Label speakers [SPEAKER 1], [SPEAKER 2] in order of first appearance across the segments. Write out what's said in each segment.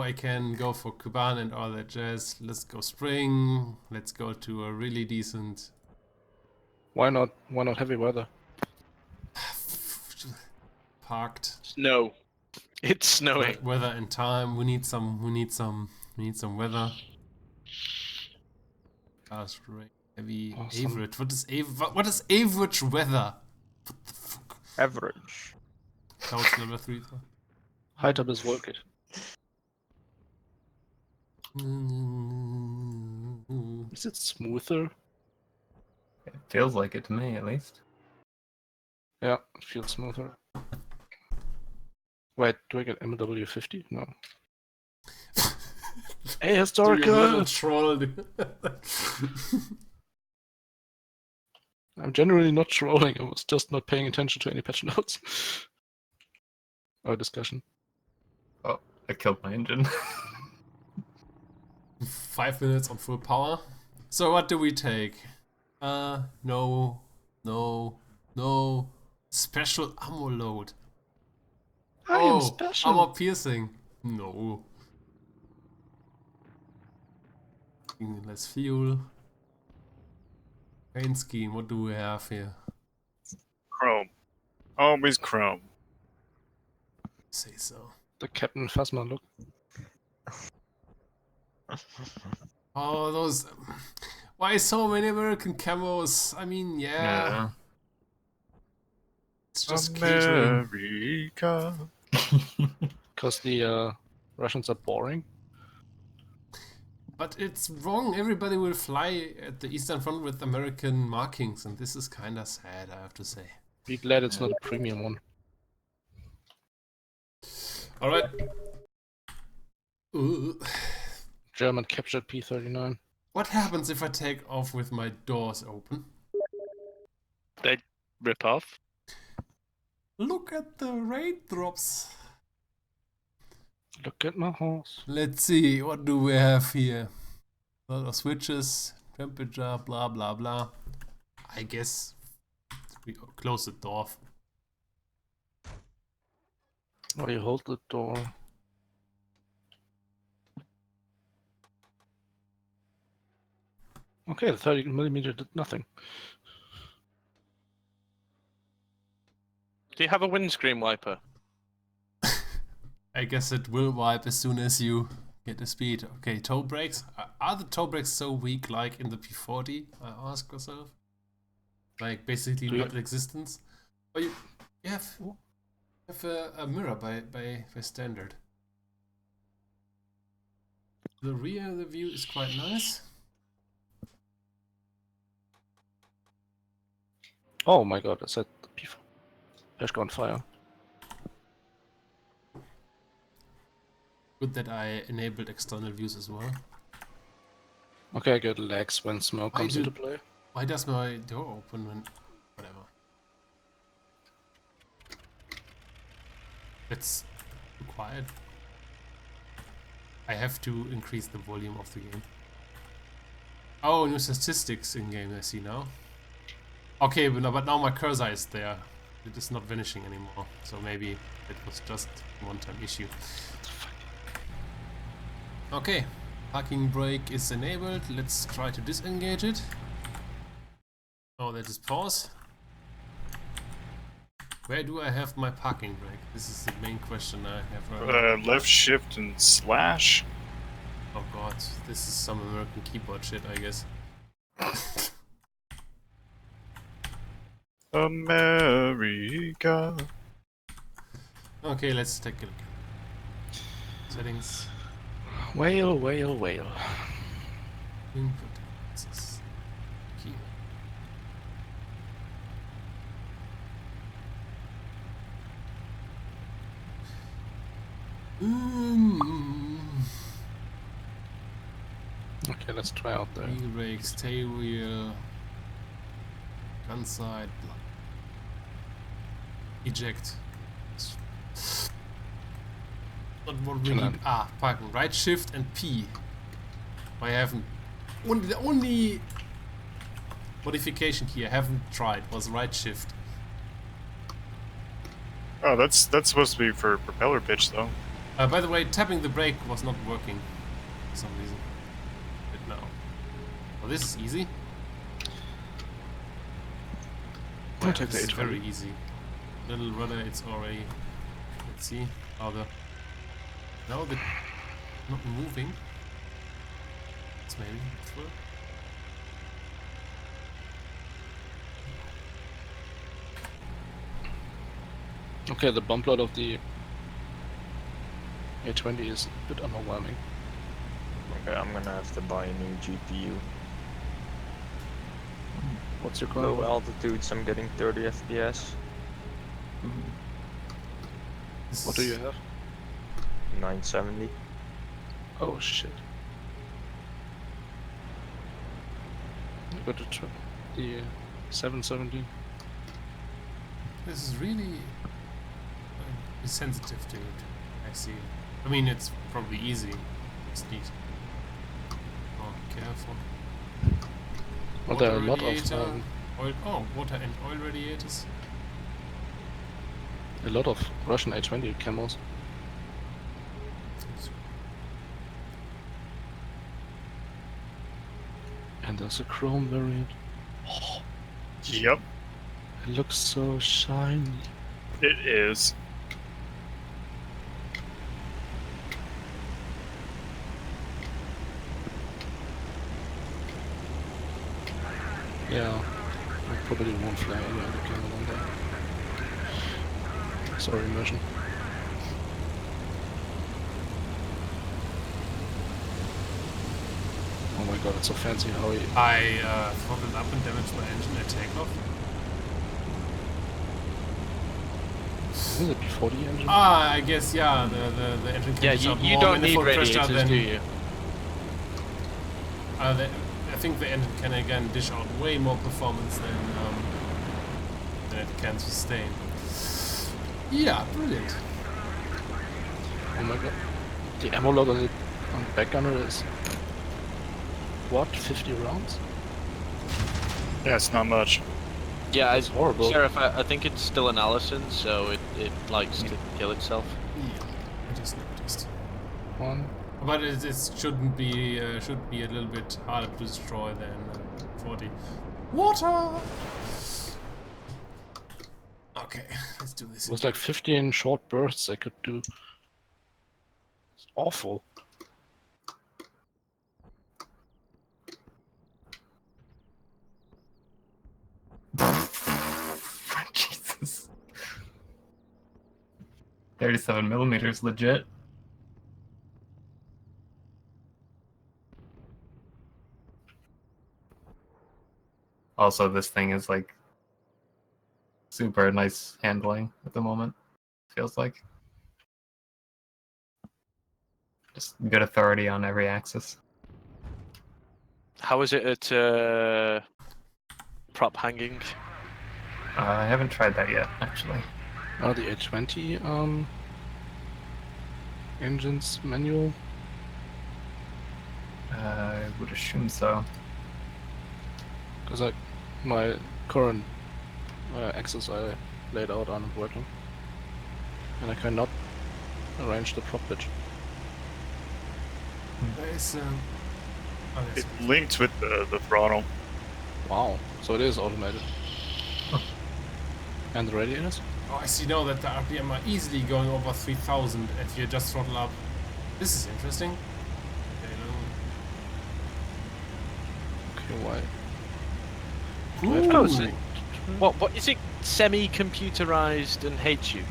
[SPEAKER 1] I can go for Kuban and all that jazz. Let's go spring. Let's go to a really decent...
[SPEAKER 2] Why not? Why not heavy weather?
[SPEAKER 1] Parked.
[SPEAKER 3] Snow. It's snowing.
[SPEAKER 1] Weather and time. We need some weather. Fast rain. Heavy
[SPEAKER 2] Awesome.
[SPEAKER 1] average. What is average weather? What the fuck?
[SPEAKER 4] Average.
[SPEAKER 1] Clouds number 3 though.
[SPEAKER 2] Height up is work it. Is it smoother?
[SPEAKER 4] It feels like it to me, at least.
[SPEAKER 2] Yeah, it feels smoother. Wait, do I get MW50? No. Hey, historical!
[SPEAKER 1] Troll.
[SPEAKER 2] I'm generally not trolling, I was just not paying attention to any patch notes. Or discussion.
[SPEAKER 4] Oh, I killed my engine.
[SPEAKER 1] 5 minutes on full power. So what do we take? No. Special ammo load.
[SPEAKER 2] I am special.
[SPEAKER 1] Armor piercing. No. Less fuel. Paint scheme. What do we have here?
[SPEAKER 5] Chrome. Always chrome.
[SPEAKER 1] Say so.
[SPEAKER 2] The Captain Phasma look.
[SPEAKER 1] Oh, those. Why so many American camos? I mean, yeah. It's just catering.
[SPEAKER 5] America.
[SPEAKER 2] Because the Russians are boring.
[SPEAKER 1] But it's wrong. Everybody will fly at the Eastern Front with American markings, and this is kinda sad, I have to say.
[SPEAKER 2] Be glad it's not a premium one.
[SPEAKER 1] Alright.
[SPEAKER 2] German captured P-39.
[SPEAKER 1] What happens if I take off with my doors open?
[SPEAKER 3] They rip off.
[SPEAKER 1] Look at the raindrops.
[SPEAKER 2] Look at my horse.
[SPEAKER 1] Let's see, what do we have here? A lot of switches, temperature, blah blah blah. I guess we close the door.
[SPEAKER 2] Oh, you hold the door. Okay, the 30mm did nothing.
[SPEAKER 3] Do you have a windscreen wiper?
[SPEAKER 1] I guess it will wipe as soon as you get the speed. Okay, toe brakes. Are the toe brakes so weak like in the P40? I ask myself. Like basically not in existence. Or you have a mirror by standard. The rear of the view is quite nice.
[SPEAKER 2] Oh my god, I said the P4 has gone fire.
[SPEAKER 1] Good that I enabled external views as well.
[SPEAKER 2] Okay, I get lags when smoke comes into play.
[SPEAKER 1] Why does my door open when... whatever. It's too quiet. I have to increase the volume of the game. Oh, new statistics in game I see now. Okay, but now my cursor is there. It is not vanishing anymore. So maybe it was just a one-time issue. Okay, parking brake is enabled. Let's try to disengage it. Oh, that is pause. Where do I have my parking brake? This is the main question I have.
[SPEAKER 5] Left shift and slash.
[SPEAKER 1] Oh god, this is some American keyboard shit, I guess.
[SPEAKER 5] America.
[SPEAKER 1] Okay, let's take a look. Settings.
[SPEAKER 2] Whale, whale, whale.
[SPEAKER 1] Input. Access. Key.
[SPEAKER 2] Okay, let's try out the
[SPEAKER 1] Wheel brakes, tail wheel, gun side, eject. Not what we need. Parking. Right shift and P. I haven't. The only modification key I haven't tried was right shift.
[SPEAKER 5] Oh, that's supposed to be for propeller pitch though.
[SPEAKER 1] By the way, tapping the brake was not working for some reason. But now. Oh, this is easy.
[SPEAKER 2] I'll
[SPEAKER 1] Yeah,
[SPEAKER 2] take
[SPEAKER 1] this
[SPEAKER 2] the
[SPEAKER 1] is
[SPEAKER 2] H20.
[SPEAKER 1] very easy. Little rudder, it's already. Let's see how the. No, the not moving. It's maybe full.
[SPEAKER 2] Okay, the bump load of the A20 is a bit underwhelming.
[SPEAKER 6] Okay, I'm gonna have to buy a new GPU.
[SPEAKER 2] What's your
[SPEAKER 6] Low
[SPEAKER 2] current?
[SPEAKER 6] altitudes, I'm getting 30 FPS.
[SPEAKER 1] This
[SPEAKER 2] What do
[SPEAKER 1] is-
[SPEAKER 2] you have?
[SPEAKER 6] 970.
[SPEAKER 2] Oh shit. I got the 770.
[SPEAKER 1] This is really sensitive to it. I see. I mean, it's probably easy. Just need. Oh, careful.
[SPEAKER 2] Well, there are a lot
[SPEAKER 1] Water
[SPEAKER 2] of
[SPEAKER 1] radiator, oil. Oh, water and oil radiators.
[SPEAKER 2] Russian A20 camos. And there's a chrome variant. Oh,
[SPEAKER 5] Yep,
[SPEAKER 2] it looks so shiny.
[SPEAKER 5] it is.
[SPEAKER 2] Yeah, I probably won't fly any other camo one day. Sorry, immersion. Oh my god, it's so fancy how he...
[SPEAKER 1] I throttled up and damaged my engine at takeoff.
[SPEAKER 2] Is it before the engine?
[SPEAKER 1] Ah, I guess yeah. The engine can
[SPEAKER 3] Yeah,
[SPEAKER 1] dish out
[SPEAKER 3] you
[SPEAKER 1] more
[SPEAKER 3] don't need
[SPEAKER 1] manifold pressure
[SPEAKER 3] radiators,
[SPEAKER 1] than.
[SPEAKER 3] do you?
[SPEAKER 1] I think the engine can again dish out way more performance than it can sustain. Yeah, brilliant.
[SPEAKER 2] Oh my god. The ammo log on the back gunner is... What? 50 rounds?
[SPEAKER 5] Yeah, it's not much.
[SPEAKER 3] Yeah,
[SPEAKER 2] That's horrible.
[SPEAKER 3] Sheriff, I think it's still an Allison, so it likes to kill itself.
[SPEAKER 1] Yeah, I just noticed.
[SPEAKER 2] One.
[SPEAKER 1] But it shouldn't be should be a little bit harder to destroy than 40. Water. Okay, let's do this.
[SPEAKER 2] It was like 15 short bursts I could do. It's awful.
[SPEAKER 4] Jesus. 37 millimeters legit. Also, this thing is like super nice handling at the moment. Feels like just good authority on every axis.
[SPEAKER 3] How is it at prop hanging?
[SPEAKER 4] I haven't tried that yet, actually.
[SPEAKER 2] Oh, the A20 engines manual.
[SPEAKER 4] I would assume so.
[SPEAKER 2] Because like my current axis I laid out aren't working. And I cannot arrange the prop pitch.
[SPEAKER 1] There's oh,
[SPEAKER 5] It
[SPEAKER 1] there's
[SPEAKER 5] linked with the throttle.
[SPEAKER 2] Wow, so it is automated. And the radiators?
[SPEAKER 1] Oh, I see now that the RPM are easily going over 3000 if you just throttle up. This is interesting. Okay,
[SPEAKER 2] Okay, why?
[SPEAKER 1] no.
[SPEAKER 2] I have
[SPEAKER 3] Oh,
[SPEAKER 2] to-
[SPEAKER 3] so what is it? Semi-computerized and hates you?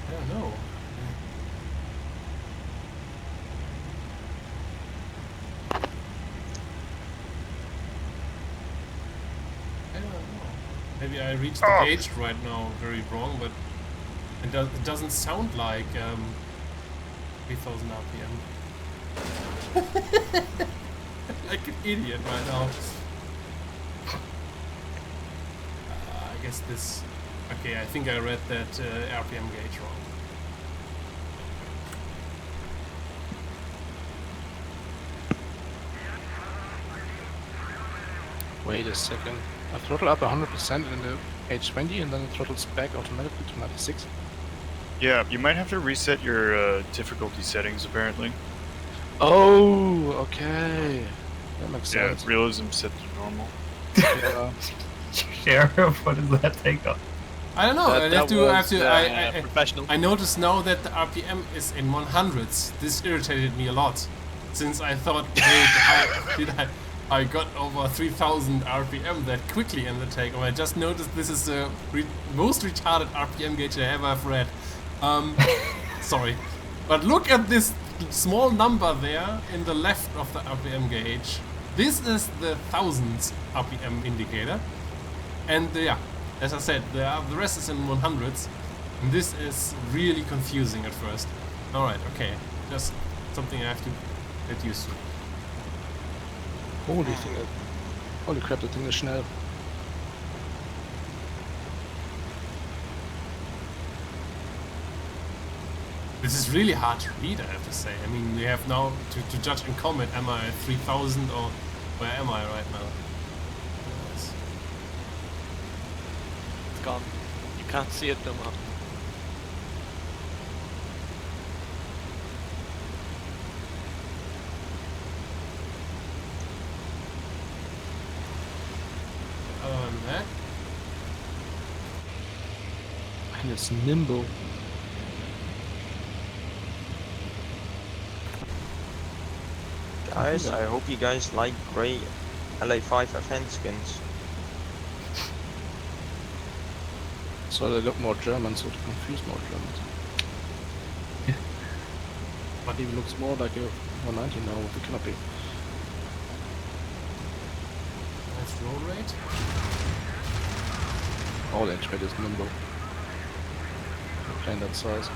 [SPEAKER 1] I don't know. I don't know. Maybe I reached the
[SPEAKER 5] Oh.
[SPEAKER 1] gauge right now very wrong, but it doesn't sound like 3000 RPM. Like an idiot right now. I guess this. Okay, I think I read that RPM gauge wrong.
[SPEAKER 2] Wait a second. I throttle up 100% in the H20 and then it throttles back automatically to 96.
[SPEAKER 5] Yeah, you might have to reset your difficulty settings, apparently.
[SPEAKER 2] Oh, okay. That makes
[SPEAKER 5] Yeah,
[SPEAKER 2] sense.
[SPEAKER 5] realism set to normal.
[SPEAKER 2] Yeah.
[SPEAKER 4] Sheriff, what does that take off?
[SPEAKER 1] I don't know. I have to.
[SPEAKER 3] Professional.
[SPEAKER 1] I notice now that the RPM is in 100s. This irritated me a lot, since I thought, hey, I got over 3,000 RPM that quickly in the takeoff. I just noticed this is the most retarded RPM gauge I ever have read. Sorry, but look at this small number there in the left of the RPM gauge. This is the thousands RPM indicator, and yeah. As I said, the rest is in 100s, and this is really confusing at first. Alright, okay, just something I have to get used to.
[SPEAKER 2] Holy crap, the thing is schnell.
[SPEAKER 1] This is really hard to read, I have to say. I mean, we have now to judge in combat, am I at 3000 or where am I right now? Yes.
[SPEAKER 3] It's gone. You can't see it no more.
[SPEAKER 1] Other than that,
[SPEAKER 2] And it's nimble.
[SPEAKER 6] Guys, I hope you guys like grey LA5 event skins.
[SPEAKER 2] So they look more German, so to confuse more Germans. But he looks more like a 190 now with the canopy.
[SPEAKER 1] nice roll rate.
[SPEAKER 2] All edge rate is nimble. Playing that size.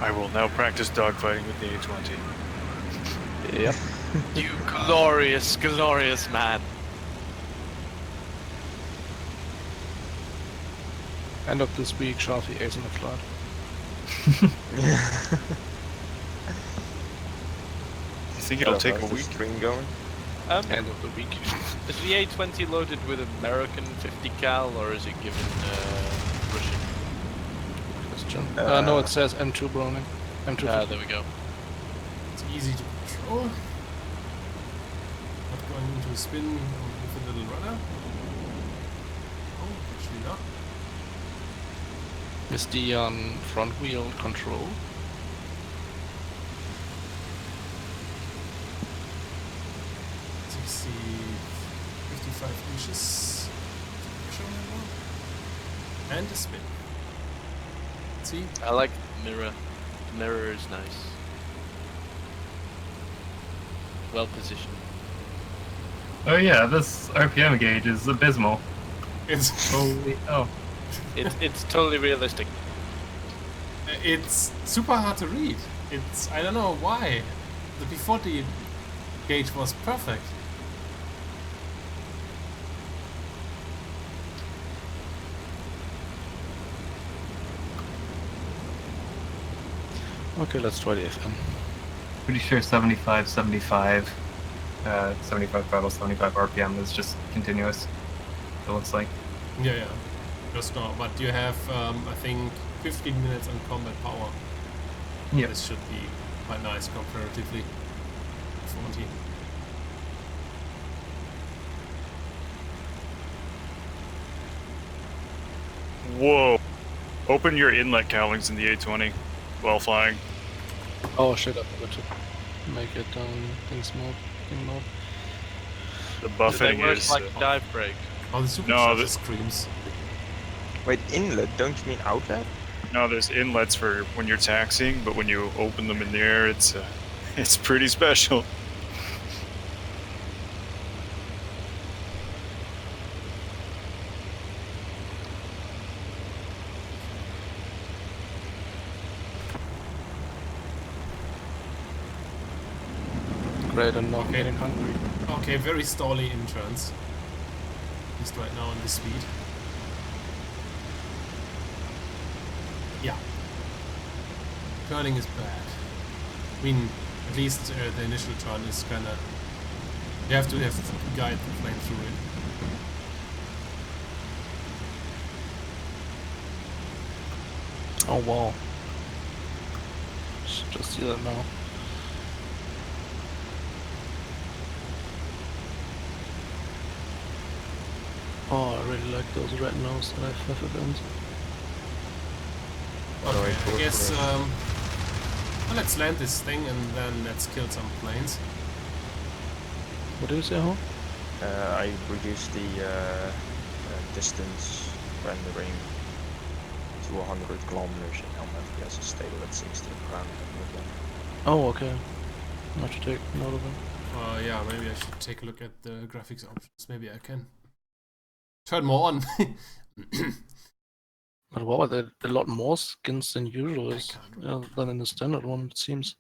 [SPEAKER 5] I will now practice dogfighting with the A20.
[SPEAKER 2] Yep.
[SPEAKER 3] You glorious, glorious man.
[SPEAKER 2] End of this week, Sharpie Ace in the flight.
[SPEAKER 5] You think it'll take a
[SPEAKER 6] How's the
[SPEAKER 5] week?
[SPEAKER 6] stream going?
[SPEAKER 2] End of the week.
[SPEAKER 3] Is the A20 loaded with American 50 cal or is it given Russian?
[SPEAKER 2] Question. No, it says M2 Browning. M2.
[SPEAKER 3] There we go.
[SPEAKER 1] It's easy to control. Not going into a spin with a little rudder. Oh, actually not.
[SPEAKER 2] Is the front wheel control?
[SPEAKER 1] 55 inches. And a spin. See?
[SPEAKER 3] I like the mirror. The mirror is nice. Well positioned.
[SPEAKER 4] Oh yeah, this RPM gauge is abysmal.
[SPEAKER 1] It's
[SPEAKER 4] Holy oh.
[SPEAKER 3] It's totally realistic.
[SPEAKER 1] it's super hard to read. It's I don't know why. The P40 gauge was perfect.
[SPEAKER 2] Okay, let's try the FM.
[SPEAKER 4] Pretty sure 75, 75, 75 throttle, 75 RPM is just continuous. It looks like.
[SPEAKER 1] Yeah. Just now, but you have I think 15 minutes on combat power.
[SPEAKER 4] Yep.
[SPEAKER 1] This should be quite nice comparatively. 40.
[SPEAKER 5] Whoa! Open your inlet cowlings in the A20 while flying.
[SPEAKER 2] Oh shit, I forgot to make it thing mode.
[SPEAKER 5] The
[SPEAKER 3] Do they
[SPEAKER 5] buffeting
[SPEAKER 3] work
[SPEAKER 5] is.
[SPEAKER 3] like dive brake?
[SPEAKER 1] Oh, the super
[SPEAKER 5] No,
[SPEAKER 1] screams.
[SPEAKER 6] Wait, inlet? Don't you mean outlet?
[SPEAKER 5] No, there's inlets for when you're taxiing, but when you open them in the air, it's pretty special.
[SPEAKER 2] Great, and not
[SPEAKER 1] Okay.
[SPEAKER 2] getting hungry.
[SPEAKER 1] Okay, very stally in turns. At least right now on this speed. Yeah. Curling is bad. I mean, at least the initial turn is kinda You have to guide the plane through it.
[SPEAKER 2] Oh wow. Just see that now. Oh, I really like those red nose L5 events.
[SPEAKER 1] Okay, I guess well, let's land this thing and then let's kill some planes.
[SPEAKER 2] What do you say, huh?
[SPEAKER 6] I reduced the distance rendering to 100 kilometers and Helm FPS is stable at 60 around.
[SPEAKER 2] Oh, okay. I have to take note of it.
[SPEAKER 1] Yeah, maybe I should take a look at the graphics options. Maybe I can turn more on.
[SPEAKER 2] But wow, there are a lot more skins than usual than in the standard one, it seems.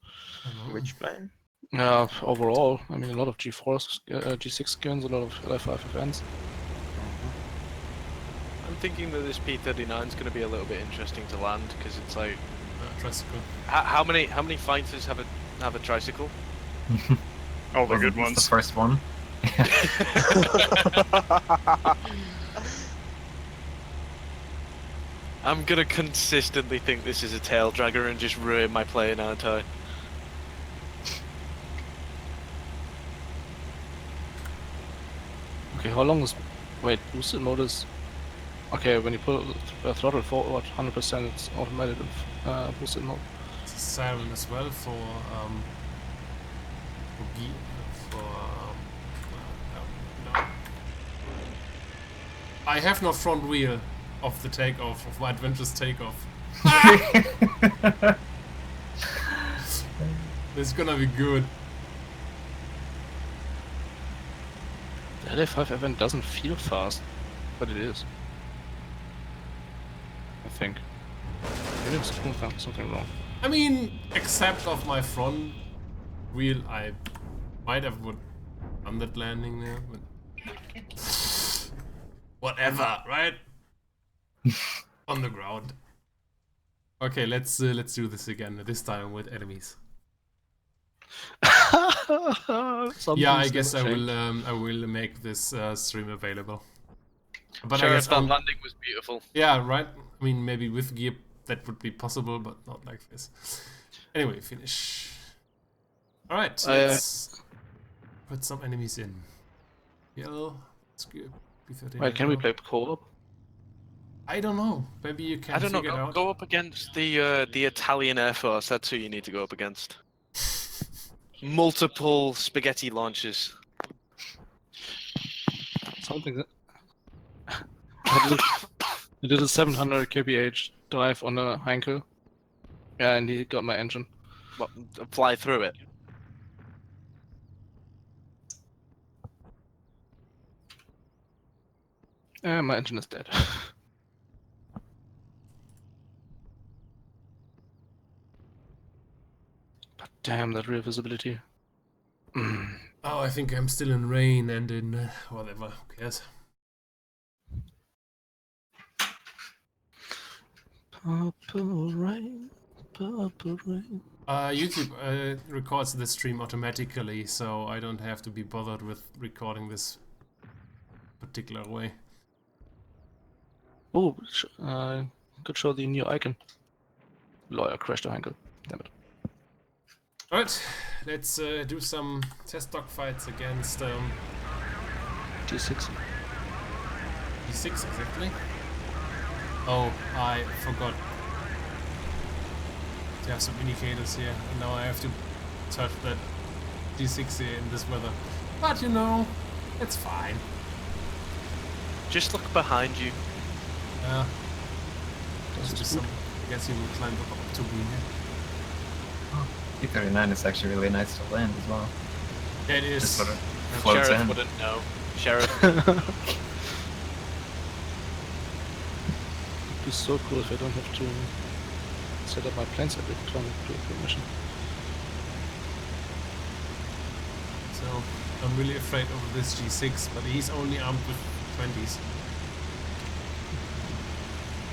[SPEAKER 6] Which plane?
[SPEAKER 2] Yeah, overall, I mean, a lot of G4, G6 skins, a lot of L5 events.
[SPEAKER 3] I'm thinking that this P-39 is going to be a little bit interesting to land because it's like
[SPEAKER 1] tricycle.
[SPEAKER 3] How many fighters have a tricycle?
[SPEAKER 5] All the good
[SPEAKER 4] Wasn't
[SPEAKER 5] ones.
[SPEAKER 4] this the first one.
[SPEAKER 3] I'm gonna consistently think this is a tail dragger and just ruin my plane, aren't I?
[SPEAKER 2] Okay, how long is... Wait, boosted mode is... Okay, when you put throttle forward 100%, it's automated boosted mode.
[SPEAKER 1] It's a siren as well for no. I have no front wheel of the takeoff, of my adventurous takeoff. This is gonna be good.
[SPEAKER 2] The LA5 event doesn't feel fast, but it is. I think. Maybe it's something wrong.
[SPEAKER 1] I mean, except of my front wheel, I might have done that landing there, but whatever, right? On the ground. Okay, let's do this again. This time with enemies. Yeah, I guess I will make this stream available. But
[SPEAKER 3] Sheriff,
[SPEAKER 1] I guess
[SPEAKER 3] that landing was beautiful.
[SPEAKER 1] Yeah, right. I mean, maybe with gear that would be possible, but not like this. Anyway, finish. All right, let's put some enemies in. Yellow. Let's go.
[SPEAKER 2] Wait, can we play co-op?
[SPEAKER 1] I don't know. Maybe you can.
[SPEAKER 3] I don't know.
[SPEAKER 1] figure it out.
[SPEAKER 3] Go up against the Italian Air Force. That's who you need to go up against. Multiple spaghetti launches.
[SPEAKER 2] Something that... I did a 700 kph dive on a Heinkel. Yeah, and he got my engine.
[SPEAKER 3] What, fly through it?
[SPEAKER 2] Yeah, my engine is dead. But damn, that rear visibility.
[SPEAKER 1] Oh, I think I'm still in rain and in whatever. Who cares?
[SPEAKER 2] Purple rain, purple rain.
[SPEAKER 1] YouTube records the stream automatically, so I don't have to be bothered with recording this particular way.
[SPEAKER 2] Oh, could show the new icon. Lawyer crashed a Heinkel. Damn it.
[SPEAKER 1] Alright, let's do some test dogfights against
[SPEAKER 2] G6.
[SPEAKER 1] G6 exactly. Oh, I forgot to have some indicators here, and now I have to touch that G6 here in this weather. But you know, it's fine.
[SPEAKER 3] Just look behind you.
[SPEAKER 1] Yeah.
[SPEAKER 2] This
[SPEAKER 1] Just
[SPEAKER 2] is
[SPEAKER 1] some,
[SPEAKER 2] good.
[SPEAKER 1] I guess you will climb up to me here.
[SPEAKER 4] P-39 is actually really nice to land as well.
[SPEAKER 1] Yeah, it is.
[SPEAKER 4] Just sort of floats
[SPEAKER 3] Sheriff
[SPEAKER 4] in.
[SPEAKER 3] wouldn't know. Sheriff.
[SPEAKER 2] It'd be so cool if I don't have to set up my planes every time I do a mission.
[SPEAKER 1] So I'm really afraid of this G6, but he's only armed with 20s.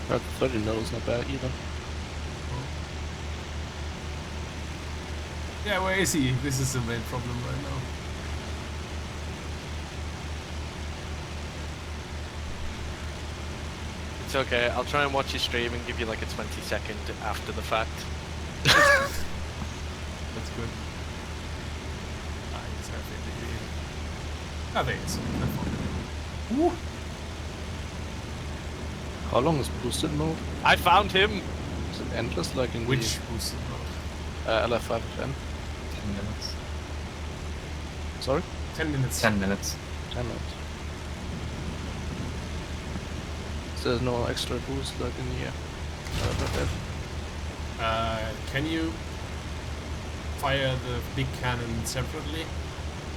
[SPEAKER 2] But 30 mil is not bad either.
[SPEAKER 1] Yeah, where is he? This is the main problem right now.
[SPEAKER 3] It's okay. I'll try and watch your stream and give you like a 20-second after the fact.
[SPEAKER 1] That's good. It's I think it's Woo.
[SPEAKER 2] How long is boosted mode?
[SPEAKER 3] I found him.
[SPEAKER 2] Is it endless like in
[SPEAKER 1] Which boosted mode?
[SPEAKER 2] LF5 FN?
[SPEAKER 4] 10 minutes.
[SPEAKER 2] Sorry?
[SPEAKER 1] 10 minutes.
[SPEAKER 4] 10 minutes.
[SPEAKER 2] 10 minutes. So there's no extra boost like in the LF5.
[SPEAKER 1] Can you fire the big cannon separately?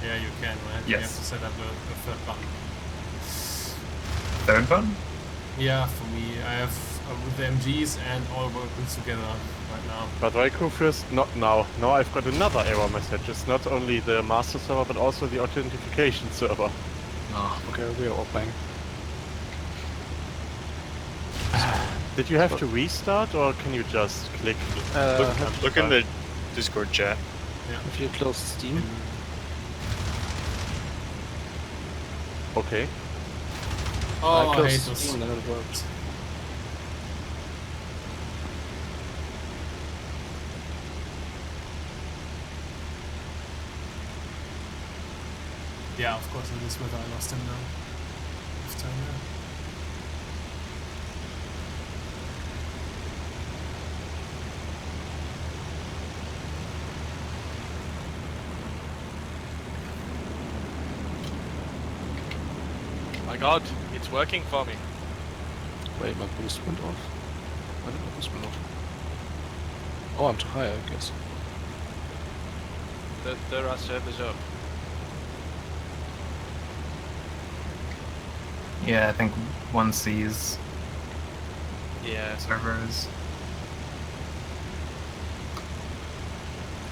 [SPEAKER 1] Yeah, you can, right? You have
[SPEAKER 4] Yes.
[SPEAKER 1] to set up a third button.
[SPEAKER 4] Third button?
[SPEAKER 1] Yeah, for me, I have with the MGs and all weapons together right now.
[SPEAKER 7] But Raikou first, not now. Now I've got another error message. It's not only the master server, but also the authentication server.
[SPEAKER 4] Oh,
[SPEAKER 2] Okay, we are all playing.
[SPEAKER 7] Did you have to restart, or can you just click?
[SPEAKER 5] Look in the Discord chat.
[SPEAKER 2] If you close Steam,
[SPEAKER 7] Okay.
[SPEAKER 1] Oh, I
[SPEAKER 2] close
[SPEAKER 1] hate those.
[SPEAKER 2] Steam, then it works.
[SPEAKER 1] Yeah, of course, in this weather I lost him now. This time, yeah.
[SPEAKER 3] My god, it's working for me.
[SPEAKER 2] Wait, my boost went off? Why did my boost went off? Oh, I'm too high, I guess.
[SPEAKER 3] There are servers up.
[SPEAKER 4] yeah, I think one sees
[SPEAKER 3] Yeah.
[SPEAKER 4] servers.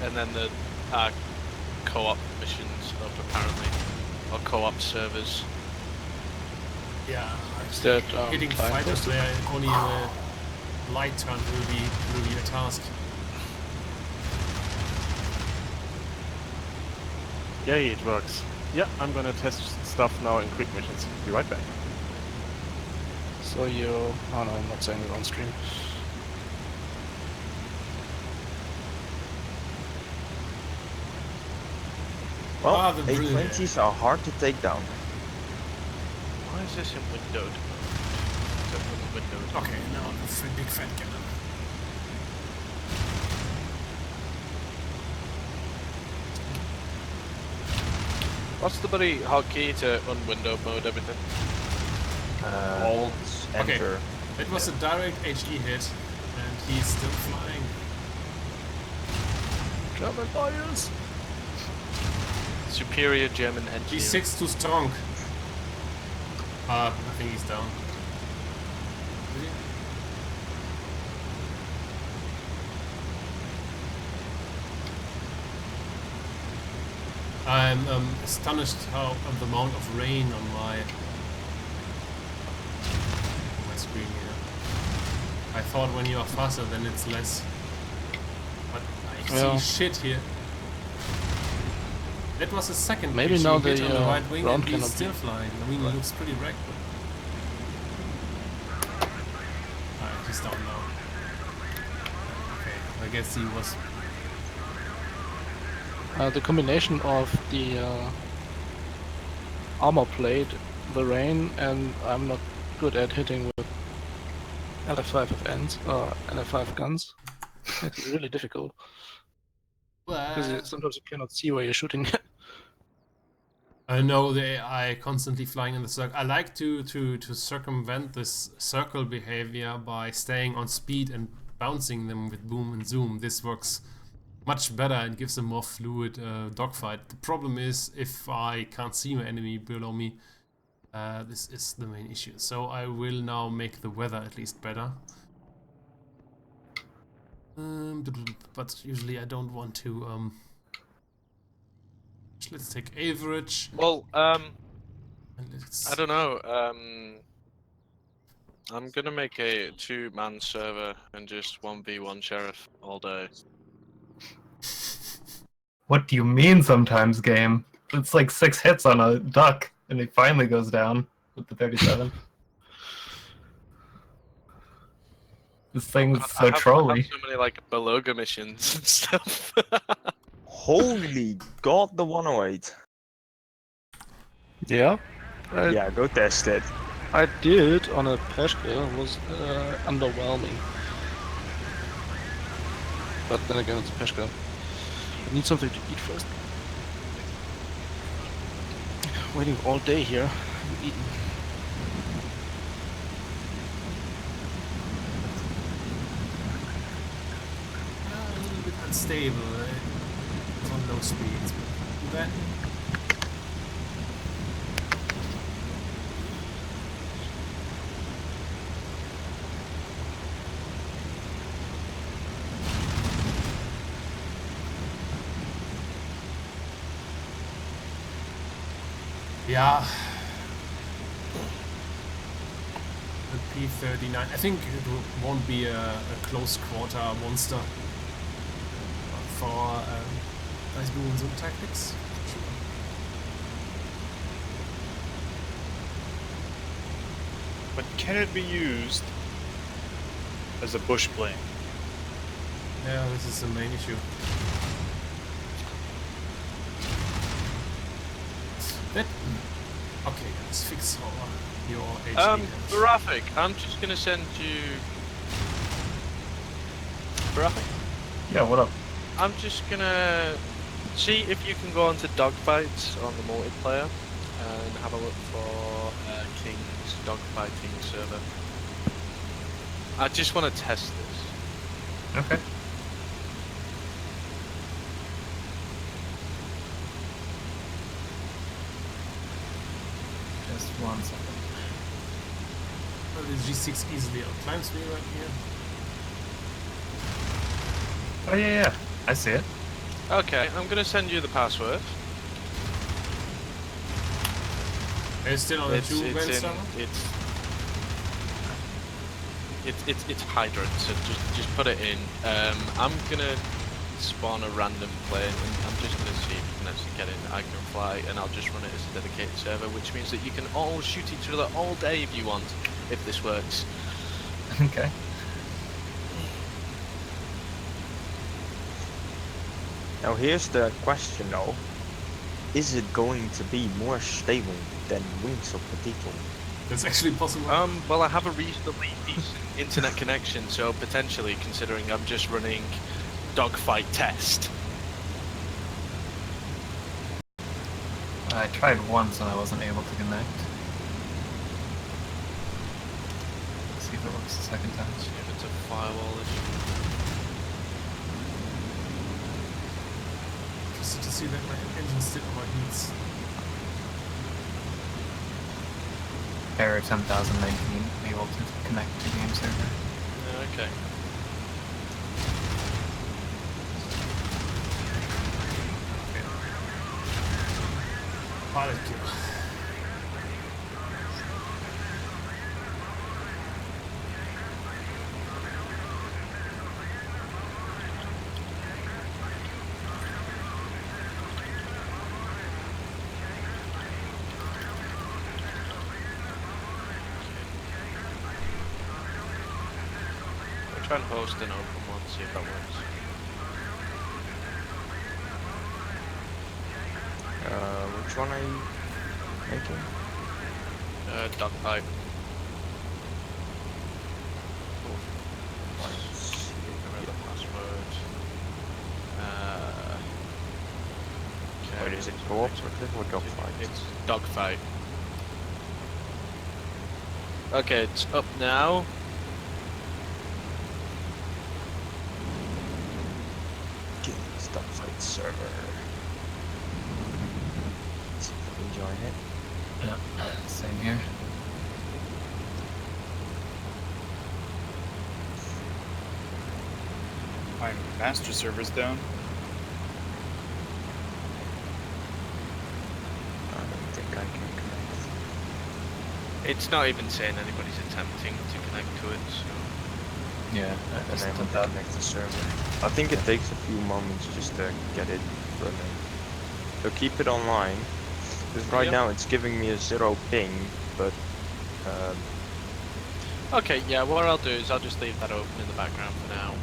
[SPEAKER 3] And then the co-op missions up apparently. Or co-op servers.
[SPEAKER 1] Yeah,
[SPEAKER 2] Is that
[SPEAKER 1] hitting
[SPEAKER 2] time
[SPEAKER 1] fighters
[SPEAKER 2] posted?
[SPEAKER 1] there only in a light turn will be a task.
[SPEAKER 7] Yay, it works. Yeah, I'm gonna test stuff now in quick missions. Be right back.
[SPEAKER 2] So you... Oh no, I'm not saying it on stream.
[SPEAKER 6] Well,
[SPEAKER 1] Ah, the brilliant.
[SPEAKER 6] A20s are hard to take down.
[SPEAKER 3] Why is this in windowed? Is that in windowed?
[SPEAKER 1] Okay, now the big fat cannon.
[SPEAKER 3] What's the bloody hotkey to unwindow mode everything?
[SPEAKER 1] Alt.
[SPEAKER 6] Enter.
[SPEAKER 1] Okay. It was a direct HE hit, and he's still flying.
[SPEAKER 2] German fires!
[SPEAKER 3] Superior German engine.
[SPEAKER 1] G6 too strong. I think he's down. Is he? I'm astonished how of the amount of rain on my screen here. I thought when you are faster then it's less. But I
[SPEAKER 2] Yeah.
[SPEAKER 1] see shit here. That was a second
[SPEAKER 2] Maybe
[SPEAKER 1] HE
[SPEAKER 2] now
[SPEAKER 1] hit
[SPEAKER 2] the,
[SPEAKER 1] on the right wing
[SPEAKER 2] ground
[SPEAKER 1] and he's
[SPEAKER 2] cannot
[SPEAKER 1] still
[SPEAKER 2] be-
[SPEAKER 1] flying. I mean, he looks pretty wrecked. Alright, he's down now. Okay, I guess he was...
[SPEAKER 2] The combination of the armor plate, the rain, and I'm not good at hitting with LF5 FNs or LF5 guns. It's really difficult because sometimes you cannot see where you're shooting.
[SPEAKER 1] I know the AI constantly flying in the circle. I like to circumvent this circle behavior by staying on speed and bouncing them with boom and zoom. This works much better and gives a more fluid dogfight. The problem is if I can't see my enemy below me, this is the main issue. So I will now make the weather at least better. But usually I don't want to... let's take average.
[SPEAKER 3] Well,
[SPEAKER 1] And let's...
[SPEAKER 3] I don't know. I'm gonna make a 2-man server and just 1v1 sheriff all day.
[SPEAKER 4] What do you mean sometimes, game? It's like 6 hits on a duck, and he finally goes down with the 37. This thing's
[SPEAKER 3] I
[SPEAKER 4] so
[SPEAKER 3] have
[SPEAKER 4] trolly.
[SPEAKER 3] so many like beloga missions and stuff.
[SPEAKER 6] Holy god, the 108.
[SPEAKER 2] Yeah.
[SPEAKER 6] Yeah, go test it.
[SPEAKER 2] I did on a Peshka. It was underwhelming. But then again, it's a Peshka. I need something to eat first. Waiting all day here. I'm eating.
[SPEAKER 1] A little bit unstable. It's on low speeds. But that yeah. The P39. I think it won't be a close quarter monster for Dice Blue and Zoom Tactics. Sure.
[SPEAKER 5] But can it be used as a bush plane?
[SPEAKER 1] Yeah, this is the main issue. That, okay, guys, fix your HD.
[SPEAKER 3] Barafik, I'm just gonna send you. Barafik,
[SPEAKER 4] Yeah, what up?
[SPEAKER 3] I'm just gonna see if you can go onto dogfights on the multiplayer and have a look for King's dogfighting server. I just want to test this.
[SPEAKER 4] Okay. Just 1 second.
[SPEAKER 1] Oh, the G6 easily outclimbs me right here.
[SPEAKER 4] Oh yeah, I see it.
[SPEAKER 3] Okay, I'm gonna send you the password.
[SPEAKER 1] It's still on the 2
[SPEAKER 3] it's
[SPEAKER 1] grand
[SPEAKER 3] in,
[SPEAKER 1] server?
[SPEAKER 3] it's hydrant, so just put it in. I'm gonna spawn a random plane and I'm just gonna see if you can actually get in. I can fly and I'll just run it as a dedicated server, which means that you can all shoot each other all day if you want, if this works.
[SPEAKER 4] Okay.
[SPEAKER 6] Now here's the question though. Is it going to be more stable than Wings of Potato?
[SPEAKER 1] That's actually possible.
[SPEAKER 3] Well, I have a reasonably decent internet connection, so potentially, considering I'm just running dogfight test.
[SPEAKER 4] I tried once and I wasn't able to connect. Let's see if it works the second time.
[SPEAKER 3] See if it's a firewall issue.
[SPEAKER 1] Interested to see that my engine still overheats.
[SPEAKER 4] Error 10,019, able to connect to game server.
[SPEAKER 3] Okay.
[SPEAKER 1] Pilot kill.
[SPEAKER 3] I'll try and host an open one, see if that works.
[SPEAKER 6] Which one are you making?
[SPEAKER 3] Dogfight. Remember the password.
[SPEAKER 6] Wait, is it cooperative or dogfight?
[SPEAKER 3] It's dogfight. Okay, it's up now.
[SPEAKER 6] King's dogfight server. Let's see if I can join it.
[SPEAKER 4] Yeah, same here.
[SPEAKER 5] My master server's down.
[SPEAKER 6] I don't think I can connect.
[SPEAKER 3] It's not even saying anybody's attempting to connect to it, so...
[SPEAKER 4] Yeah, I just
[SPEAKER 6] Unable
[SPEAKER 4] did
[SPEAKER 6] to
[SPEAKER 4] that.
[SPEAKER 6] connect the server. I think it takes a few moments just to get it running. So keep it online. Because right
[SPEAKER 3] Yep.
[SPEAKER 6] now it's giving me a 0 ping, but
[SPEAKER 3] Okay, yeah, what I'll do is I'll just leave that open in the background for now.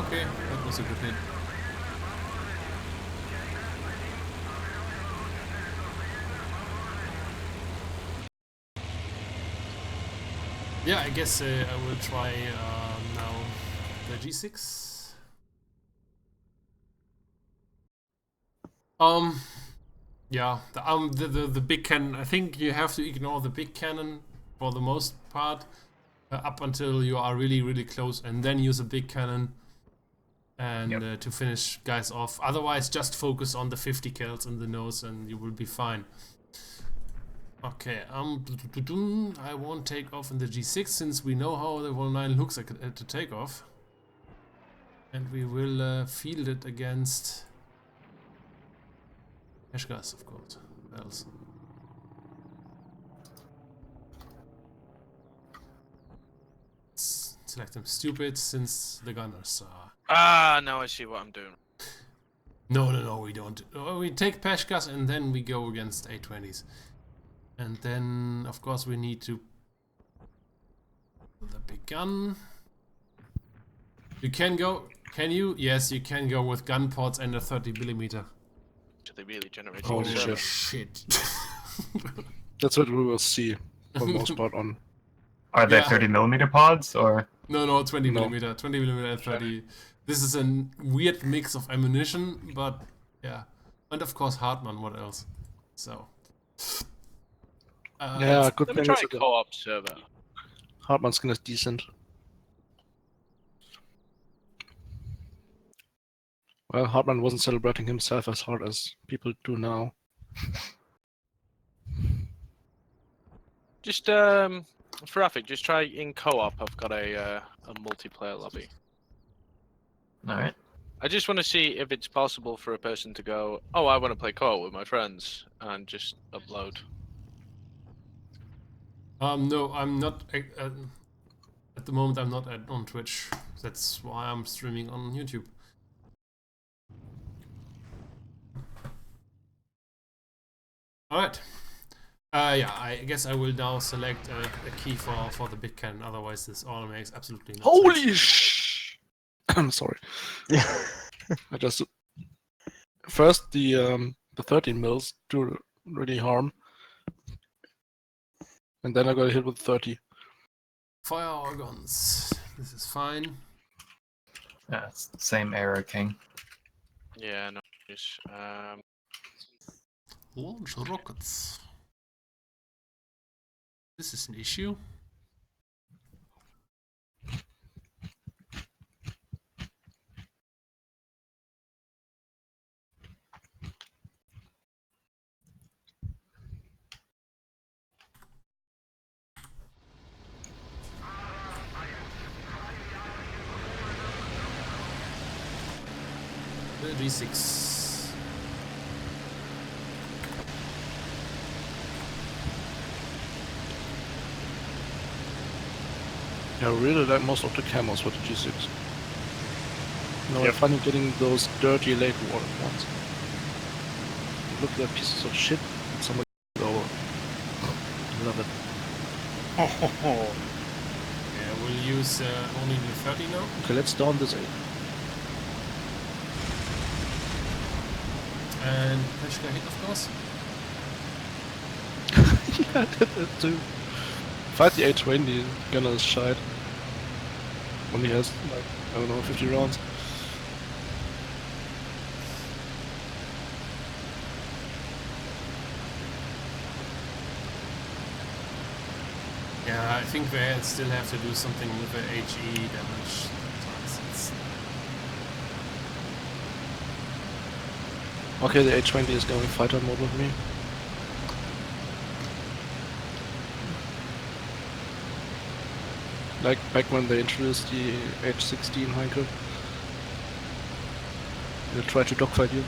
[SPEAKER 1] Okay, that was a good hit. Yeah, I guess I will try now the G6. Yeah, the big cannon. I think you have to ignore the big cannon for the most part up until you are really close, and then use a big cannon and to finish guys off. Otherwise, just focus on the 50 kills in the nose, and you will be fine. Okay, I won't take off in the G6 since we know how the 109 looks like at the takeoff. And we will field it against Eshgas, of course. What else? Select them stupid since the gunners are...
[SPEAKER 3] Ah, now I see what I'm doing.
[SPEAKER 1] No, we don't. We take Peshkas and then we go against A20s. And then, of course, we need to... the big gun. You can go... Can you? Yes, you can go with gun ports and a 30mm.
[SPEAKER 3] So they really generate.
[SPEAKER 2] Holy
[SPEAKER 1] Oh,
[SPEAKER 2] shit.
[SPEAKER 1] shit.
[SPEAKER 2] That's what we will see for the most part on.
[SPEAKER 4] Are they
[SPEAKER 1] Yeah.
[SPEAKER 4] 30mm pods or?
[SPEAKER 1] No, 20mm.
[SPEAKER 2] No.
[SPEAKER 1] 20mm and 30. This is a weird mix of ammunition, but yeah. And of course Hartmann, what else? So...
[SPEAKER 2] Yeah, good
[SPEAKER 3] Let me
[SPEAKER 2] thing
[SPEAKER 3] try
[SPEAKER 2] is
[SPEAKER 3] a
[SPEAKER 2] that
[SPEAKER 3] co-op server.
[SPEAKER 2] Hartmann skin is decent. Well, Hartmann wasn't celebrating himself as hard as people do now.
[SPEAKER 3] Just for Rafik, just try in co-op. I've got a multiplayer lobby.
[SPEAKER 4] All right.
[SPEAKER 3] I just want to see if it's possible for a person to go, oh, I want to play co-op with my friends, and just upload.
[SPEAKER 1] No, I'm not... at the moment I'm not on Twitch. That's why I'm streaming on YouTube. Alright. Yeah, I guess I will now select a key for the big cannon, otherwise this all makes absolutely no sense.
[SPEAKER 2] Holy sh! I'm sorry.
[SPEAKER 6] Yeah.
[SPEAKER 2] I just first the 13 mils do really harm, and then I got hit with 30.
[SPEAKER 1] Fire our guns. This is fine.
[SPEAKER 4] Yeah, it's the same error, King.
[SPEAKER 3] Yeah, no. Just,
[SPEAKER 1] Launch rockets. This is an issue. The G6.
[SPEAKER 2] I really like most of the camos with the G6. No,
[SPEAKER 5] Yep.
[SPEAKER 2] I find getting those dirty late water ones. Look at that pieces of shit. Somebody over. Love it.
[SPEAKER 1] Yeah, we'll use only the 30 now.
[SPEAKER 2] Okay, let's down this 8.
[SPEAKER 1] And Peshka hit, of course.
[SPEAKER 2] Yeah, I did that too. Fight the 820, gunner is shite. Only has, like, I don't know, 50 rounds.
[SPEAKER 1] Yeah, I think they still have to do something with the HE damage. It's...
[SPEAKER 2] Okay, the 820 is going fighter mode with me. Like back when they introduced the H16 Heinkel. They'll try to dogfight you.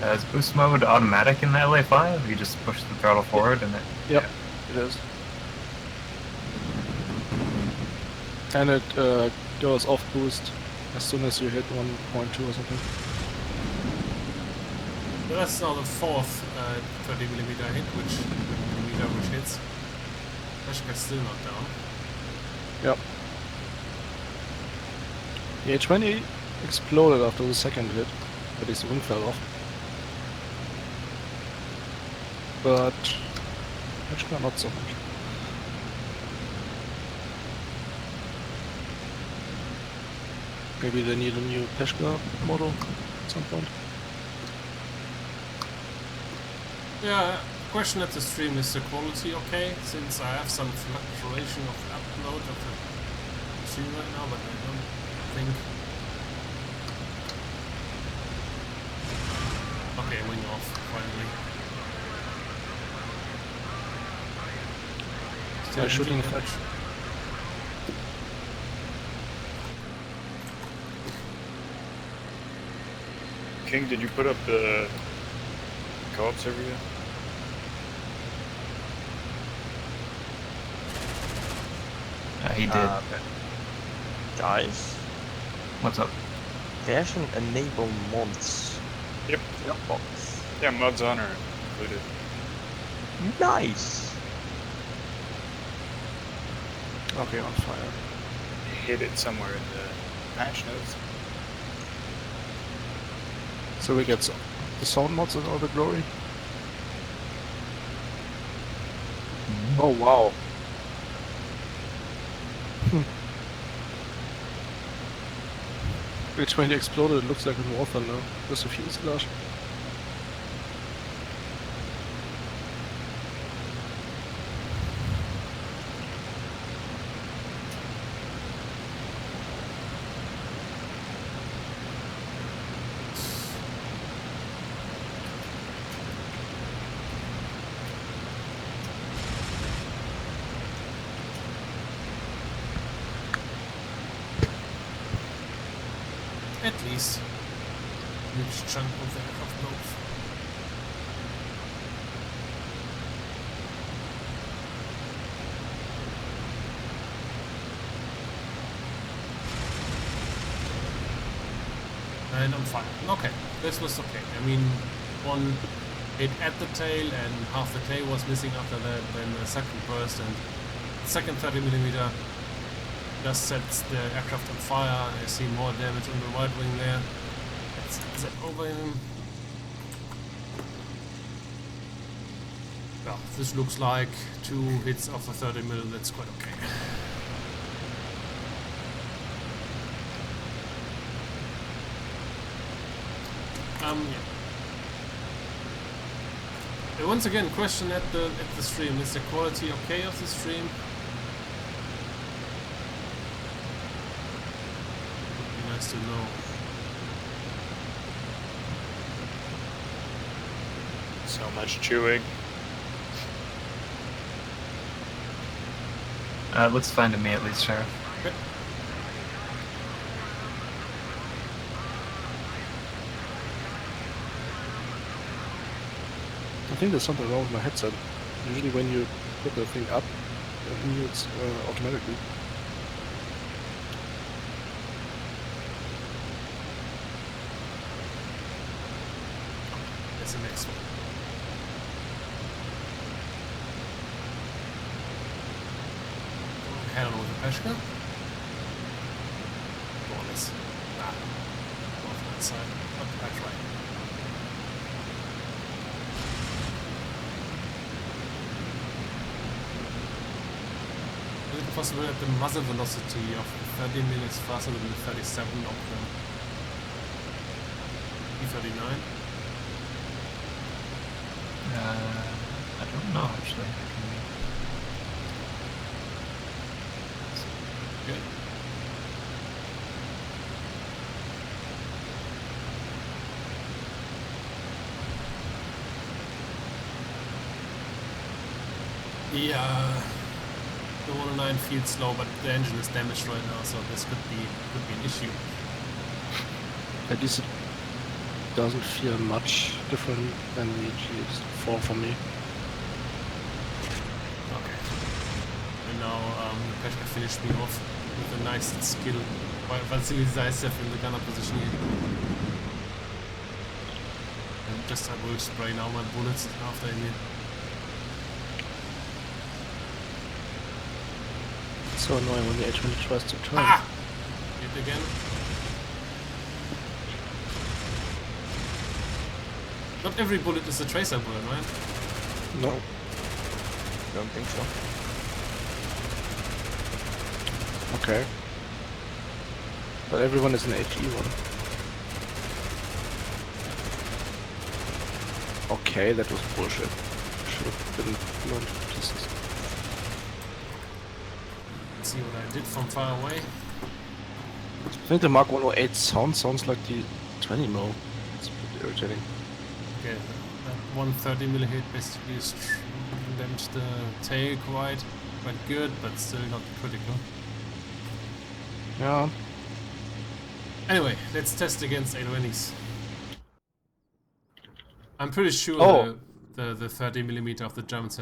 [SPEAKER 4] Is boost mode automatic in the LA5? You just push the throttle forward and it...
[SPEAKER 2] Yep, it is. And it goes off boost as soon as you hit 1.2 or something.
[SPEAKER 1] Well, that's now the fourth 30mm hit, which hits. Peshka's still not down.
[SPEAKER 2] Yep. The A20 exploded after the second hit, but his wing fell off. But Peshka not so much. Maybe they need a new Peshka model at some point.
[SPEAKER 1] Yeah, question at the stream, is the quality okay? Since I have some fluctuation of the upload of the machine right now, but I don't think... Okay, wing off, finally.
[SPEAKER 2] Still shooting
[SPEAKER 1] damage.
[SPEAKER 2] fetch.
[SPEAKER 5] King, did you put up the co-op server yet?
[SPEAKER 4] He did.
[SPEAKER 6] Guys,
[SPEAKER 4] What's up?
[SPEAKER 6] there's an enable mods
[SPEAKER 5] Yep.
[SPEAKER 6] box.
[SPEAKER 5] Yeah, mods on are included.
[SPEAKER 6] Nice.
[SPEAKER 2] Okay, on fire.
[SPEAKER 5] Hit it somewhere in the patch notes.
[SPEAKER 2] So we get the sound mods in all the glory. Oh wow. H20 exploded, it looks like in War Thunder. There's a fuselage.
[SPEAKER 1] At least. Huge chunk of the aircraft both. And I'm fine. Okay, this was okay. I mean, one hit at the tail and half the tail was missing after that, then the second burst and second 30mm just sets the aircraft on fire. I see more damage on the right wing there. Let's zap over him. Well, this looks like 2 hits of the 30mm, that's quite okay. Yeah. Once again, question at the stream: is the quality okay of the stream? Would be nice to know.
[SPEAKER 5] So much chewing.
[SPEAKER 4] It looks fine to me at least, Sheriff.
[SPEAKER 1] Okay.
[SPEAKER 2] I think there's something wrong with my headset. Usually when you put the thing up, it mutes automatically.
[SPEAKER 1] That's the next one. Head on with the Peshka. More or less. Nah. Go off that side. Not the patch right. Is it possible that the muzzle velocity of 30mm is faster than the 37 of the E39?
[SPEAKER 4] I don't know actually.
[SPEAKER 1] Good. The 109 feels slow, but the engine is damaged right now, so this could be an issue.
[SPEAKER 2] At least doesn't feel much different than the GS4 for me.
[SPEAKER 1] Okay. And now Pesha finished me off with a nice skill. While Vasily Zaisev in the gunner position here. And just I will spray now my bullets after him here.
[SPEAKER 2] It's so annoying when the H20 tries to turn.
[SPEAKER 1] Ah! Hit again. Not every bullet is a tracer bullet, right?
[SPEAKER 2] No.
[SPEAKER 6] Don't think so.
[SPEAKER 2] Okay. But everyone is an HE one. Okay, that was bullshit. Should have been blown to pieces.
[SPEAKER 1] Let's see what I did from far away.
[SPEAKER 2] I think the Mark 108 sounds like the 20 mil. It's a bit irritating.
[SPEAKER 1] Okay, that 130 hit basically damaged the tail quite good, but still not critical.
[SPEAKER 2] Yeah.
[SPEAKER 1] Anyway, let's test against A20s. I'm pretty sure the 30mm of the Germans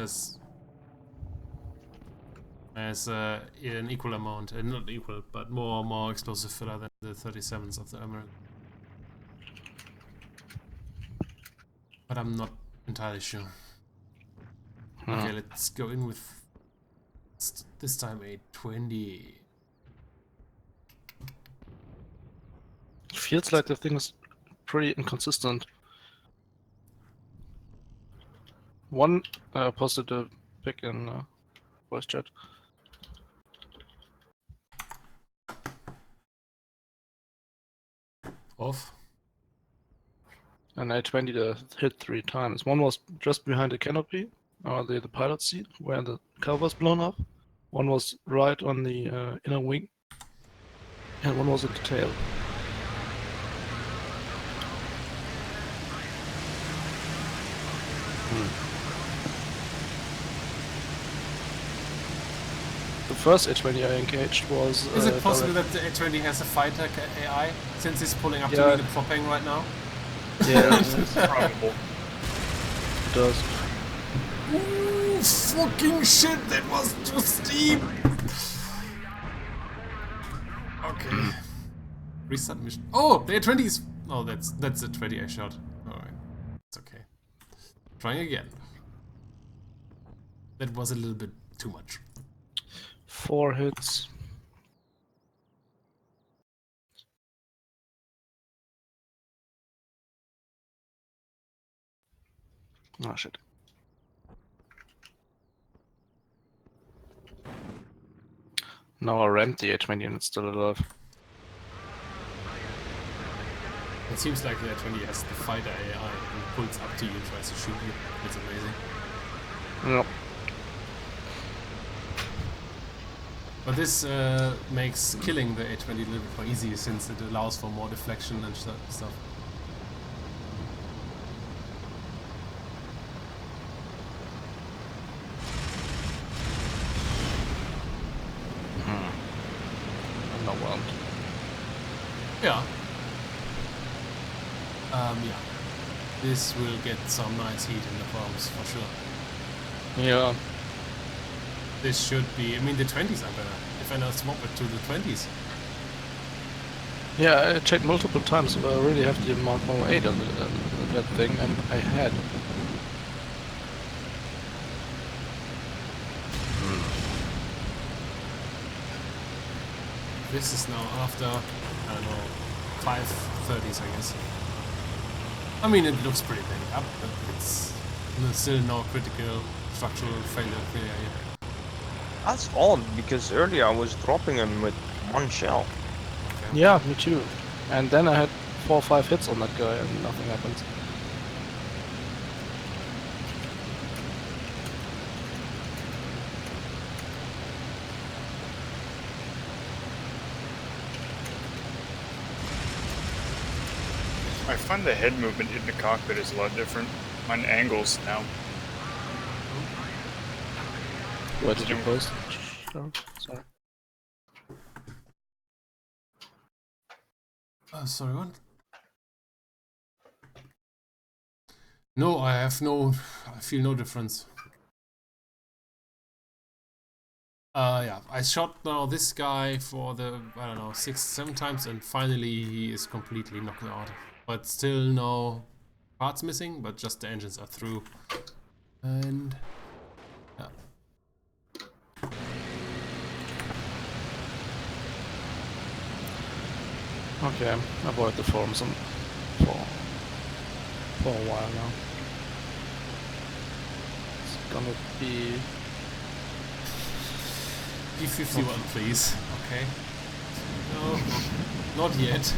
[SPEAKER 1] has an equal amount, not equal, but more explosive filler than the 37s of the Americans. But I'm not entirely sure. Okay, let's go in with this time a 20.
[SPEAKER 2] Feels like the thing is pretty inconsistent. One posted a pic in voice chat.
[SPEAKER 1] Off.
[SPEAKER 2] And A20 hit 3 times. One was just behind the canopy, or the pilot seat, where the cover was blown off. One was right on the inner wing, and one was at the tail. The first A20 I engaged was...
[SPEAKER 1] Is it possible that the A20 has a fighter AI, since he's pulling up to me the propping right now?
[SPEAKER 2] Yeah,
[SPEAKER 5] It's probable.
[SPEAKER 2] it does.
[SPEAKER 1] Ooh, fucking shit, that was too steep! Okay. Restart mission. Oh, the A20's... Oh, that's a 20 I shot. Alright. It's okay. Trying again. That was a little bit too much.
[SPEAKER 2] 4 hits. Oh shit. Now I rammed the A20 and it's still alive.
[SPEAKER 1] It seems like the A20 has the fighter AI and pulls up to you and tries to shoot you. It's amazing.
[SPEAKER 2] Yep.
[SPEAKER 1] But this makes killing the A20 a little bit more easy, since it allows for more deflection and stuff.
[SPEAKER 2] I'm not whelmed.
[SPEAKER 1] Yeah. Yeah. This will get some nice heat in the bombs for sure.
[SPEAKER 2] Yeah.
[SPEAKER 1] This should be... I mean, the 20s are better. If I now swap it to the 20s.
[SPEAKER 2] Yeah, I checked multiple times if I really have the Mark 108 on that thing, and I had.
[SPEAKER 1] This is now after, I don't know, 5:30s, I guess. I mean, it looks pretty banged up, but it's still no critical structural failure here.
[SPEAKER 6] That's odd, because earlier I was dropping him with 1 shell.
[SPEAKER 1] Okay.
[SPEAKER 2] Yeah, me too. And then I had 4 or 5 hits on that guy and nothing happened.
[SPEAKER 5] I find the head movement in the cockpit is a lot different. Mine angles now.
[SPEAKER 2] What did you post? Oh, sorry.
[SPEAKER 1] Sorry, what? No, I feel no difference. Yeah, I shot now this guy for the, I don't know, 6-7 times, and finally he is completely knocked out. But still no parts missing, but just the engines are through. And yeah.
[SPEAKER 2] Okay, avoid the forums for a while now. It's gonna be
[SPEAKER 1] P51, please. Okay. No, not yet.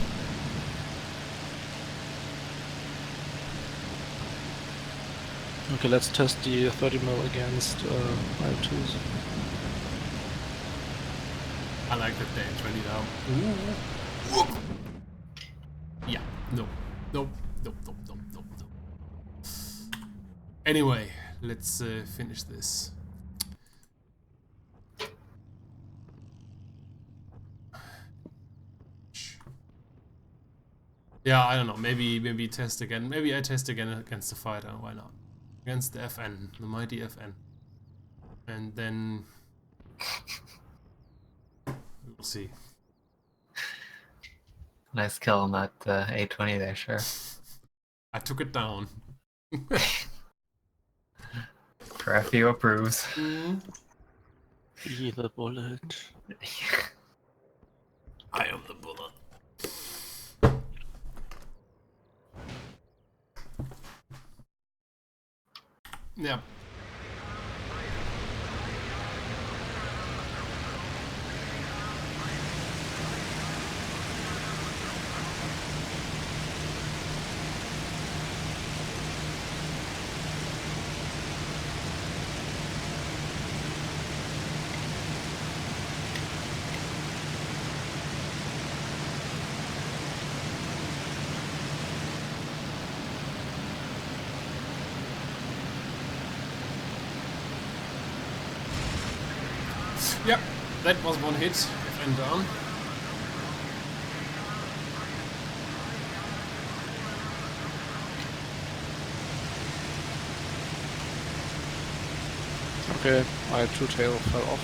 [SPEAKER 2] okay. Let's test the 30 mil against IO2s.
[SPEAKER 1] I like that they 20 now. Ooh. Yeah. No. Nope. Nope. Nope. Nope. Nope. Nope. Anyway, let's finish this. Yeah, I don't know. Maybe test again. Maybe I test again against the fighter. Why not? Against the FN, the mighty FN, and then we'll see.
[SPEAKER 4] Nice kill on that A20 there, sure.
[SPEAKER 1] I took it down.
[SPEAKER 4] Crafty approves.
[SPEAKER 2] Be the bullet.
[SPEAKER 1] I am the bullet. Yeah. Yep, that was one hit and down.
[SPEAKER 2] Okay, IO2 tail fell off.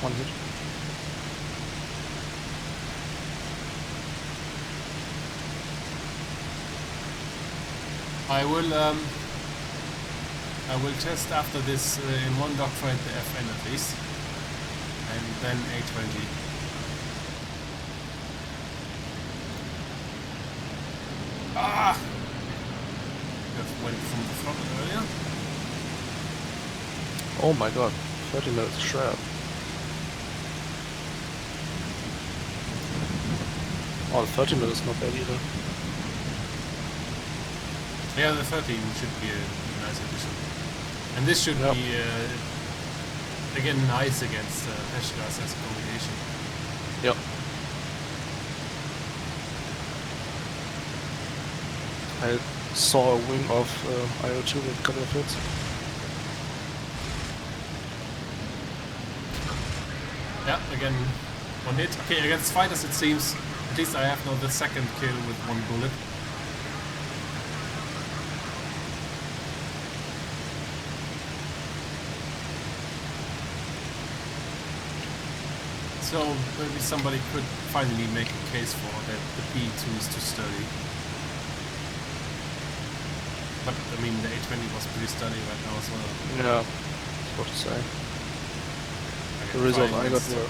[SPEAKER 2] One hit.
[SPEAKER 1] I will test after this in one dogfight the FN at least, and then A20. Ah! Just went from the throttle earlier.
[SPEAKER 2] Oh my god, 30 minutes shroud. Oh, 30 minutes not bad either.
[SPEAKER 1] Yeah, the 13 should be a nice addition. And this should
[SPEAKER 2] Yep.
[SPEAKER 1] be, again, nice against Hashgas as a combination.
[SPEAKER 2] Yep. I saw a wing of IO2 with a couple of hits.
[SPEAKER 1] Yeah, again, one hit. Okay, against fighters it seems, at least I have now the second kill with one bullet. So maybe somebody could finally make a case for that the B2 is too sturdy. But I mean the A20 was pretty sturdy right now as well.
[SPEAKER 2] Yeah, that's what to say.
[SPEAKER 1] Okay,
[SPEAKER 2] The result
[SPEAKER 1] fine,
[SPEAKER 2] I got
[SPEAKER 1] it's-
[SPEAKER 2] were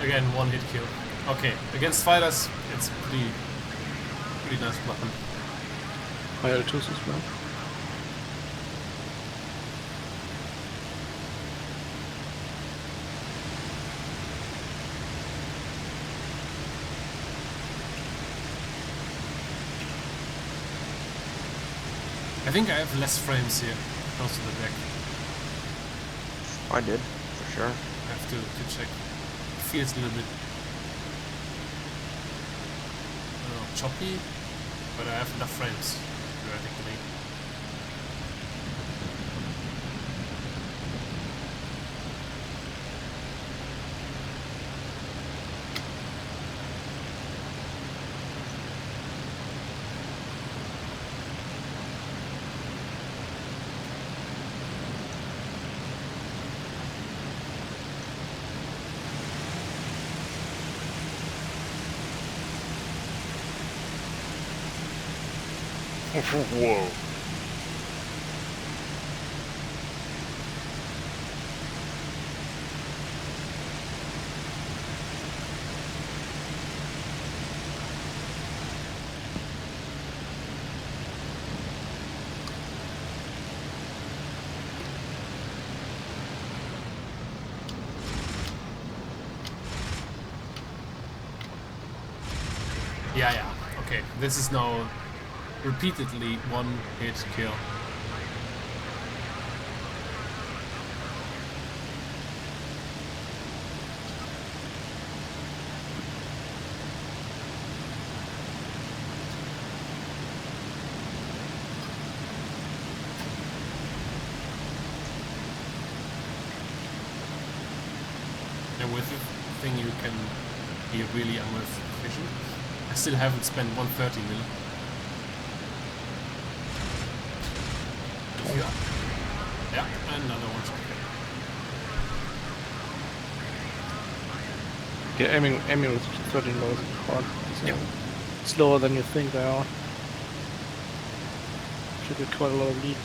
[SPEAKER 1] Again, one hit kill. Okay, against fighters, it's pretty nice weapon.
[SPEAKER 2] IO2s as well.
[SPEAKER 1] I think I have less frames here, close to the deck.
[SPEAKER 6] I did, for sure.
[SPEAKER 1] I have to check. It feels a little bit choppy, but I have enough frames, theoretically.
[SPEAKER 5] Whoa.
[SPEAKER 1] Yeah. Okay, this is now repeatedly one hit kill. And with the thing you can be really efficient. I still haven't spent 130 mil. Yeah, another one shot.
[SPEAKER 2] Yeah, aiming with 13 lows is hard. So slower than you think they are. Should get quite a lot of lead.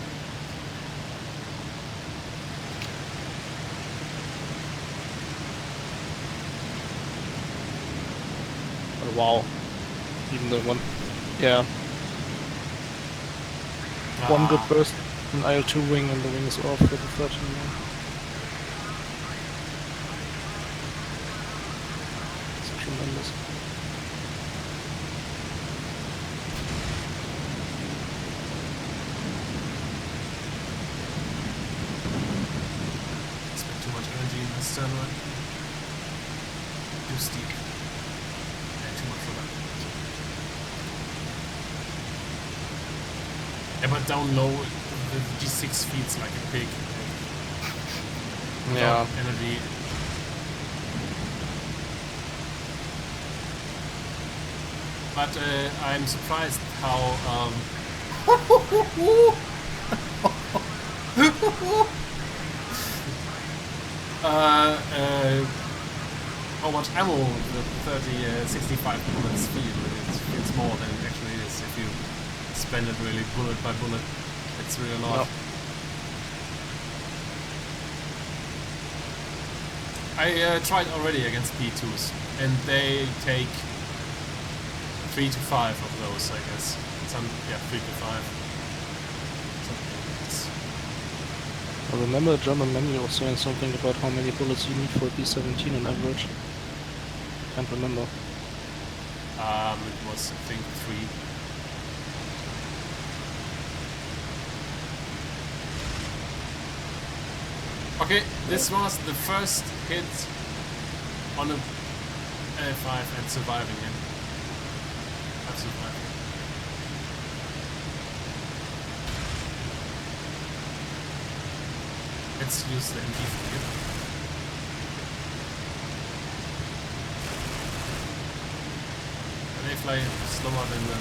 [SPEAKER 2] Oh, wow. Even the one, yeah. One good burst, an IL2 wing, and the wing is off with the 13 low. It's tremendous.
[SPEAKER 1] Spent too much energy in this turn right. Too steep. And too much for that. Yeah, but down low, the G6 feels like a pig.
[SPEAKER 2] Yeah.
[SPEAKER 1] Energy. But I'm surprised how how much ammo the 65 bullets feel. It's more than it actually is if you spend it really bullet by bullet. It's really a lot.
[SPEAKER 2] Yep.
[SPEAKER 1] I tried already against P2s, and they take 3 to 5 of those, I guess. 3 to 5. Something like this.
[SPEAKER 2] I remember the German manual saying something about how many bullets you need for a B-17 on average. Can't remember.
[SPEAKER 1] It was, I think, 3. Okay, this was the first hit on a L5 and surviving it. I've survived it. Let's use the MG for hit. And they fly slower than the...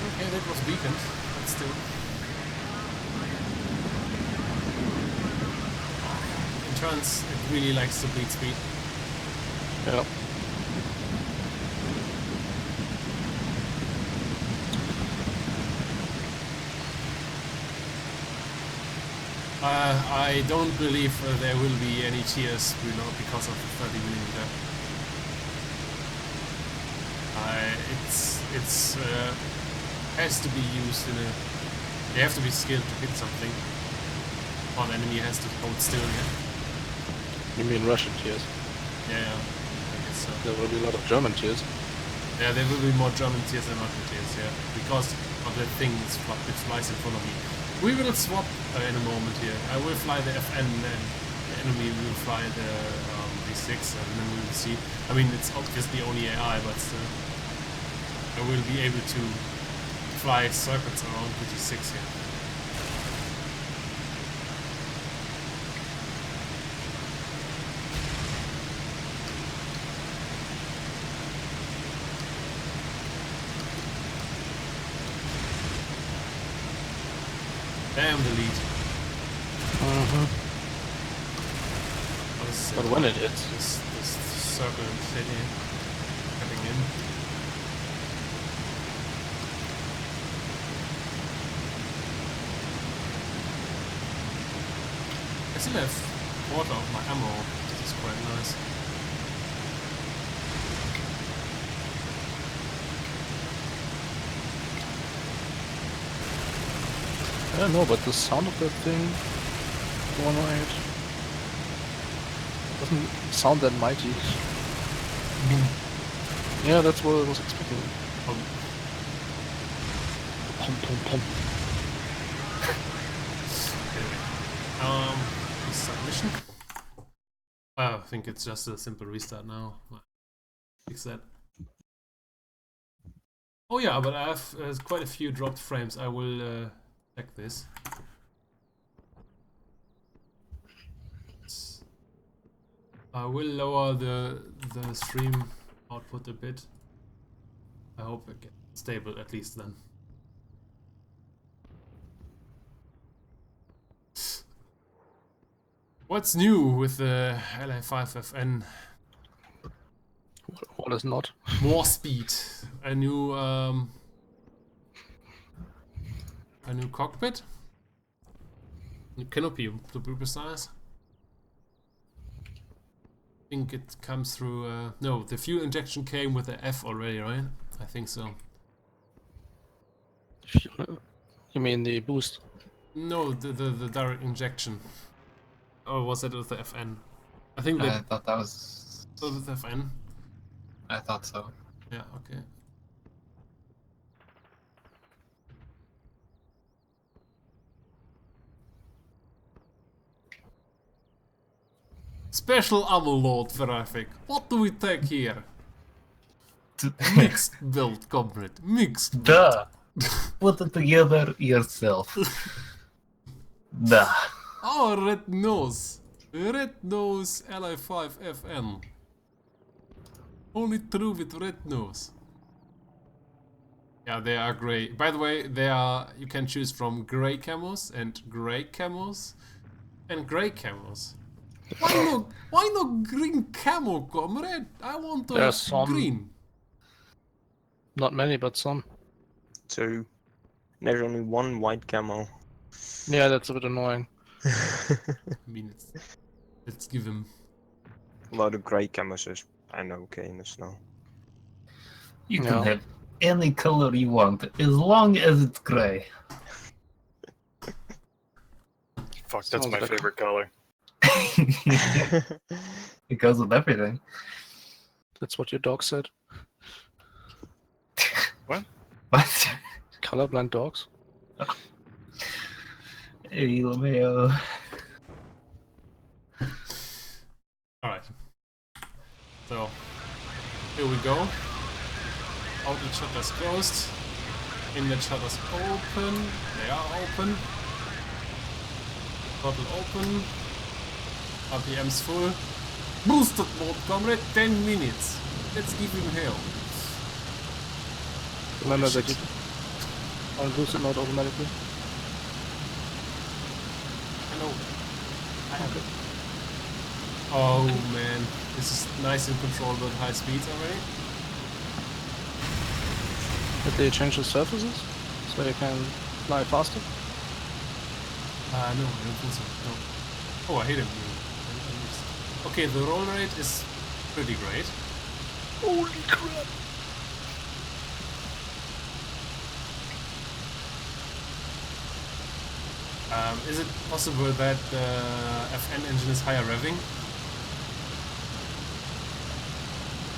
[SPEAKER 1] Okay, that was weakened, but still. Turns, it really likes to bleed speed.
[SPEAKER 2] Yeah.
[SPEAKER 1] I don't believe there will be any cheers below because of the 30mm. It's has to be used in a. They have to be skilled to hit something. One enemy has to hold still. Yeah.
[SPEAKER 2] You mean Russian tiers?
[SPEAKER 1] Yeah, I guess so.
[SPEAKER 2] There will be a lot of German tiers.
[SPEAKER 1] Yeah, there will be more German tiers than Russian tiers, yeah. Because of the thing that flies in front of me. We will swap in a moment here. I will fly the FN and the enemy will fly the V6 and then we will see. I mean, it's obviously only AI, but still. I will be able to fly circuits around the G6 here. Damn the lead.
[SPEAKER 2] But when it hits.
[SPEAKER 1] This circle shit here. Cutting in. I still have a quarter of my ammo. This is quite nice.
[SPEAKER 2] I don't know, but the sound of that thing, 108, doesn't sound that mighty. Yeah, that's what I was expecting. Pum, pum, pum.
[SPEAKER 1] Submission? I think it's just a simple restart now. Fix that. Oh yeah, but I have quite a few dropped frames. I will check this. I will lower the stream output a bit. I hope it gets stable at least then. What's new with the LA5FN?
[SPEAKER 2] What is not?
[SPEAKER 1] More speed. A new cockpit? New canopy, to be precise. I think it comes through... no, the fuel injection came with the F already, right? I think so.
[SPEAKER 2] You mean the boost?
[SPEAKER 1] No, the direct injection. Or was it with the FN? I think
[SPEAKER 4] I thought that was...
[SPEAKER 1] with the FN.
[SPEAKER 4] I thought so.
[SPEAKER 1] Yeah, okay. Special ammo load traffic. What do we take here? Mixed build, comrade. Mixed build.
[SPEAKER 4] Duh! Put it together yourself. Duh.
[SPEAKER 1] Oh, red nose. Red nose LI5FN. Only true with red nose. Yeah, they are grey. By the way, they are. You can choose from grey camos and grey camos and grey camos. Why no green camo, comrade? I want
[SPEAKER 2] There's
[SPEAKER 1] green.
[SPEAKER 2] Not many, but some.
[SPEAKER 6] So there's only one white camo.
[SPEAKER 2] Yeah, that's a bit annoying.
[SPEAKER 1] I mean, let's give him.
[SPEAKER 6] A lot of grey camos is okay in the snow.
[SPEAKER 4] You can have any color you want, as long as it's grey.
[SPEAKER 5] Fuck, that's my favorite color.
[SPEAKER 4] It goes with everything.
[SPEAKER 2] That's what your dog said.
[SPEAKER 5] What?
[SPEAKER 4] What?
[SPEAKER 2] Colorblind dogs?
[SPEAKER 4] Hey, Romeo.
[SPEAKER 1] Alright. So, here we go. Outlet shutters closed. Inlet shutters open. They are open. Throttle open. RPM's full. Boosted mode, comrade. 10 minutes. Let's give him hell.
[SPEAKER 2] Remember that you on boosted mode automatically.
[SPEAKER 1] Hello. I have it. Oh man, this is nice and controllable at high speeds already.
[SPEAKER 2] Did they change the surfaces so you can fly faster?
[SPEAKER 1] No, I don't think so. No. Oh, I hit him. Okay, the roll rate is pretty great.
[SPEAKER 2] Holy crap!
[SPEAKER 1] Is it possible that the FN engine is higher revving?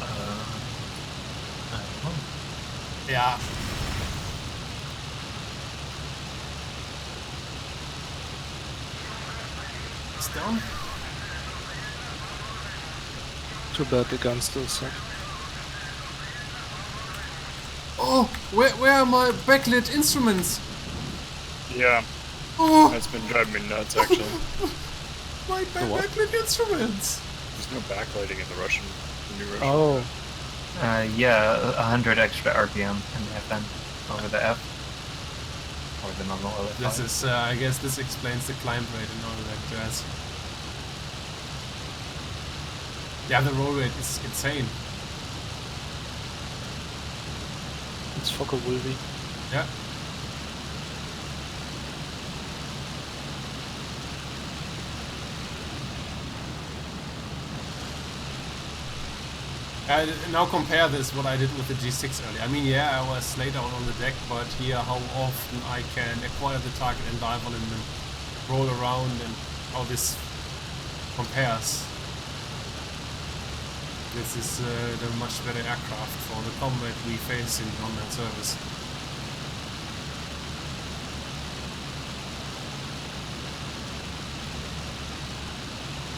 [SPEAKER 4] I don't know.
[SPEAKER 1] Yeah. It's down.
[SPEAKER 2] Too bad the guns still suck.
[SPEAKER 1] Oh, where are my backlit instruments?
[SPEAKER 5] Yeah,
[SPEAKER 1] Oh,
[SPEAKER 5] that's been driving me nuts actually.
[SPEAKER 1] my backlit instruments.
[SPEAKER 5] There's no backlighting in the Russian, the new Russian.
[SPEAKER 2] Oh,
[SPEAKER 4] Yeah, 100 extra RPM in the FN over the F. Or the normal LF5.
[SPEAKER 1] This is, I guess this explains the climb rate and all that jazz. Yeah, the roll rate is insane.
[SPEAKER 2] it's Fokker Wolvie.
[SPEAKER 1] Yeah. Now compare this what I did with the G6 earlier. I mean, yeah, I was laid down on the deck, but here how often I can acquire the target and dive on it and roll around and how this compares. This is the much better aircraft for the combat we face in combat service.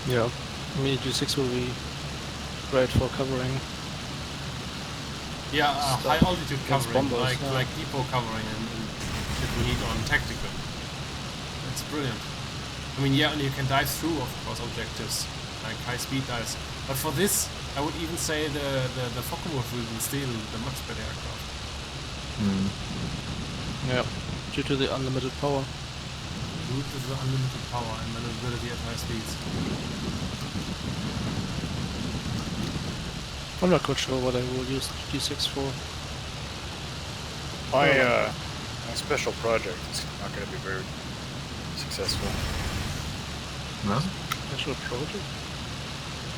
[SPEAKER 2] Yeah, I mean G6 will be great for covering.
[SPEAKER 1] Yeah, high altitude
[SPEAKER 2] against
[SPEAKER 1] covering,
[SPEAKER 2] bombers, yeah.
[SPEAKER 1] like depot covering and if we need on tactical. That's brilliant. I mean, yeah, and you can dive through, of course, objectives, like high speed dives. But for this, I would even say the Focke-Wulf will be still the much better aircraft.
[SPEAKER 2] Yeah, due to the unlimited power.
[SPEAKER 1] Due to the unlimited power and maneuverability at high speeds.
[SPEAKER 2] I'm not quite sure what I will use G6 for.
[SPEAKER 5] My special project is not going to be very successful.
[SPEAKER 4] No?
[SPEAKER 2] Special project?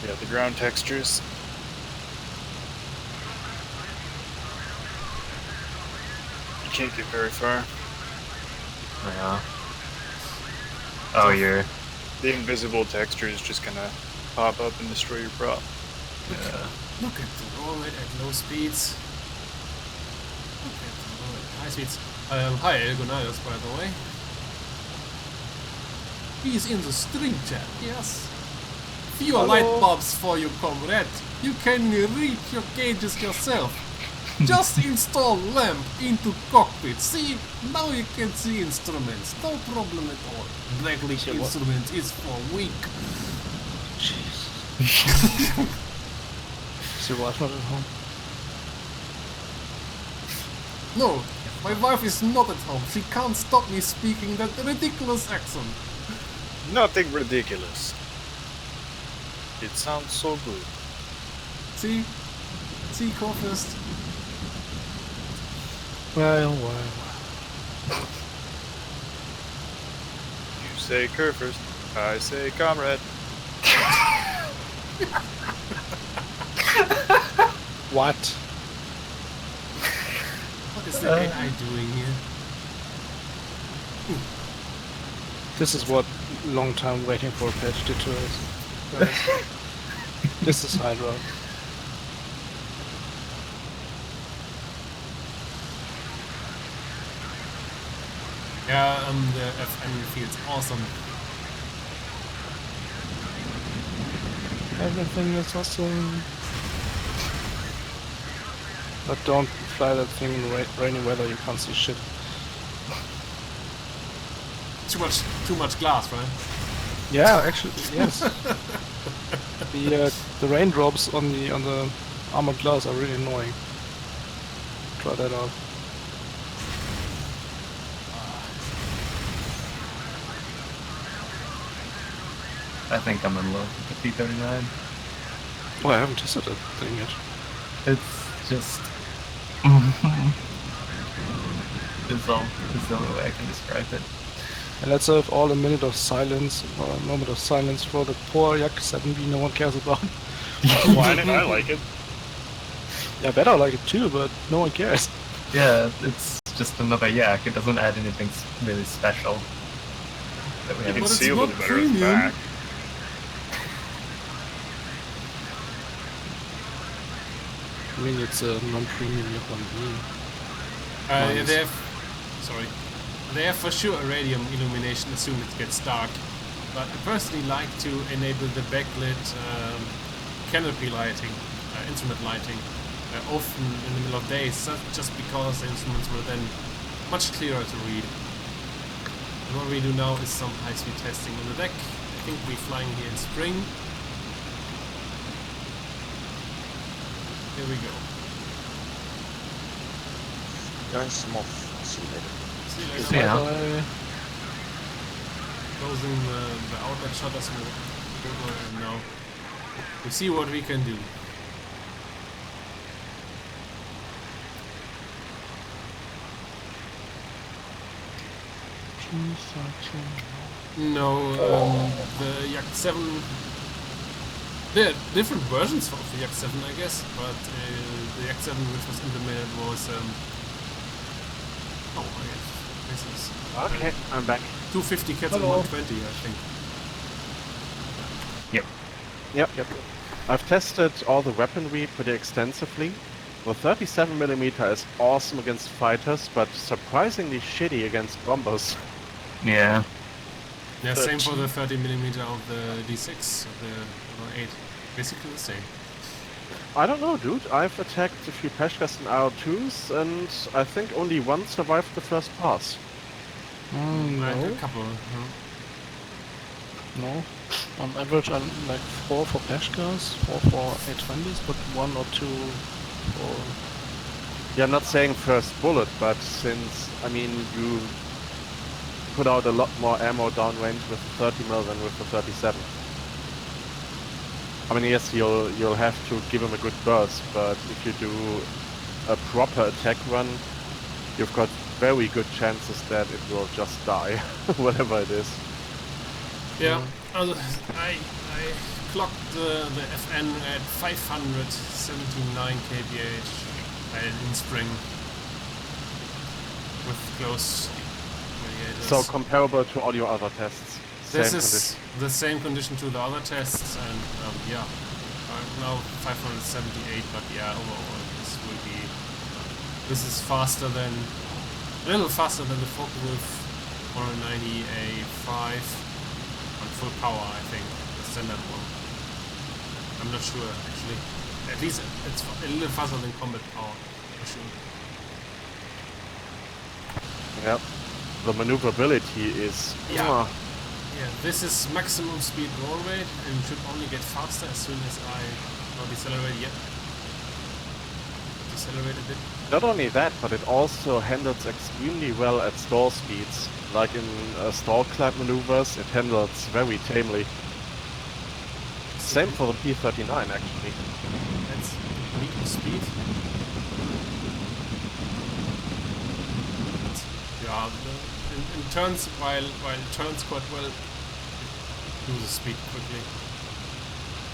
[SPEAKER 5] Yeah, the ground textures. You can't get very far.
[SPEAKER 4] Yeah. Oh, you're...
[SPEAKER 5] The invisible texture is just going to pop up and destroy your prop.
[SPEAKER 4] Yeah.
[SPEAKER 1] Look at the roll rate at low speeds. Look at the roll rate at high speeds. Hi Elgonaios, by the way. He's in the stream chat, yes. Fewer
[SPEAKER 2] Hello.
[SPEAKER 1] light bulbs for you, comrade. You can reach your cages yourself. Just install lamp into cockpit. See, now you can see instruments. No problem at all. Blacklick instruments is for weak.
[SPEAKER 2] Jeez. Is your wife not at home?
[SPEAKER 1] No, my wife is not at home. She can't stop me speaking that ridiculous accent.
[SPEAKER 5] Nothing ridiculous. It sounds so good.
[SPEAKER 1] See? See, Corfist?
[SPEAKER 2] Well.
[SPEAKER 5] You say Kerfist, I say comrade.
[SPEAKER 2] What?
[SPEAKER 1] What is the AI doing here?
[SPEAKER 2] This is what long time waiting for a patch did to us. This is Hydra.
[SPEAKER 1] Yeah, the FN feels awesome.
[SPEAKER 2] Everything is awesome. But don't fly that thing in rainy weather, you can't see shit.
[SPEAKER 1] Too much glass, right?
[SPEAKER 2] Yeah, actually, yes. The raindrops on the armored glass are really annoying. Try that out.
[SPEAKER 4] I think I'm in love with the P-39.
[SPEAKER 2] Oh, I haven't tested that thing yet.
[SPEAKER 4] It's just... it's the only way I can describe it.
[SPEAKER 2] And let's have all a minute of silence, or a moment of silence for the poor Yak 7B no one cares about.
[SPEAKER 5] Why didn't I like it?
[SPEAKER 2] Yeah, I bet I like it too, but no one cares.
[SPEAKER 4] Yeah, it's just another yak. It doesn't add anything really special. That we
[SPEAKER 5] You can
[SPEAKER 1] But it's
[SPEAKER 5] see a
[SPEAKER 1] not
[SPEAKER 5] little better at the
[SPEAKER 1] premium.
[SPEAKER 5] back.
[SPEAKER 2] I mean, it's a non-premium Yak 1B.
[SPEAKER 1] They have for sure a radium illumination as soon as it gets dark. but I personally like to enable the backlit canopy lighting, instrument lighting, often in the middle of days, just because the instruments were then much clearer to read. And what we do now is some high-speed testing on the deck. I think we're flying here in spring. Here we go.
[SPEAKER 6] Nice moth. See you later.
[SPEAKER 1] See you later.
[SPEAKER 4] Yeah.
[SPEAKER 2] Bye.
[SPEAKER 1] Closing the outlet shutters and now we see what we can do. No, the Yak 7. There are different versions of the Yak 7, I guess, but the Yak 7 which was implemented was oh my god, this is
[SPEAKER 7] Okay, I'm back.
[SPEAKER 1] 250 cats and 120, I think.
[SPEAKER 7] Yep. I've tested all the weaponry pretty extensively. The 37mm is awesome against fighters, but surprisingly shitty against bombers.
[SPEAKER 4] Yeah.
[SPEAKER 1] Yeah, same for the 30mm of the D6, of the 8. Basically the same.
[SPEAKER 7] I don't know, dude. I've attacked a few Peshkas and AR2s, and I think only one survived the first pass.
[SPEAKER 1] I had a
[SPEAKER 2] No,
[SPEAKER 1] couple.
[SPEAKER 2] no. On average, I'm like 4 for Peshkas, 4 for 820s, but 1 or 2 for...
[SPEAKER 7] Yeah, I'm not saying first bullet, but since, I mean, you put out a lot more ammo downrange with the 30mm than with the 37. I mean, yes, you'll have to give him a good burst, but if you do a proper attack run, you've got very good chances that it will just die, whatever it is.
[SPEAKER 1] Yeah, I clocked the FN at 579 kph in spring with close radiators.
[SPEAKER 7] So comparable to all your other tests.
[SPEAKER 1] This
[SPEAKER 7] Same
[SPEAKER 1] is
[SPEAKER 7] condition.
[SPEAKER 1] the same condition to the other tests, and yeah, now 578, but yeah, overall this is faster than, a little faster than the Focke-Wulf 190A5 on full power, I think, the standard one. I'm not sure actually. At least it's a little faster than combat power, for sure.
[SPEAKER 7] Yep. The maneuverability is...
[SPEAKER 1] Yeah. Yeah, this is maximum speed roll rate and should only get faster as soon as I not decelerate yet. Decelerate a bit.
[SPEAKER 7] Not only that, but it also handles extremely well at stall speeds. Like in stall climb maneuvers, it handles very tamely. Same for the P-39 actually.
[SPEAKER 1] That's medium speed. Yeah, in turns, while it turns quite well, do the speed quickly.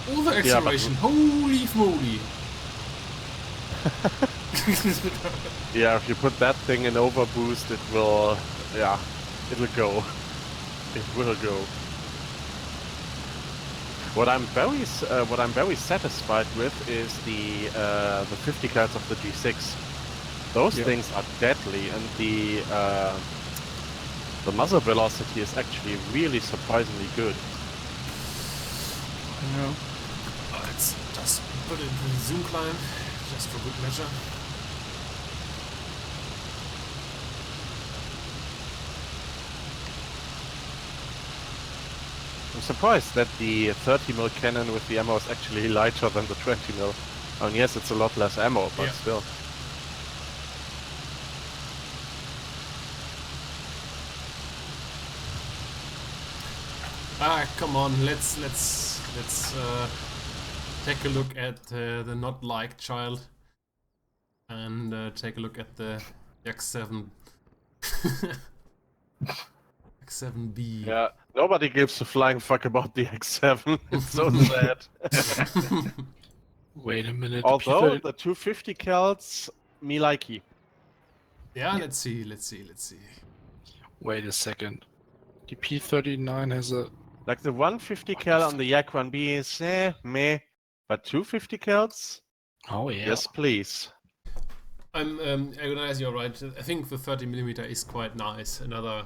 [SPEAKER 1] All the acceleration, holy moly!
[SPEAKER 7] Yeah, if you put that thing in overboost, it will, yeah, it'll go. It will go. What I'm very satisfied with is the 50 cals of the G6. Those things are deadly, and the muzzle velocity is actually really surprisingly good.
[SPEAKER 2] Yeah.
[SPEAKER 1] Let's just put it in the zoom climb, just for good measure.
[SPEAKER 7] I'm surprised that the 30mm cannon with the ammo is actually lighter than the 20mm. I mean, yes, it's a lot less ammo, but still.
[SPEAKER 1] Ah, come on, let's take a look at the not like child and take a look at the X7. X7B.
[SPEAKER 7] Yeah, nobody gives a flying fuck about the X7. It's so sad.
[SPEAKER 2] Wait a minute.
[SPEAKER 7] Although the 250 cals, me likey.
[SPEAKER 1] Yeah, let's see.
[SPEAKER 2] Wait a second. The P-39 has a...
[SPEAKER 7] Like the 150 cal on the Yak 1B is meh, but 250 cals?
[SPEAKER 2] Oh yeah.
[SPEAKER 7] Yes, please.
[SPEAKER 1] I'm Agonize, you're right. I think the 30mm is quite nice. Another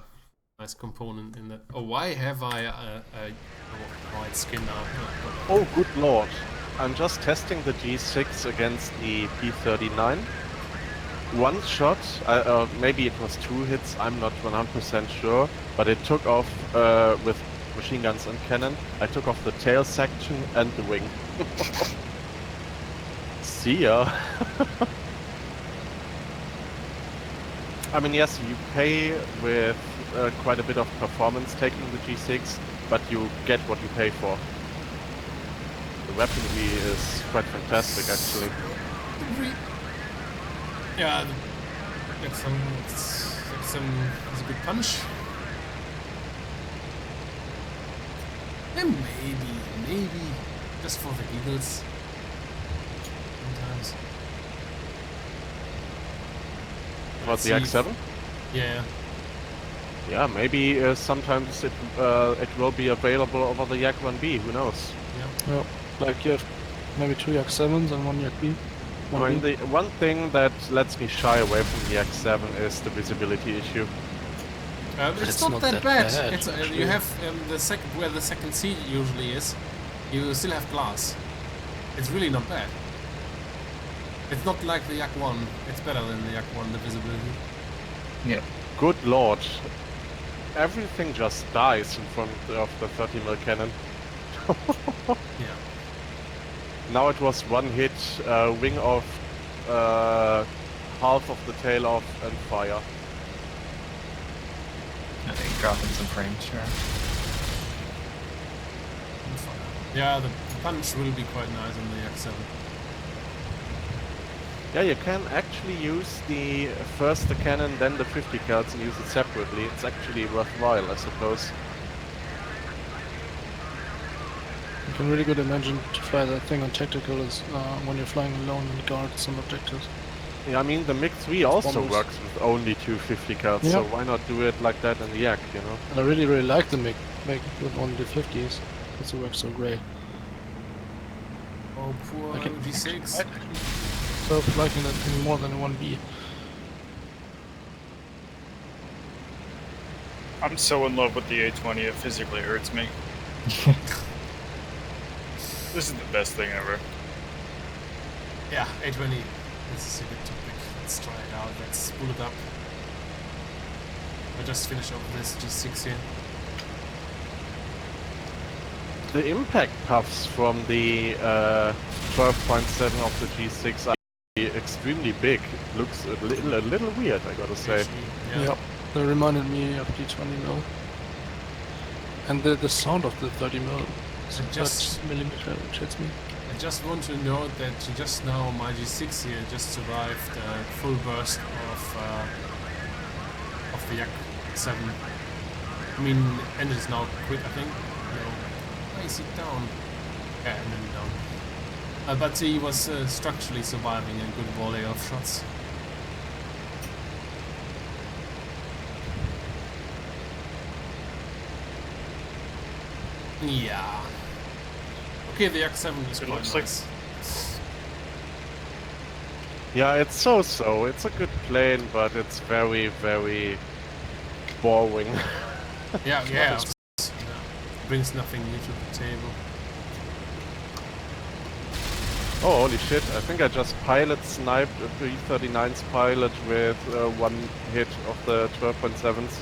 [SPEAKER 1] nice component in that. Oh, why have I a white skin now?
[SPEAKER 7] Oh, good lord. I'm just testing the G6 against the P39. One shot, maybe it was 2 hits, I'm not 100% sure, but it took off with machine guns and cannon. I took off the tail section and the wing. See ya. I mean, yes, you pay with quite a bit of performance taking the G6, but you get what you pay for. The weaponry is quite fantastic, actually.
[SPEAKER 1] Yeah, it's a good punch. And maybe, just for the giggles. Sometimes.
[SPEAKER 7] What, the X7?
[SPEAKER 1] Yeah.
[SPEAKER 7] Yeah, maybe sometimes it will be available over the Yak 1B, who knows?
[SPEAKER 2] Yeah, like you have maybe 2 Yak 7s and 1 Yak B.
[SPEAKER 7] I mean, the one thing that lets me shy away from the X7 is the visibility issue.
[SPEAKER 1] It's not that bad. It's, you have where the second seat usually is, you still have glass. It's really not bad. It's not like the Yak 1. It's better than the Yak 1, the visibility.
[SPEAKER 4] Yeah.
[SPEAKER 7] Good lord. Everything just dies in front of the 30mm cannon.
[SPEAKER 1] Yeah.
[SPEAKER 7] Now it was one hit, wing off, half of the tail off, and fire.
[SPEAKER 4] I think dropping some frames, sure.
[SPEAKER 1] Yeah, the punch will be quite nice on the X7.
[SPEAKER 7] Yeah, you can actually use first the cannon, then the 50 cards and use it separately. It's actually worthwhile, I suppose.
[SPEAKER 2] You can really good imagine to fly that thing on tactical is when you're flying alone and guard some objectives.
[SPEAKER 7] Yeah, I mean, the MiG-3 also
[SPEAKER 2] Bombers.
[SPEAKER 7] works with only 250 cards,
[SPEAKER 2] Yeah.
[SPEAKER 7] so why not do it like that in the Yak, you know?
[SPEAKER 2] And I really like the MiG with only the 50s. Because it works so great.
[SPEAKER 1] Oh, poor
[SPEAKER 2] I can
[SPEAKER 1] G6.
[SPEAKER 2] So liking that thing more than 1B.
[SPEAKER 5] I'm so in love with the A20, it physically hurts me. This is the best thing ever.
[SPEAKER 1] Yeah, A20. This is a good topic. Let's try it out. Let's pull it up. I just finished off this G6 here.
[SPEAKER 7] The impact puffs from the 12.7 of the G6 are extremely big. Looks a little weird, I gotta say.
[SPEAKER 1] Yeah.
[SPEAKER 2] Yep. They reminded me of the 20mm. And the sound of the 30mm.
[SPEAKER 1] Just
[SPEAKER 2] millimeter, which hits me.
[SPEAKER 1] I just want to note that just now my G6 here just survived a full burst of the Yak 7. I mean, and it's now quit, I think. No, why is he down? Yeah, and then down. But he was structurally surviving a good volley of shots. Yeah. Okay, the X7 is
[SPEAKER 5] It
[SPEAKER 1] quite
[SPEAKER 5] looks
[SPEAKER 1] nice.
[SPEAKER 7] Yeah, it's so-so. It's a good plane, but it's very, very boring.
[SPEAKER 1] Yeah. Brings nothing new to the table.
[SPEAKER 7] Oh, holy shit. I think I just pilot sniped a B-39's pilot with one hit of the 12.7s.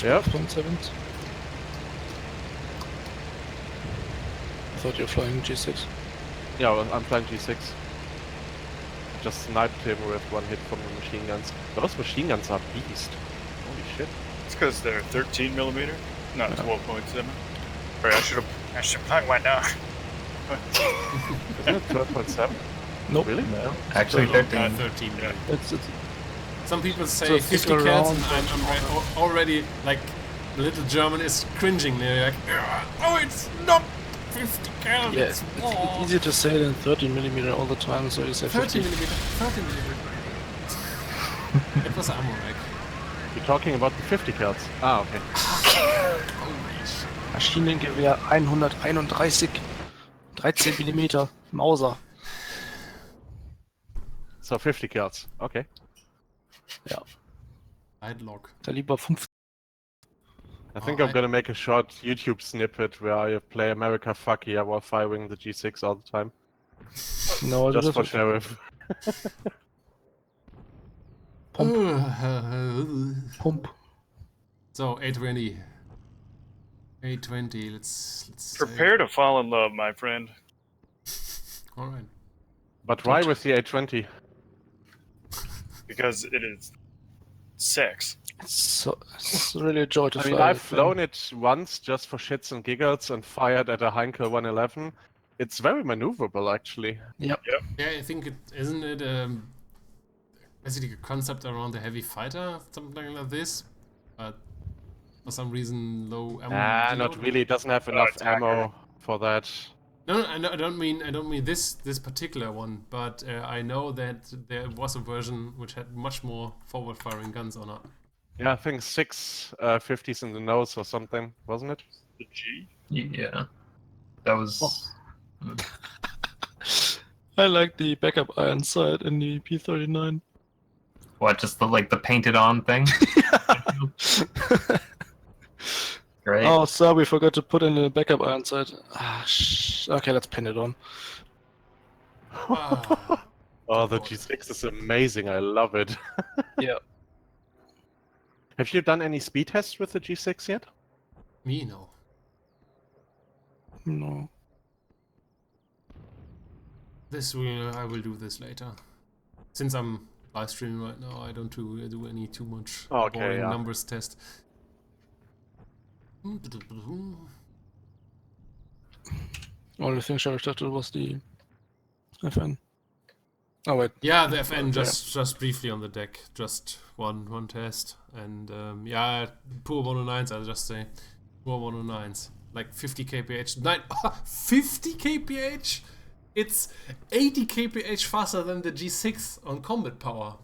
[SPEAKER 7] Yeah.
[SPEAKER 2] 12.7s. I thought you were flying G6.
[SPEAKER 7] Yeah, well, I'm flying G6. Just sniped him with one hit from the machine guns. Those machine guns are beast. Holy shit.
[SPEAKER 5] It's because they're 13mm, not 12.7. Right, I should probably went down.
[SPEAKER 7] Isn't it 12.7?
[SPEAKER 2] Nope.
[SPEAKER 7] Really?
[SPEAKER 4] No, actually 13.
[SPEAKER 1] 13.
[SPEAKER 5] Yeah.
[SPEAKER 2] It's
[SPEAKER 1] Some people say
[SPEAKER 2] So
[SPEAKER 1] 50
[SPEAKER 2] stick
[SPEAKER 1] cats,
[SPEAKER 2] around,
[SPEAKER 1] and I'm already like the little German is cringing there. Like, oh, it's not 50 cats.
[SPEAKER 2] yeah, it's easier to say than 13mm all the time, so you say 50.
[SPEAKER 1] 13 millimeter. 13 millimeter. It was ammo rack.
[SPEAKER 7] You're talking about the 50 cards. Ah, okay.
[SPEAKER 2] Maschinengewehr 131, 13mm, Mauser.
[SPEAKER 7] So 50 cards. Okay.
[SPEAKER 2] Ja.
[SPEAKER 1] Headlock.
[SPEAKER 2] Da lieber 5.
[SPEAKER 7] I think I'm gonna make a short YouTube snippet where I play America Fuck Yeah while firing the G6 all the time.
[SPEAKER 2] No,
[SPEAKER 7] Just for sheriff.
[SPEAKER 2] Pump. Pump.
[SPEAKER 1] So 820. 820. Let's
[SPEAKER 5] Prepare to fall in love, my friend.
[SPEAKER 1] All right.
[SPEAKER 7] But why with the 820?
[SPEAKER 5] Because it is sex.
[SPEAKER 2] So it's really a joy to
[SPEAKER 7] I
[SPEAKER 2] fly.
[SPEAKER 7] mean, I've
[SPEAKER 2] that thing.
[SPEAKER 7] flown it once just for shits and giggles and fired at a Heinkel 111. It's very maneuverable, actually.
[SPEAKER 2] Yep.
[SPEAKER 1] Yeah, I think it isn't it basically a concept around the heavy fighter, something like this, but for some reason low ammo.
[SPEAKER 7] Not
[SPEAKER 1] reload.
[SPEAKER 7] really. It doesn't have enough
[SPEAKER 5] attacker.
[SPEAKER 7] ammo for that.
[SPEAKER 1] No, I don't mean this particular one, but I know that there was a version which had much more forward-firing guns on it.
[SPEAKER 7] Yeah, I think 650s in the nose or something, wasn't it?
[SPEAKER 5] The G.
[SPEAKER 4] Yeah. That was.
[SPEAKER 2] I like the backup iron sight in the P39.
[SPEAKER 4] What, just the painted on thing? Great.
[SPEAKER 2] Oh, sorry, we forgot to put in the backup iron sight. Okay, let's pin it on.
[SPEAKER 1] Ah,
[SPEAKER 7] Oh, the G6 is amazing. I love it.
[SPEAKER 2] Yeah.
[SPEAKER 7] Have you done any speed tests with the G6 yet?
[SPEAKER 1] me no.
[SPEAKER 2] No.
[SPEAKER 1] I will do this later. Since I'm live streaming right now, I don't do any too much boring numbers test.
[SPEAKER 2] Only thing Sheriff tested was the FN. Oh wait.
[SPEAKER 1] Yeah, the FN just briefly on the deck, just one test, and yeah, poor 109s. I'll just say, poor 109s, like 50 kph. 50 kph. It's 80 kph faster than the G6 on combat power.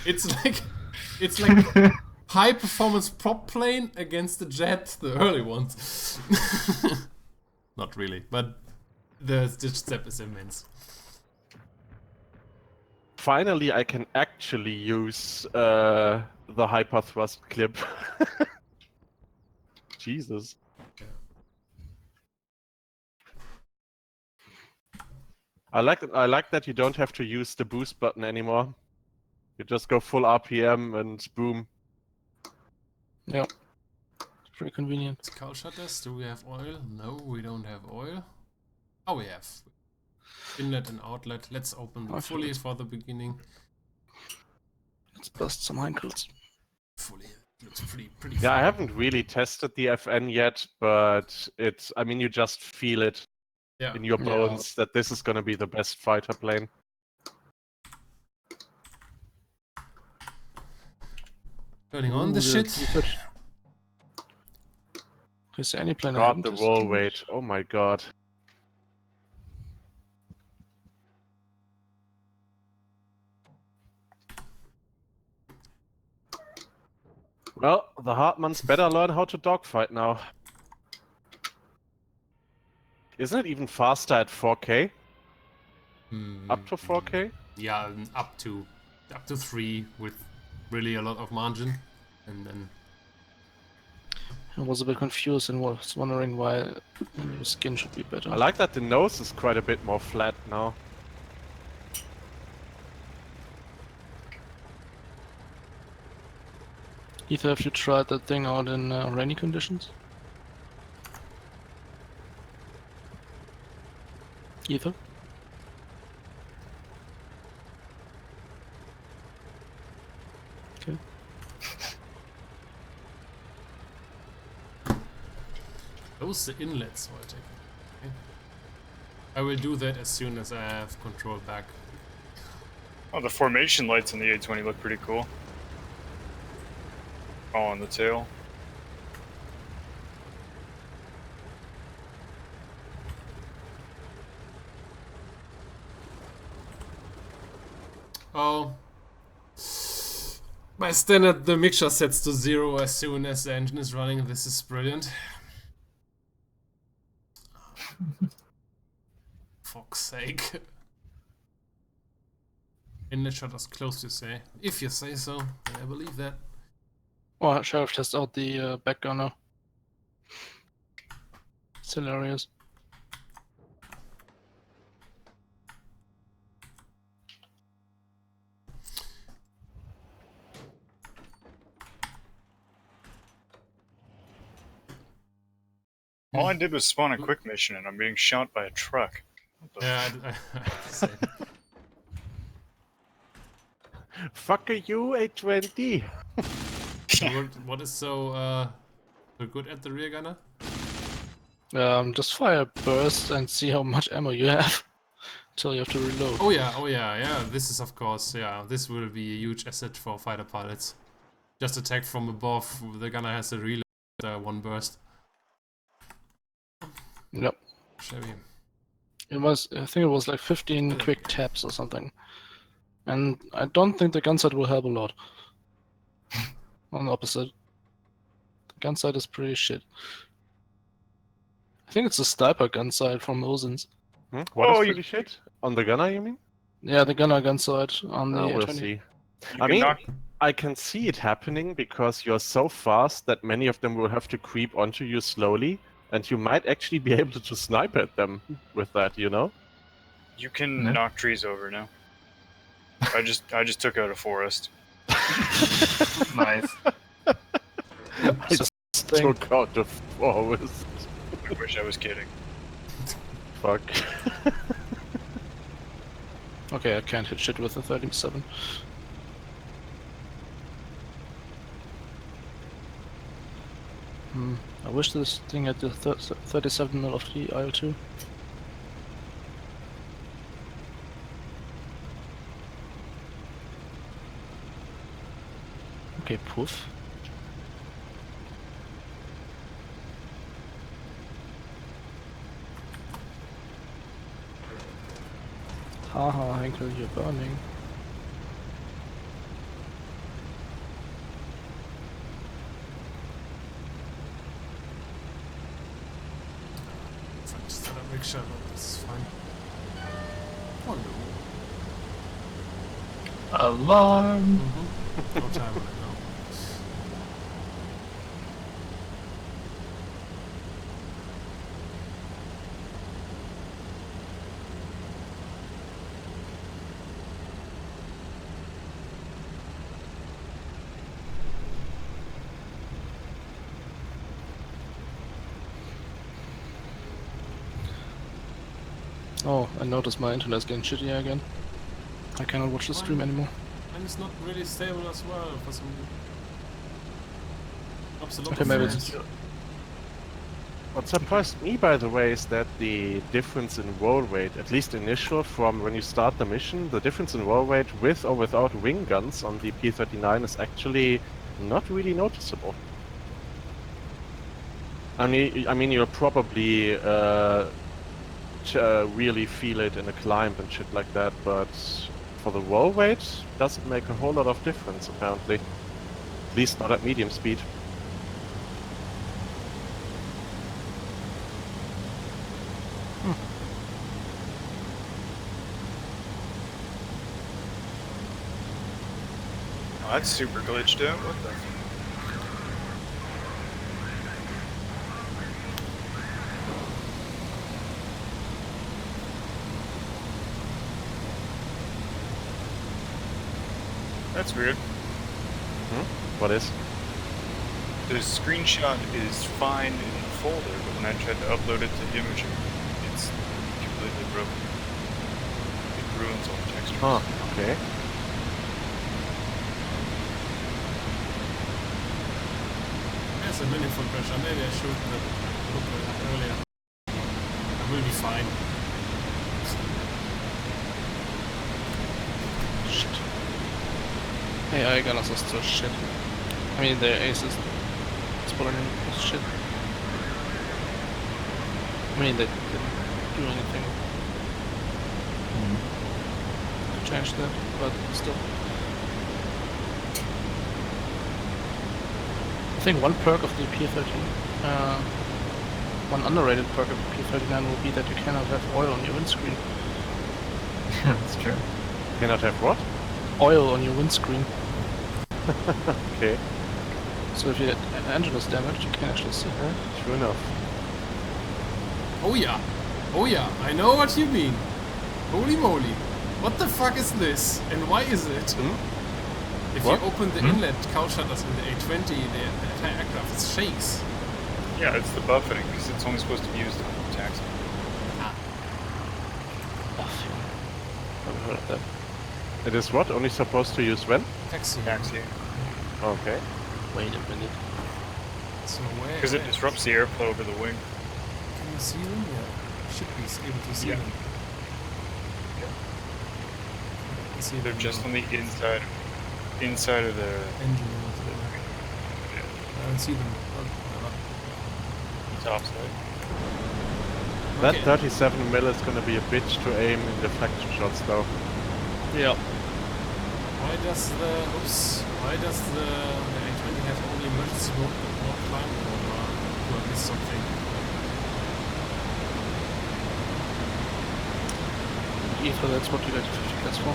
[SPEAKER 1] it's like high performance prop plane against the jet, the early ones. Not really, but the step is immense.
[SPEAKER 7] Finally, I can actually use the hyper thrust clip. Jesus. I like that you don't have to use the boost button anymore. You just go full RPM and boom.
[SPEAKER 2] Yeah. It's pretty convenient.
[SPEAKER 1] Skull shutters, do we have oil? No, we don't have oil. Oh, we have. Inlet and outlet. Let's open them fully for the beginning.
[SPEAKER 2] Let's bust some Heinkels.
[SPEAKER 1] Fully. Looks pretty
[SPEAKER 7] Yeah, I
[SPEAKER 1] fun.
[SPEAKER 7] haven't really tested the FN yet, but I mean, you just feel it in your bones that this is gonna be the best fighter plane.
[SPEAKER 1] Turning on the shit.
[SPEAKER 2] Is there any plane?
[SPEAKER 7] God, the roll weight. Oh my god. Well, the Hartmans better learn how to dogfight now. Isn't it even faster at 4K? Up to 4K?
[SPEAKER 1] Yeah, up to 3 with really a lot of margin, and then
[SPEAKER 2] I was a bit confused and was wondering why the skin should be better.
[SPEAKER 7] I like that the nose is quite a bit more flat now.
[SPEAKER 2] Ether, have you tried that thing out in rainy conditions? Ether? Okay.
[SPEAKER 1] close the inlets while taking. Okay. I will do that as soon as I have control back.
[SPEAKER 5] Oh, the formation lights on the A20 look pretty cool. Oh, on the tail.
[SPEAKER 1] Oh. My standard, the mixture sets to 0 as soon as the engine is running. This is brilliant. Fuck's sake. like. Inlet shot is close to say. If you say so, I believe that.
[SPEAKER 2] Or Sheriff test out the back gunner. It's hilarious.
[SPEAKER 5] All I did was spawn a quick mission and I'm being shot by a truck.
[SPEAKER 1] Yeah, I say.
[SPEAKER 7] Fuck you, 820.
[SPEAKER 1] So what is so good at the rear gunner?
[SPEAKER 2] Just fire burst and see how much ammo you have until you have to reload.
[SPEAKER 1] Oh yeah. This is of course, yeah. This will be a huge asset for fighter pilots. Just attack from above. The gunner has a reload one burst.
[SPEAKER 2] Yep.
[SPEAKER 1] Shabby.
[SPEAKER 2] It was, I think it was like 15 quick taps or something. And I don't think the gun sight will help a lot. On the opposite. The gun sight is pretty shit. I think it's a sniper gun sight from Ozen's.
[SPEAKER 7] What
[SPEAKER 5] Oh,
[SPEAKER 7] is pretty shit? On the gunner, you mean?
[SPEAKER 2] Yeah, the gunner gun sight on the
[SPEAKER 7] We'll
[SPEAKER 2] 20.
[SPEAKER 7] see.
[SPEAKER 5] You
[SPEAKER 7] I
[SPEAKER 5] can
[SPEAKER 7] mean,
[SPEAKER 5] knock.
[SPEAKER 7] I can see it happening because you're so fast that many of them will have to creep onto you slowly, and you might actually be able to snipe at them with that, you know?
[SPEAKER 5] You can
[SPEAKER 4] No.
[SPEAKER 5] knock trees over now. I just took out a forest.
[SPEAKER 4] Nice.
[SPEAKER 7] I just took out the forest.
[SPEAKER 5] I wish I was kidding.
[SPEAKER 7] Fuck.
[SPEAKER 2] Okay, I can't hit shit with the 37. I wish this thing had the 37mm of the IL-2. Okay, poof. Haha, Henkel, you're burning.
[SPEAKER 1] Just a big shot, this is fine. Oh no.
[SPEAKER 4] Alarm!
[SPEAKER 1] No time on it now.
[SPEAKER 2] Oh, I noticed my internet's getting shitty again. I cannot watch the stream anymore.
[SPEAKER 1] And it's not really stable as well for some.
[SPEAKER 2] Okay, maybe it's
[SPEAKER 7] What surprised me, by the way, is that the difference in roll rate, at least initial from when you start the mission, the difference in roll rate with or without wing guns on the P-39 is actually not really noticeable. I mean, you'll probably really feel it in a climb and shit like that, but for the roll rate, doesn't make a whole lot of difference apparently. At least not at medium speed.
[SPEAKER 5] Oh, that's super glitched out. What the? That's weird.
[SPEAKER 7] What is?
[SPEAKER 5] The screenshot is fine in the folder, but when I tried to upload it to Imager, it's completely broken. It ruins all the textures.
[SPEAKER 7] Huh, okay.
[SPEAKER 1] There's a mini full pressure. Maybe I should have looked at that earlier. I will be fine.
[SPEAKER 2] shit. AI gunners are still shit. I mean, their aces spawning is shit. I mean, they didn't do anything to change that, but still. I think one perk of the P-13, one underrated perk of the P-39 will be that you cannot have oil on your windscreen.
[SPEAKER 4] That's true.
[SPEAKER 7] Cannot have what?
[SPEAKER 2] Oil on your windscreen.
[SPEAKER 7] Okay,
[SPEAKER 2] So if your engine is damaged, you can actually see.
[SPEAKER 7] true enough.
[SPEAKER 1] Oh yeah. Oh yeah, I know what you mean. Holy moly. What the fuck is this? And why is it? If
[SPEAKER 7] What?
[SPEAKER 1] you open the inlet cowl shutters in the A20, the entire aircraft shakes.
[SPEAKER 5] Yeah, it's the buffeting because it's only supposed to be used on taxi.
[SPEAKER 2] Never heard of that.
[SPEAKER 7] It is what? Only supposed to use when?
[SPEAKER 1] Taxi.
[SPEAKER 5] Taxi.
[SPEAKER 7] Okay.
[SPEAKER 2] Wait a minute.
[SPEAKER 1] So where?
[SPEAKER 5] Because it disrupts the airflow over the wing.
[SPEAKER 1] Can you see them? Yeah. Should be able to see
[SPEAKER 5] Yeah.
[SPEAKER 1] them. You see
[SPEAKER 5] They're
[SPEAKER 1] them
[SPEAKER 5] just
[SPEAKER 1] now.
[SPEAKER 5] on the inside of the
[SPEAKER 1] Engine. I don't see them.
[SPEAKER 5] top side.
[SPEAKER 7] That
[SPEAKER 1] Okay.
[SPEAKER 7] 37 mil is gonna be a bitch to aim in deflection shots though.
[SPEAKER 2] Yeah.
[SPEAKER 1] Why does the A20 have only emergency mode but not climb mode? Or do I miss something?
[SPEAKER 2] Ether, that's what you get 50 cats for.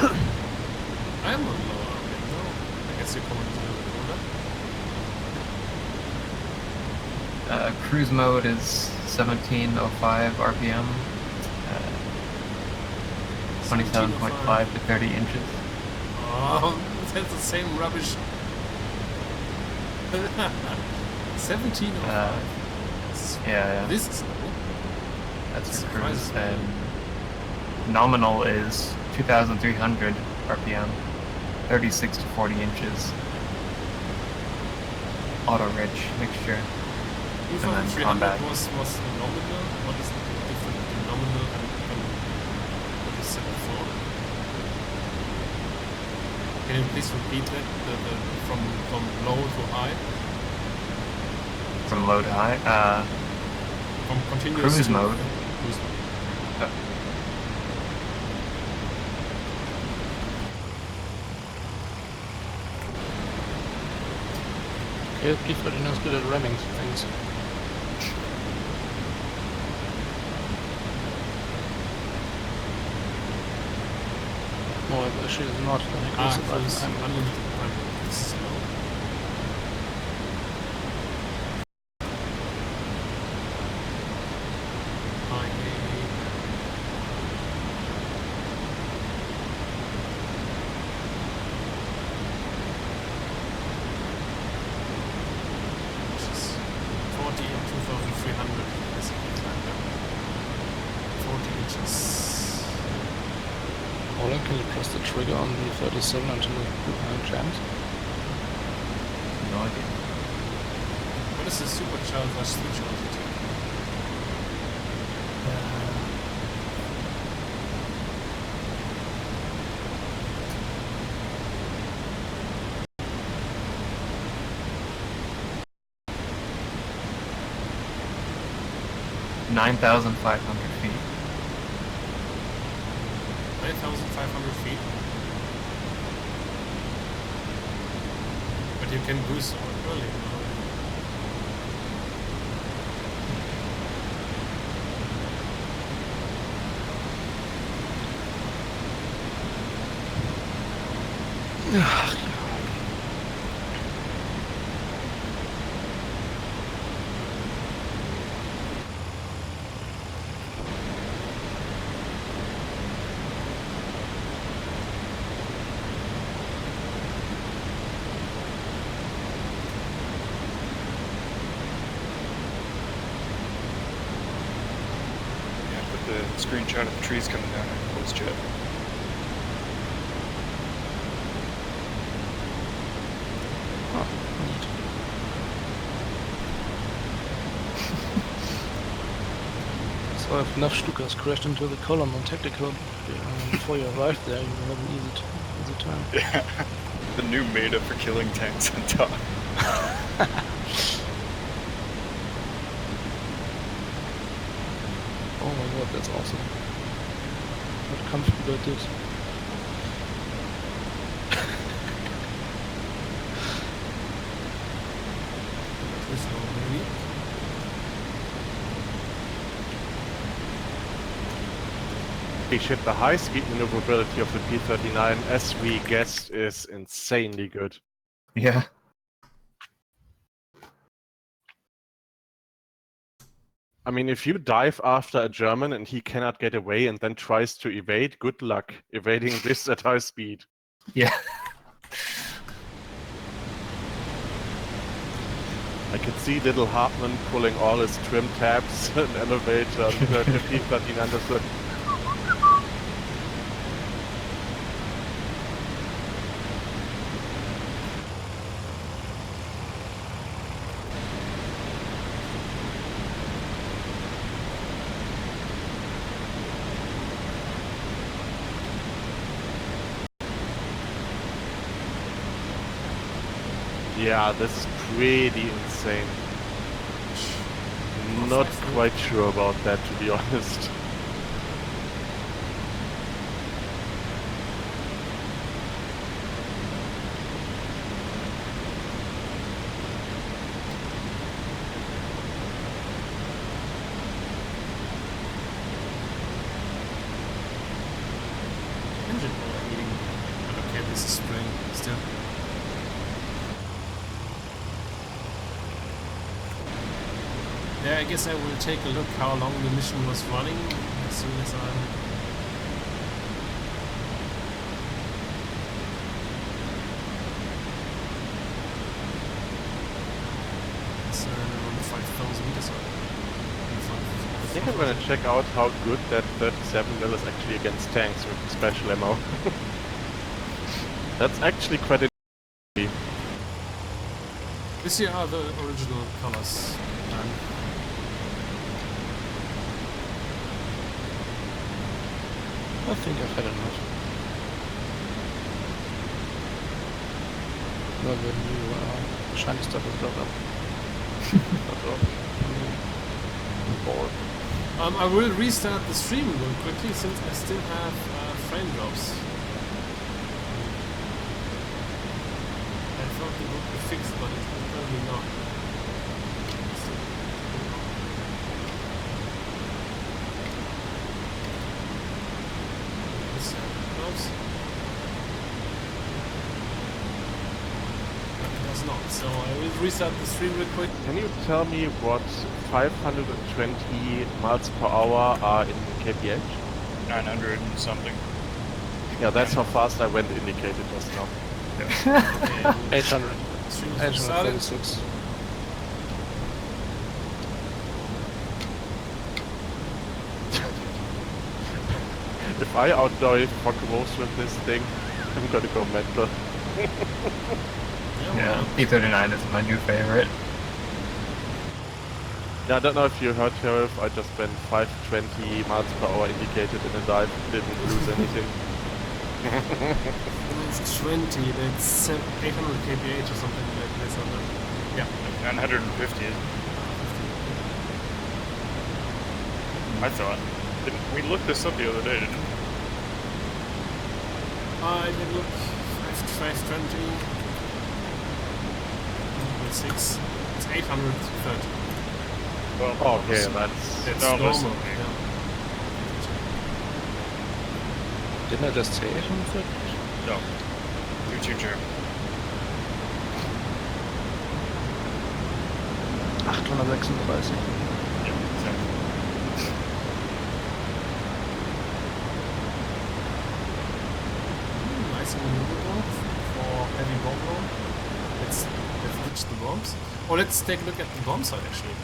[SPEAKER 1] I am on lower window. I guess you're coming to the border.
[SPEAKER 4] Cruise mode is 1705 RPM. 27.5 to 30 inches.
[SPEAKER 1] Oh, that's the same rubbish. 1705.
[SPEAKER 4] Yeah.
[SPEAKER 1] This is low.
[SPEAKER 4] That's your
[SPEAKER 1] Surprises
[SPEAKER 4] cruise.
[SPEAKER 1] me.
[SPEAKER 4] And nominal is 2,300 RPM, 36 to 40 inches. Auto-rich mixture.
[SPEAKER 1] You
[SPEAKER 4] And
[SPEAKER 1] thought
[SPEAKER 4] then
[SPEAKER 1] 300
[SPEAKER 4] combat.
[SPEAKER 1] was the nominal? What is the difference between nominal and what you said before? Can you please repeat that? From low to high?
[SPEAKER 4] From low to high.
[SPEAKER 1] From continuous
[SPEAKER 4] Cruise
[SPEAKER 1] to
[SPEAKER 4] mode.
[SPEAKER 1] Cruise mode.
[SPEAKER 2] Okay, P39 is good at ramming things. No, actually it's not. Then it goes
[SPEAKER 1] Cruise
[SPEAKER 2] I'm
[SPEAKER 1] unlimited time. Slow. Which is 40 and 2,300 basically climb down. 40 inches.
[SPEAKER 2] Roland, can you press the trigger on the 37 until it jams?
[SPEAKER 4] No idea.
[SPEAKER 1] What is the supercharger switch altitude?
[SPEAKER 4] 9,500 feet.
[SPEAKER 1] 9,500 feet. But you can boost early. No?
[SPEAKER 5] Yeah, put the screenshot of the trees coming down in close jet.
[SPEAKER 2] So if enough Stukas crashed into the column on tactical before you arrived there, you will have an easy time.
[SPEAKER 5] Yeah. The new meta for killing tanks on top.
[SPEAKER 2] Oh my god, that's awesome. not comfortable at this.
[SPEAKER 7] Holy shit, the high-speed maneuverability of the P-39, as we guessed, is insanely good.
[SPEAKER 4] Yeah.
[SPEAKER 7] I mean, if you dive after a German and he cannot get away and then tries to evade, good luck evading this at high speed.
[SPEAKER 4] Yeah.
[SPEAKER 7] I could see little Hartman pulling all his trim tabs and elevator and the P-39 does the... Yeah, this is pretty insane. Not quite sure about that, to be honest.
[SPEAKER 1] Engine overheating. Okay, this is spring still. Yeah, I guess I will take a look how long the mission was running as soon as I'm... It's around 5,000 meters.
[SPEAKER 7] I think I'm gonna check out how good that 37mm is actually against tanks with special ammo. That's actually quite interesting.
[SPEAKER 1] These here are the original colors.
[SPEAKER 2] I think I've had enough. Well, the new shiny stuff is built up. That's all. I'm bored.
[SPEAKER 1] I will restart the stream real quickly since I still have frame drops. I thought it would be fixed, but it's apparently not. Does not, so I will restart the stream real quick.
[SPEAKER 7] Can you tell me what 520 miles per hour are in kph?
[SPEAKER 5] 900 and something.
[SPEAKER 7] Yeah, that's how fast I went indicated just now.
[SPEAKER 1] Okay,
[SPEAKER 2] 800.
[SPEAKER 1] stream is started.
[SPEAKER 2] 836.
[SPEAKER 7] If I outdive Focke-Wulfs with this thing, I'm gonna go mental.
[SPEAKER 4] Yeah. P-39 is my new favorite.
[SPEAKER 7] Yeah, I don't know if you heard, Sheriff, I just went 520 miles per hour indicated in a dive, didn't lose anything.
[SPEAKER 1] It's 20, that's 800 kph or something like this. Yeah.
[SPEAKER 5] 950 is. I thought. We looked this up the other day, didn't we?
[SPEAKER 1] I did look 520. 6. It's 830.
[SPEAKER 5] Well,
[SPEAKER 7] Okay, that's...
[SPEAKER 1] It's
[SPEAKER 5] No,
[SPEAKER 1] normal.
[SPEAKER 5] listen.
[SPEAKER 1] Yeah.
[SPEAKER 2] Didn't I just say 830?
[SPEAKER 5] no. You're too German.
[SPEAKER 2] 836.
[SPEAKER 5] Yeah, exactly.
[SPEAKER 1] Nice and maneuverable for heavy bomb load. Let's ditch the bombs. Or let's take a look at the bomb site actually,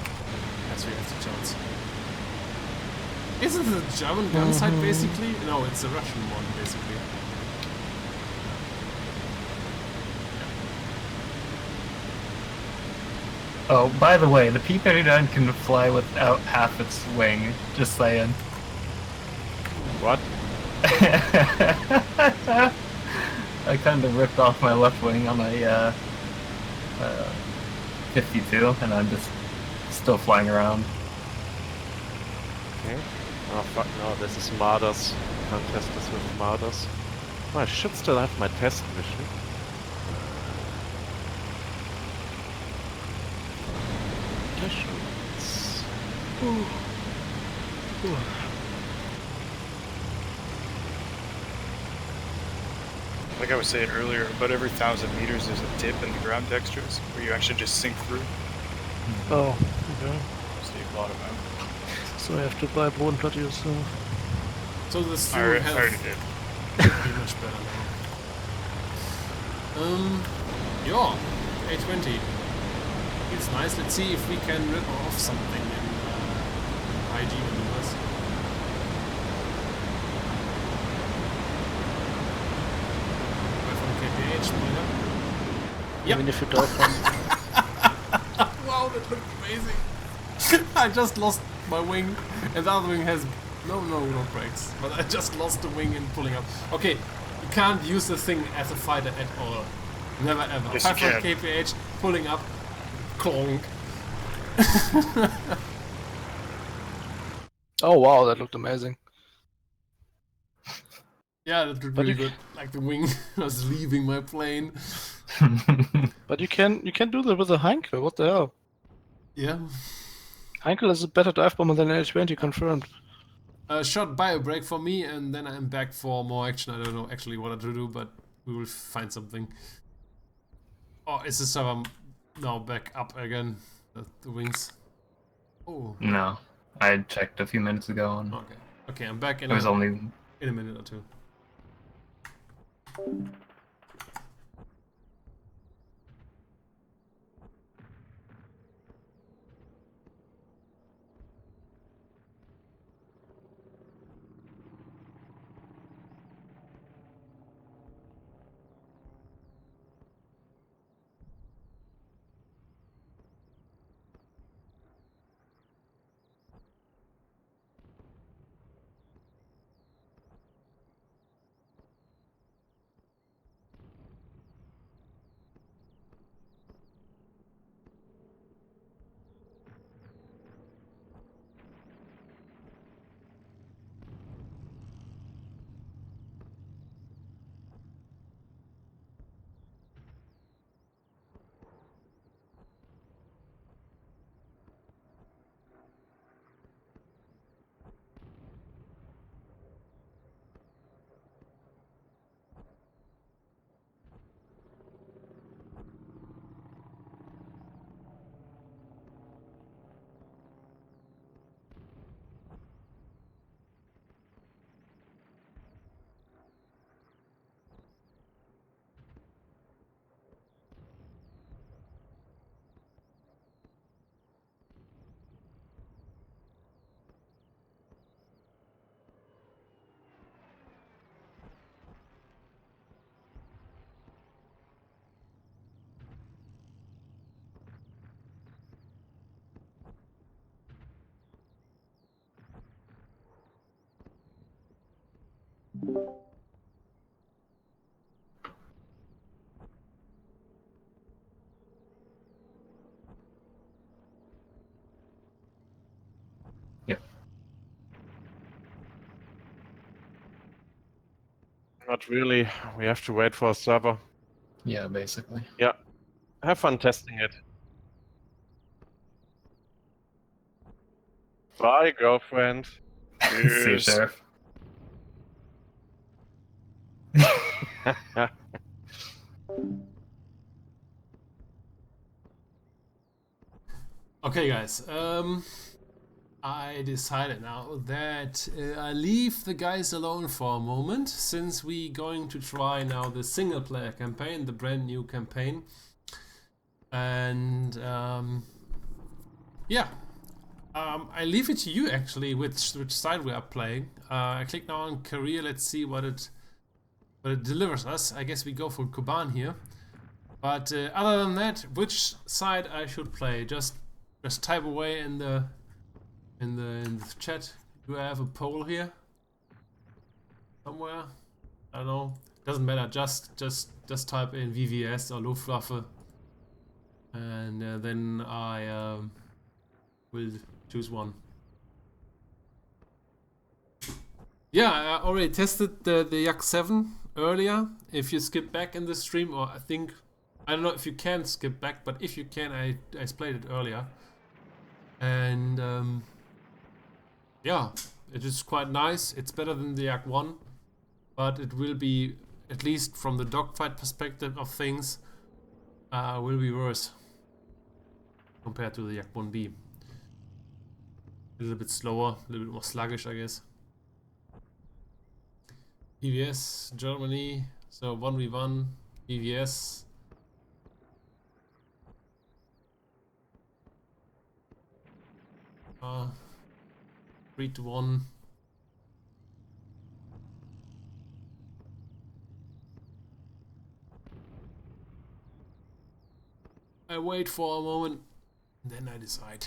[SPEAKER 1] as we have the chance. Isn't it a German gun site basically? No, it's a Russian one basically.
[SPEAKER 4] Oh, by the way, the P-39 can fly without half its wing. Just saying.
[SPEAKER 7] What?
[SPEAKER 4] I kind of ripped off my left wing on a 52, and I'm just still flying around.
[SPEAKER 7] Okay. Oh fuck no, this is Marder's. Can't test this with Marder's. Oh, I should still have my test mission. Missions.
[SPEAKER 5] Like I was saying earlier, about every 1,000 meters there's a dip in the ground textures where you actually just sink through.
[SPEAKER 2] Oh, okay.
[SPEAKER 5] So you bottom out.
[SPEAKER 2] So I have to buy Bodenplatte yourself.
[SPEAKER 1] So the
[SPEAKER 5] I
[SPEAKER 1] stream
[SPEAKER 5] already
[SPEAKER 1] health
[SPEAKER 5] did.
[SPEAKER 1] pretty much better now. Yeah, 820. It's nice. Let's see if we can rip off something in IG maneuvers. From KPH, pulling up. Yep.
[SPEAKER 2] Even if you die from...
[SPEAKER 1] Wow, that looked amazing. I just lost my wing, and the other wing has no brakes. But I just lost the wing in pulling up. Okay, you can't use the thing as a fighter at all. Never ever.
[SPEAKER 5] Yes, you
[SPEAKER 1] 500
[SPEAKER 5] can.
[SPEAKER 1] kph, pulling up, clonk.
[SPEAKER 2] Oh wow, that looked amazing.
[SPEAKER 1] Yeah, that looked
[SPEAKER 2] But
[SPEAKER 1] really
[SPEAKER 2] you
[SPEAKER 1] good. Like the wing was leaving my plane.
[SPEAKER 2] But you can do that with a Heinkel, what the hell?
[SPEAKER 1] Yeah.
[SPEAKER 2] Heinkel is a better dive bomber than H20, confirmed.
[SPEAKER 1] Short bio break for me, and then I'm back for more action. I don't know actually what to do, but we will find something. Oh, is the server now back up again? The wings. Oh.
[SPEAKER 4] No, I checked a few minutes ago and
[SPEAKER 1] Okay. Okay, I'm back in
[SPEAKER 4] it was only
[SPEAKER 1] in a minute or two.
[SPEAKER 4] Yep.
[SPEAKER 7] Not really. We have to wait for a server.
[SPEAKER 4] Yeah, basically.
[SPEAKER 7] Yeah. Have fun testing it. Bye, girlfriend.
[SPEAKER 4] See you,
[SPEAKER 5] Cheers.
[SPEAKER 4] Sheriff.
[SPEAKER 1] Okay, guys. I decided now that I leave the guys alone for a moment, since we going to try now the single player campaign, the brand new campaign. And yeah, I leave it to you actually which side we are playing. I click now on career. Let's see what it delivers us. I guess we go for Kuban here. But other than that, which side I should play? Just type away in the chat. Do I have a poll here somewhere? I don't know. Doesn't matter. Just type in VVS or Luftwaffe, and then I will choose one. Yeah, I already tested the Yak 7 earlier. If you skip back in the stream, or I don't know if you can skip back, but if you can, I played it earlier. And yeah, it is quite nice. It's better than the Yak 1, but it will be, at least from the dogfight perspective of things, will be worse compared to the Yak 1B. A little bit slower, a little bit more sluggish, I guess. PVS, Germany, so 1v1, PVS. Uh, 3-1. I wait for a moment, then I decide.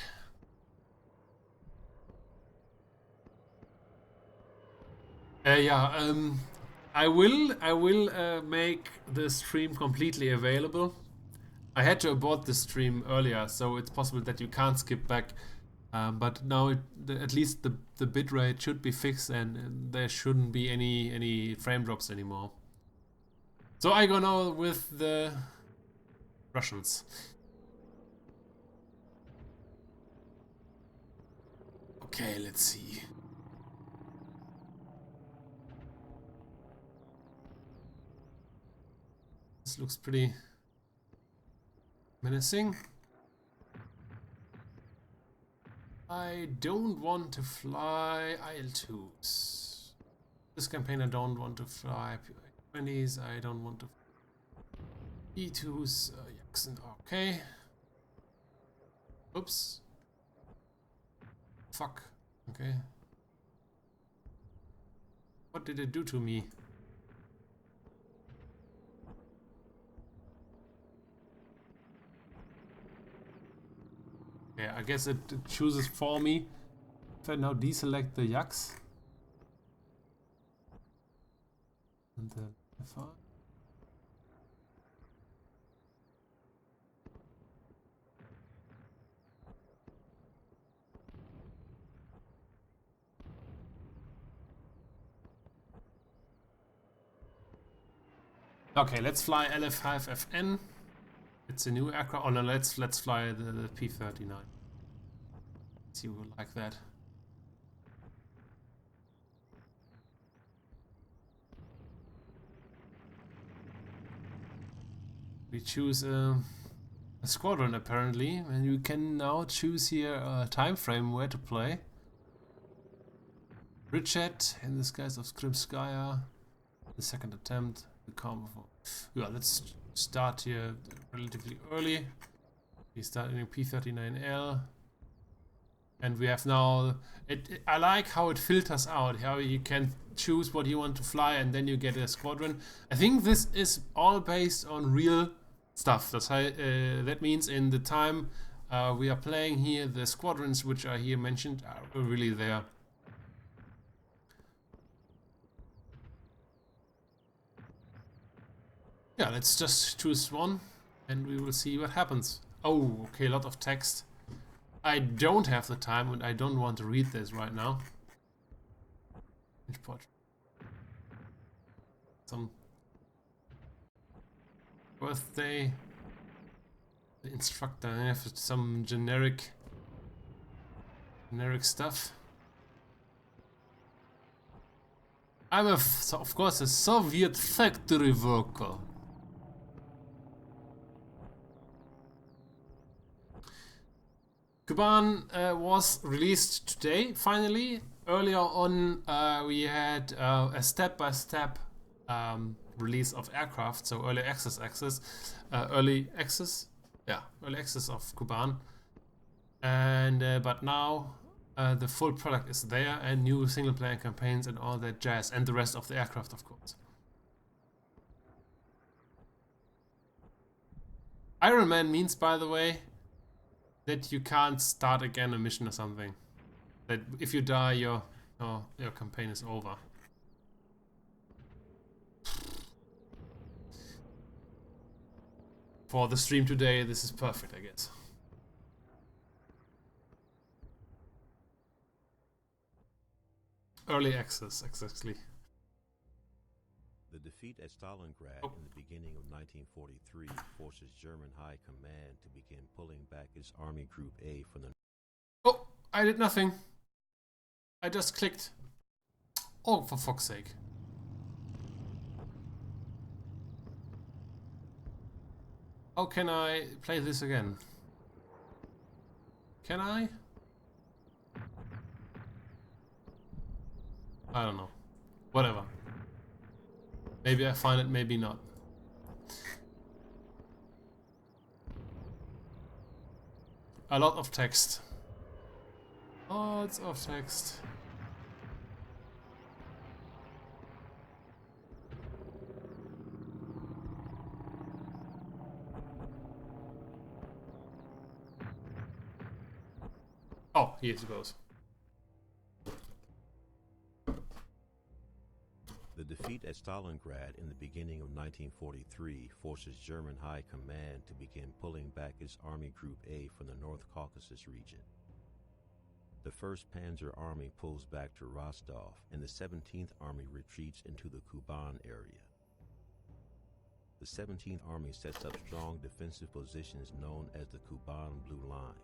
[SPEAKER 1] I will make the stream completely available. I had to abort the stream earlier, so it's possible that you can't skip back. But now at least the bitrate should be fixed, and there shouldn't be any frame drops anymore. So I go now with the Russians. Okay, let's see. This looks pretty menacing. I don't want to fly IL-2s. This campaign I don't want to fly P-20s. I don't want to E-2s. Jackson, okay. Oops. Fuck. Okay. What did it do to me? Yeah, I guess it chooses for me. If I now deselect the Yaks and the FR. Okay, let's fly LF5FN. It's a new aircraft. Oh no, let's fly the P-39. See, we will like that. We choose a squadron apparently, and you can now choose here a time frame where to play. Richard in the skies of Skrimskaya. The second attempt. The combo. Yeah, let's start here relatively early. We start in a P-39L. And we have now, I like how it filters out, how you can choose what you want to fly and then you get a squadron. I think this is all based on real stuff. That means in the time we are playing here, the squadrons which are here mentioned are really there. Yeah, let's just choose one and we will see what happens. Oh, okay, a lot of text. I don't have the time and I don't want to read this right now. Some birthday. The instructor, I have some generic stuff. I'm of course a Soviet factory worker. Kuban was released today, finally. Earlier on, we had a step-by-step release of aircraft, so early access of Kuban. And but now the full product is there, and new single-player campaigns and all that jazz, and the rest of the aircraft, of course. Iron Man means, by the way, that you can't start again a mission or something. That if you die, your campaign is over. For the stream today, this is perfect, I guess. Early access, exactly.
[SPEAKER 8] The defeat at Stalingrad in the beginning of 1943 forces German High Command to begin pulling back its Army Group A from the...
[SPEAKER 1] Oh, I did nothing. I just clicked. Oh, for fuck's sake. How can I play this again? Can I? I don't know. Whatever. Maybe I find it, maybe not. A lot of text. Lots of text. Oh, here it goes.
[SPEAKER 8] The defeat at Stalingrad in the beginning of 1943 forces German High Command to begin pulling back its Army Group A from the North Caucasus region. The 1st Panzer Army pulls back to Rostov, and the 17th Army retreats into the Kuban area. The 17th Army sets up strong defensive positions known as the Kuban Blue Line.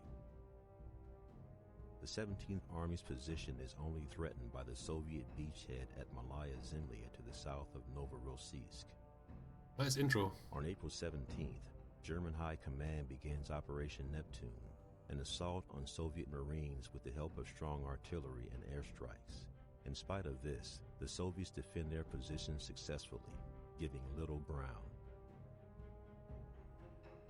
[SPEAKER 8] The 17th Army's position is only threatened by the Soviet beachhead at Malaya Zemlya to the south of Novorossiysk.
[SPEAKER 1] Nice intro.
[SPEAKER 8] On April 17th, German High Command begins Operation Neptune, an assault on Soviet Marines with the help of strong artillery and airstrikes. In spite of this, the Soviets defend their position successfully, giving little ground.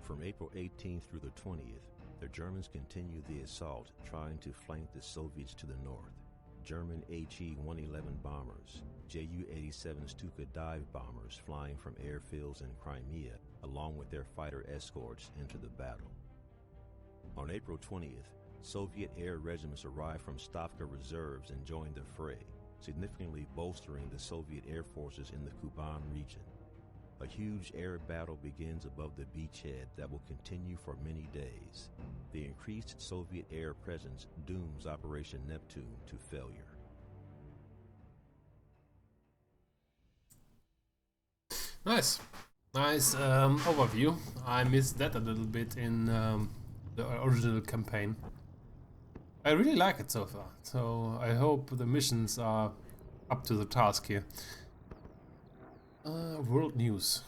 [SPEAKER 8] From April 18th through the 20th, the Germans continue the assault, trying to flank the Soviets to the north. German HE-111 bombers, Ju-87 Stuka dive bombers flying from airfields in Crimea, along with their fighter escorts, enter the battle. On April 20th, Soviet air regiments arrived from Stavka reserves and joined the fray, significantly bolstering the Soviet air forces in the Kuban region. A huge air battle begins above the beachhead that will continue for many days. The increased Soviet air presence dooms Operation Neptune to failure.
[SPEAKER 1] Nice. Nice overview. I missed that a little bit in the original campaign. I really like it so far, so I hope the missions are up to the task here. World news.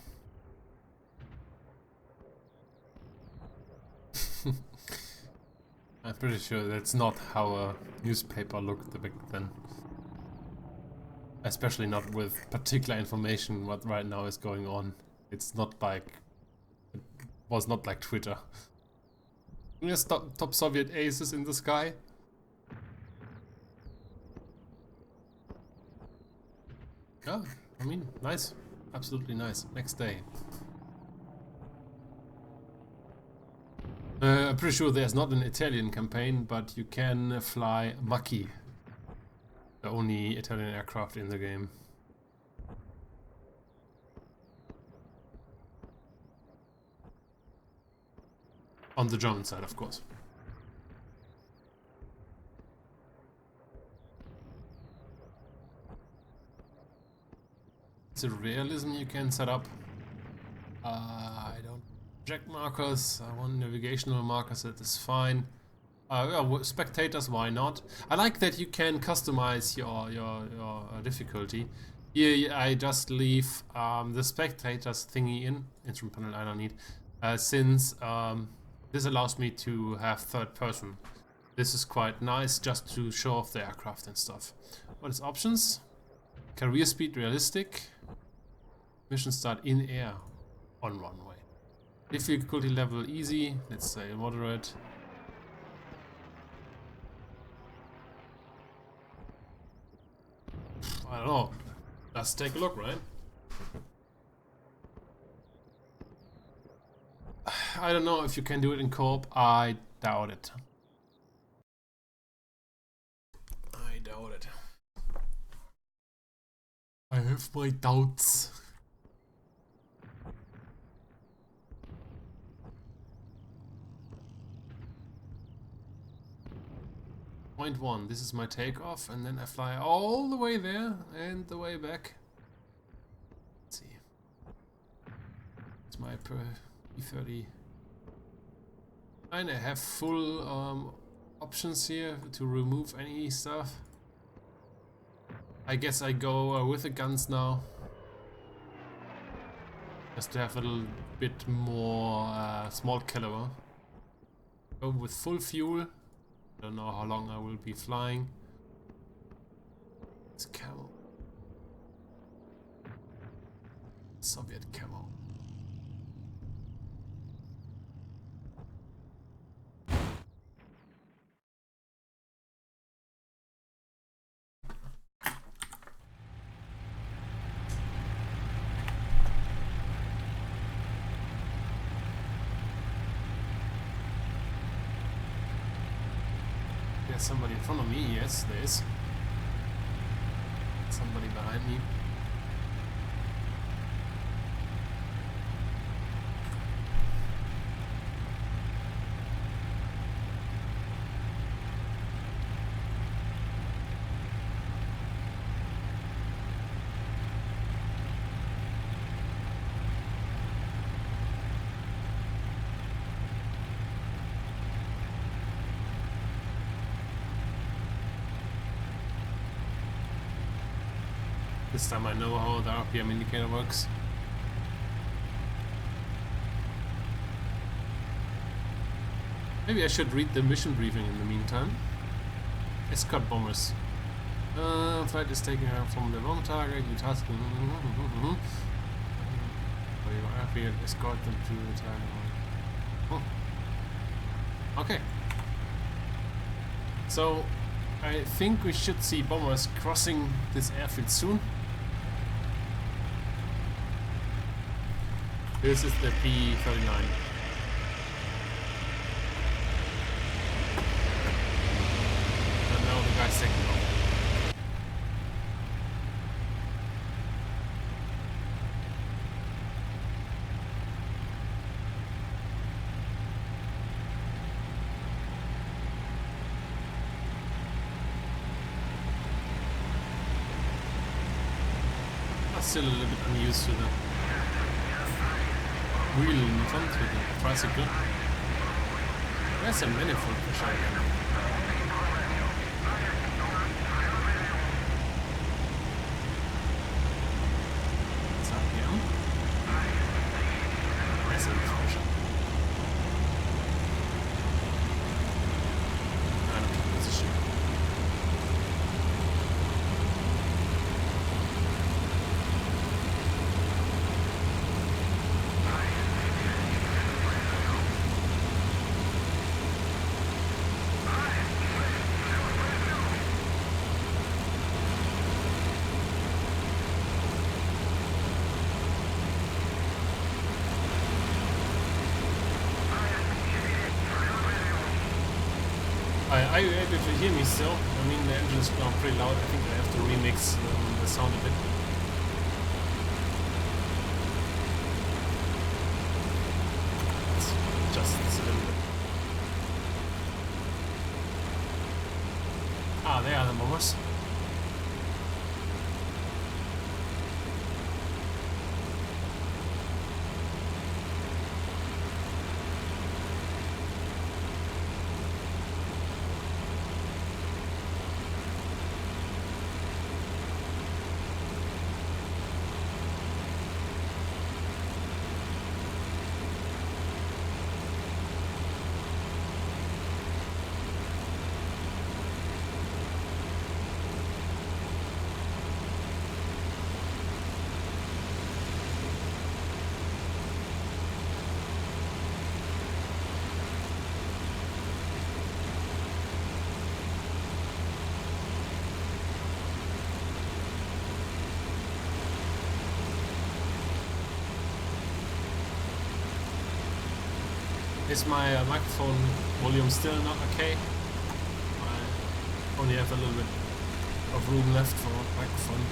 [SPEAKER 1] I'm pretty sure that's not how a newspaper looked back then. Especially not with particular information what right now is going on. It's not like... It was not like Twitter. Yes, top Soviet aces in the sky. Yeah, I mean, nice. Absolutely nice. Next day. I'm pretty sure there's not an Italian campaign, but you can fly Maki. The only Italian aircraft in the game. On the German side, of course. It's a realism you can set up. I don't project markers. I want navigational markers. That is fine. Spectators, why not? I like that you can customize your difficulty. Here I just leave the spectators thingy in. Instrument panel I don't need. Since this allows me to have third person. This is quite nice just to show off the aircraft and stuff. What is options? Career speed realistic. Mission start in air on runway. Difficulty level easy. Let's say moderate. I don't know. Let's take a look, right? I don't know if you can do it in co-op. I doubt it. I doubt it. I have my doubts. Point 1, this is my takeoff, and then I fly all the way there and the way back. Let's see. It's my P30. And I have full options here to remove any stuff. I guess I go with the guns now. Just to have a little bit more small caliber. Go with full fuel. Don't know how long I will be flying. It's camo. Soviet camo. There's somebody in front of me, yes, there is. Somebody behind me. This time I know how the RPM indicator works. Maybe I should read the mission briefing in the meantime. Escort bombers. Flight is taking off from the bomb target. You task. You airfield, escort them to the target. Oh. Okay. So I think we should see bombers crossing this airfield soon. This is the P-39. And now the guy's taking off. I'm still a little bit unused to the wheel in front with the tricycle. There's a manifold pressure again. It's RPM. Massive pressure. And position. Are you able to hear me still? I mean, the engine is now pretty loud. I think I have to remix the sound a bit. It's just a little bit. Ah, there are the bombers. Is my microphone volume still not okay? I only have a little bit of room left for microphone.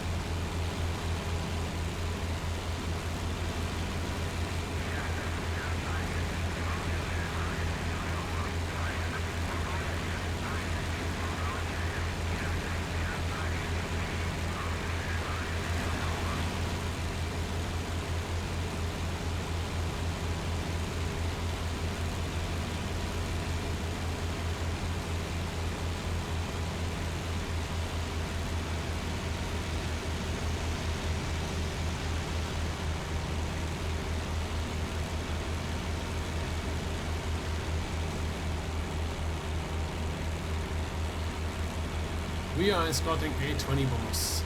[SPEAKER 1] we are escorting A-20 bombers,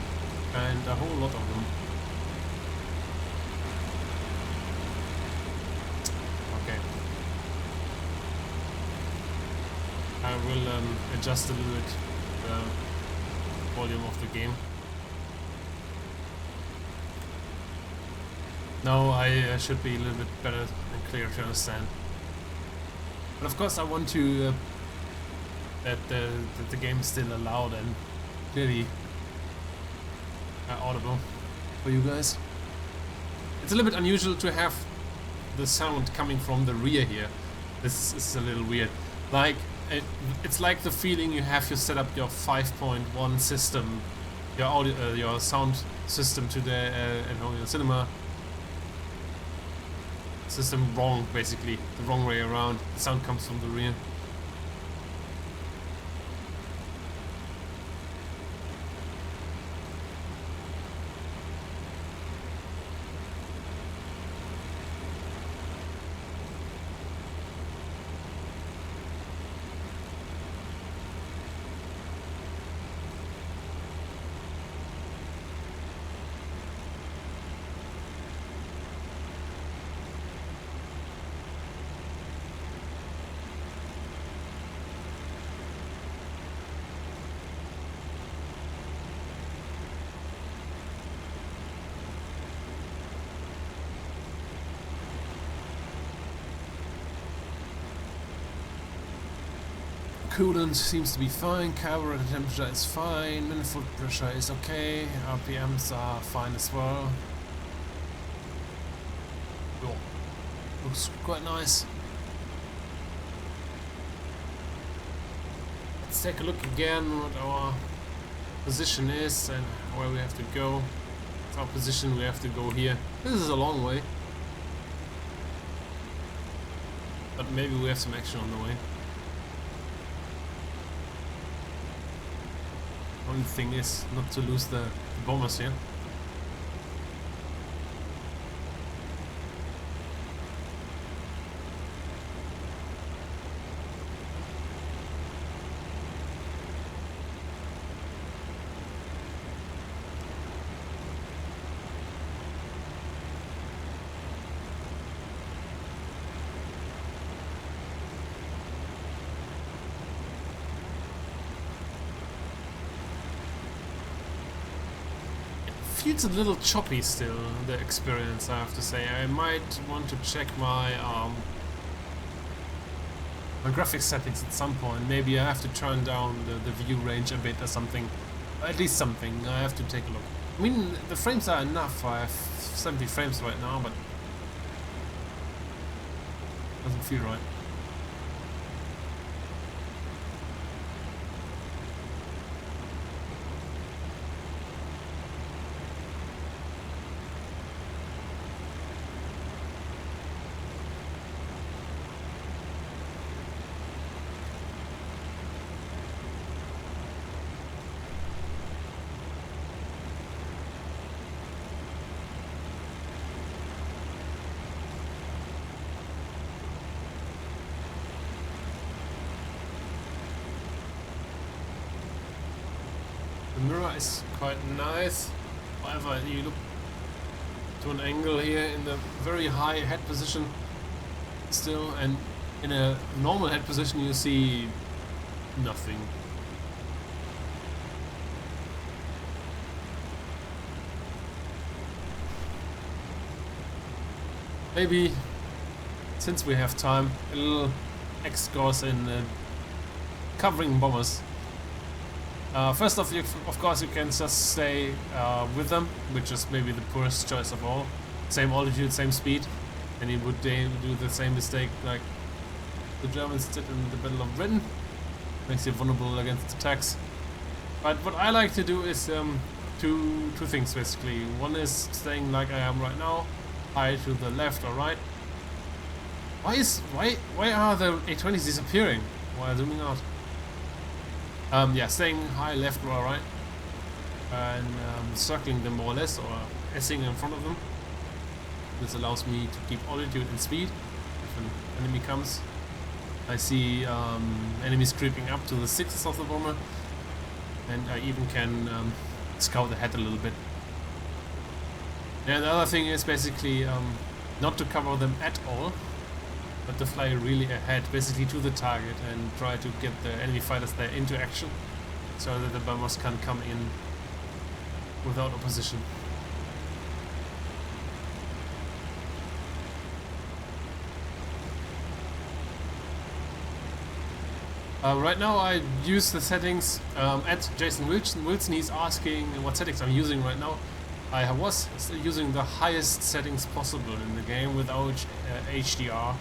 [SPEAKER 1] and a whole lot of them. Okay. I will adjust a little bit the volume of the game. Now I should be a little bit better and clearer to understand. But of course I want to that the game is still allowed and clearly audible for you guys. It's a little bit unusual to have the sound coming from the rear here. This is a little weird. Like it's like the feeling you have you set up your 5.1 system, your audio, your sound system to the at home, your cinema system wrong, basically the wrong way around. The sound comes from the rear. Coolant seems to be fine, carburetor temperature is fine, manifold pressure is okay, RPMs are fine as well. Oh, looks quite nice. Let's take a look again what our position is and where we have to go. It's our position, we have to go here. This is a long way, but maybe we have some action on the way. Only thing is not to lose the bombers here. Feels a little choppy still, the experience, I have to say. I might want to check my my graphics settings at some point. Maybe I have to turn down the view range a bit or something. Or at least something. I have to take a look. I mean, the frames are enough. I have 70 frames right now, but doesn't feel right. The mirror is quite nice, however you look to an angle here in the very high head position still, and in a normal head position you see nothing. Maybe, since we have time, a little X-course in covering bombers. First off, of course, you can just stay with them, which is maybe the poorest choice of all. Same altitude, same speed, and you would do the same mistake like the Germans did in the Battle of Britain. Makes you vulnerable against attacks. But what I like to do is two things basically. One is staying like I am right now, high to the left or right. Why are the A-20s disappearing while zooming out? Yeah, staying high left or right, and circling them more or less, or S-ing in front of them. This allows me to keep altitude and speed if an enemy comes. I see enemies creeping up to the sixes of the bomber. and I even can scout ahead a little bit. And the other thing is basically not to cover them at all, but to fly really ahead, basically to the target, and try to get the enemy fighters there into action, so that the bombers can come in without opposition. Right now I use the settings at Jason Wilson. He's asking what settings I'm using right now. I was using the highest settings possible in the game without HDR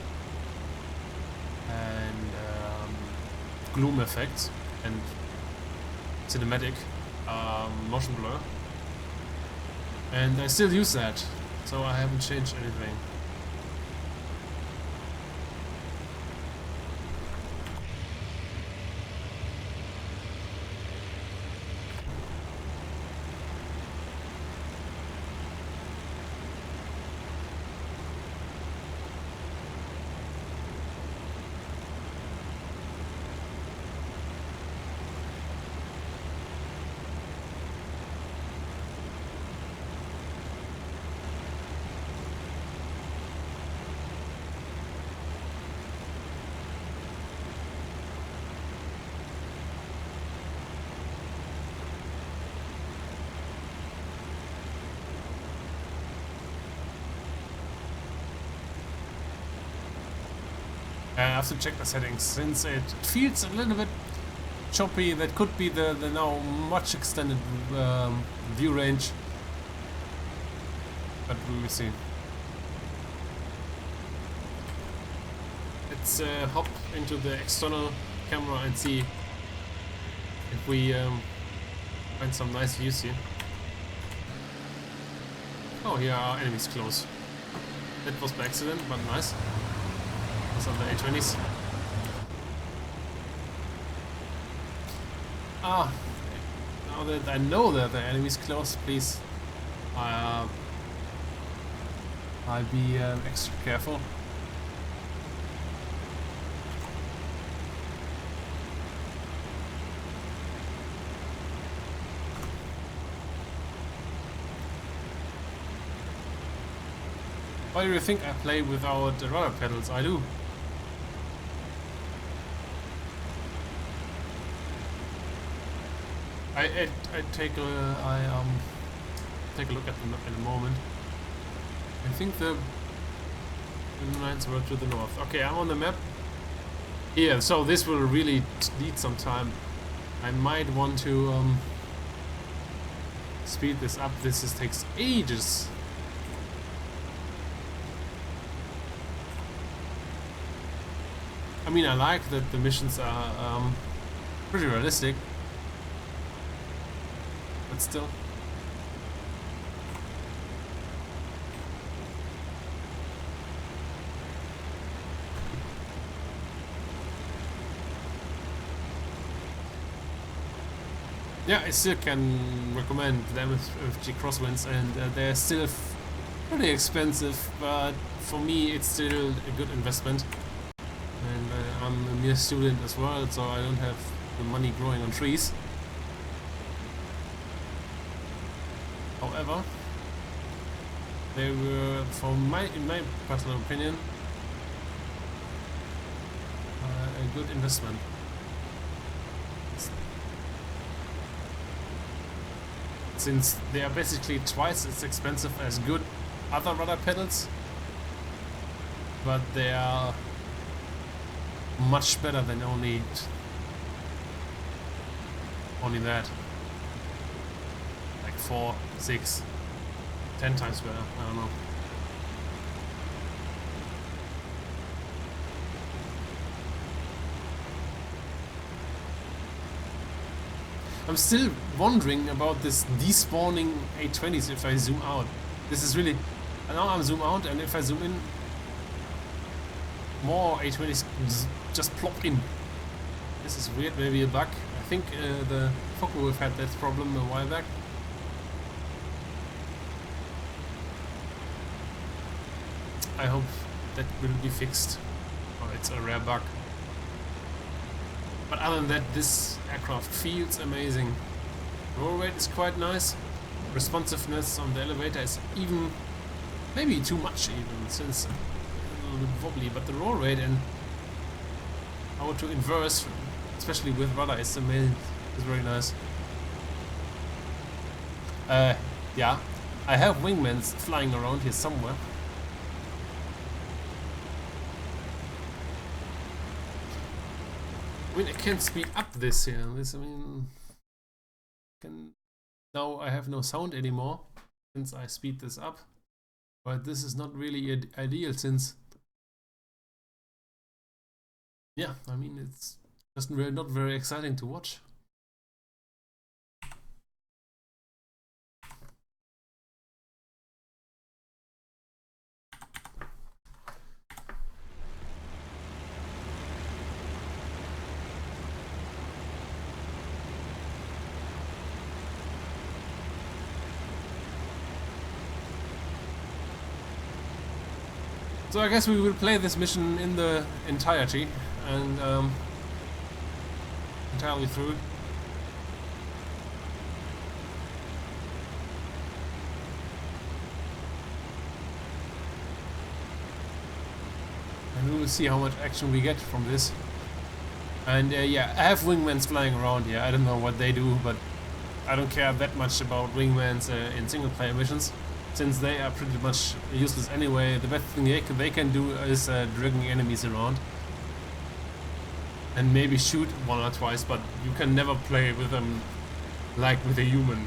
[SPEAKER 1] and gloom effects and cinematic motion blur. And I still use that, so I haven't changed anything. I have to check the settings, since it feels a little bit choppy. That could be the now much extended view range, but we will see. Let's hop into the external camera and see if we find some nice views here. Oh, here are enemies close. That was by accident, but nice. On the A20s. Ah, now that I know that the enemy's close, please, I'll be extra careful. Why do you think I play without rudder pedals? I do. I take a look at the map in a moment. I think the lines were to the north. Okay, I'm on the map. Yeah, so this will really need some time. I might want to speed this up. This takes ages. I mean, I like that the missions are pretty realistic. But still. Yeah, I still can recommend them with G crosswinds, and they're still pretty expensive, but for me it's still a good investment. And I'm a mere student as well, so I don't have the money growing on trees. However, they were, in my personal opinion, a good investment. Since they are basically twice as expensive as good other rudder pedals, but they are much better than only that. 4, 6, 10 times better, I don't know. I'm still wondering about this despawning A20s if I zoom out. This is really... Now I'm zoom out, and if I zoom in, more A20s just plop in. This is weird, maybe a bug. I think the Focke-Wulf had that problem a while back. I hope that will be fixed, or it's a rare bug. But other than that, this aircraft feels amazing. Roll rate is quite nice. Responsiveness on the elevator is even maybe too much even, since a little bit wobbly, but the roll rate and how to inverse, especially with rudder, is amazing. It's very nice. Yeah, I have wingmans flying around here somewhere. I mean, I can speed up this here. This, I mean, now I have no sound anymore since I speed this up. But this is not really ideal since, yeah, I mean, it's just not very exciting to watch. So I guess we will play this mission in the entirety and entirely through. And we will see how much action we get from this. And yeah, I have wingmans flying around here. I don't know what they do, but I don't care that much about wingmans in single player missions, since they are pretty much useless anyway. The best thing they can do is dragging enemies around and maybe shoot one or twice, but you can never play with them like with a human.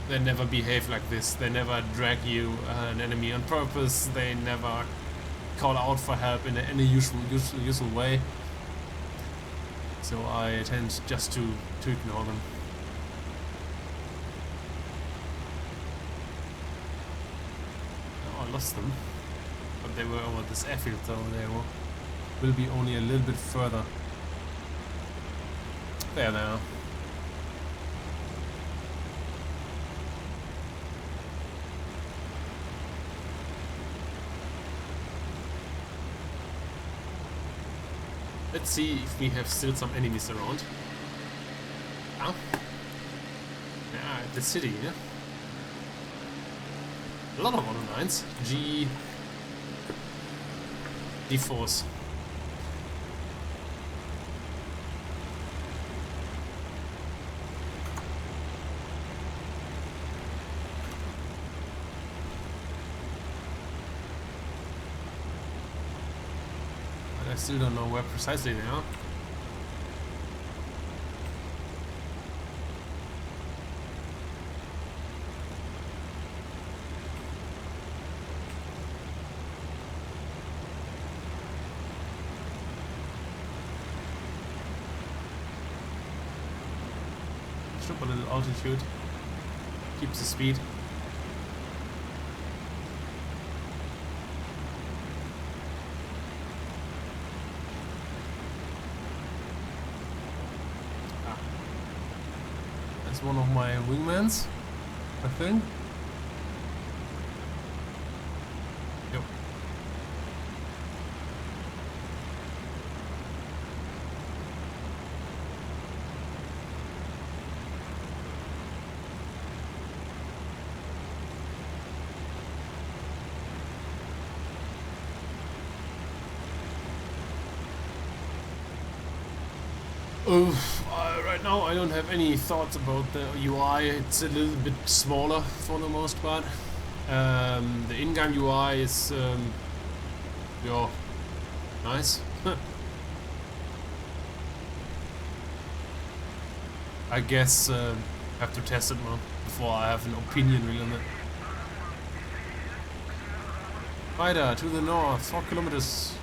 [SPEAKER 1] They never behave like this. They never drag you an enemy on purpose. They never call out for help in any usual way. So I tend just to ignore them. I lost them, but they were over this airfield, so they will be only a little bit further. There they are. Let's see if we have still some enemies around. Ah. Yeah, the city, yeah. A lot of 109s. G-Force. But I still don't know where precisely they are. Up a little altitude, keeps the speed. Ah. That's one of my wingmans, I think. Yep. Right now I don't have any thoughts about the UI. It's a little bit smaller for the most part. The in-game UI is yeah, nice. I guess have to test it more before I have an opinion really on it. Fighter to the north, 4 kilometers.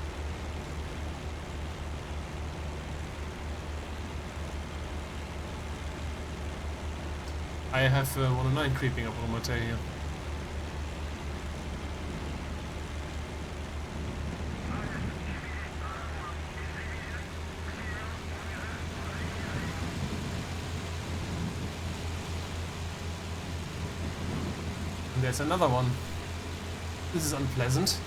[SPEAKER 1] I have 109 creeping up on my tail here. And there's another one. This is unpleasant.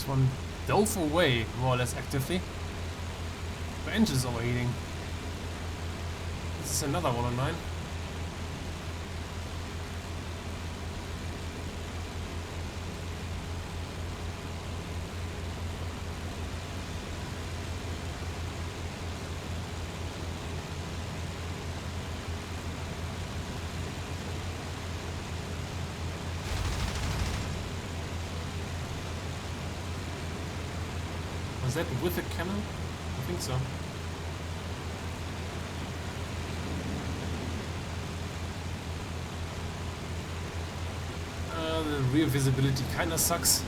[SPEAKER 1] this one dove away more or less actively. The engine's overheating. This is another 109. Was that with the cannon? I think so. The rear visibility kinda sucks.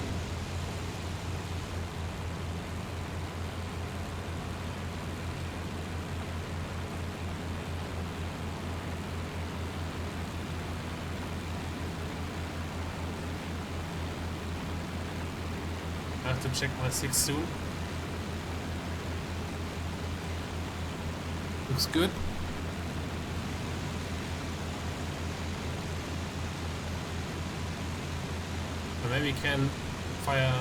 [SPEAKER 1] I have to check my 6 soon. Looks good. Or maybe we can fire.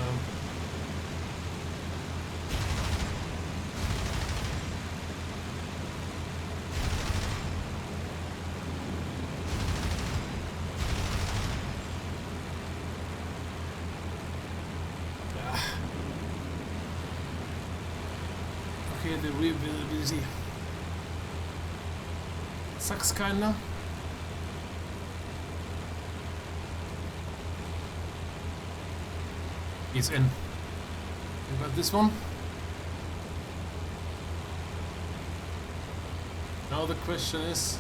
[SPEAKER 1] Okay, the rear visibility sucks kinda. He's in. We got this one. Now the question is,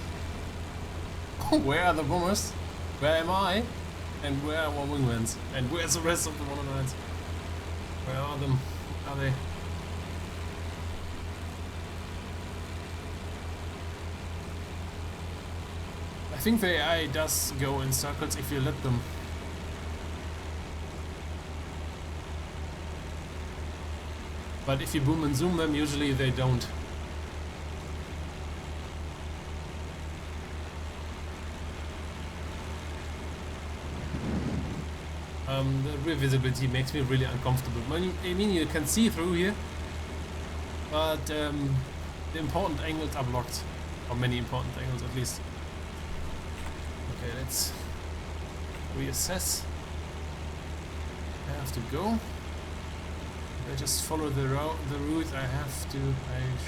[SPEAKER 1] where are the bombers? Where am I? And where are our wingmans? And where's the rest of the 109s? Where are them? Are they? I think the AI does go in circles if you let them. But if you boom and zoom them, usually they don't. The rear visibility makes me really uncomfortable. I mean, you can see through here, but the important angles are blocked. Or many important angles at least. Okay, let's reassess. I have to go. I just follow the route. I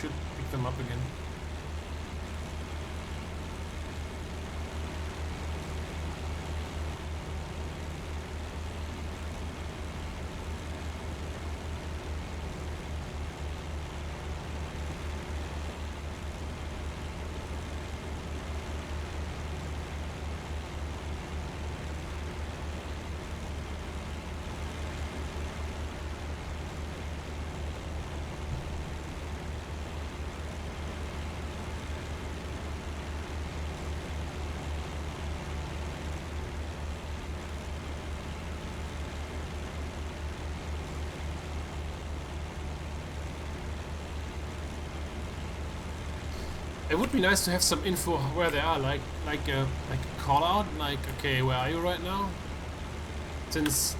[SPEAKER 1] should pick them up again. It would be nice to have some info where they are, like a call out, like, okay, where are you right now? Since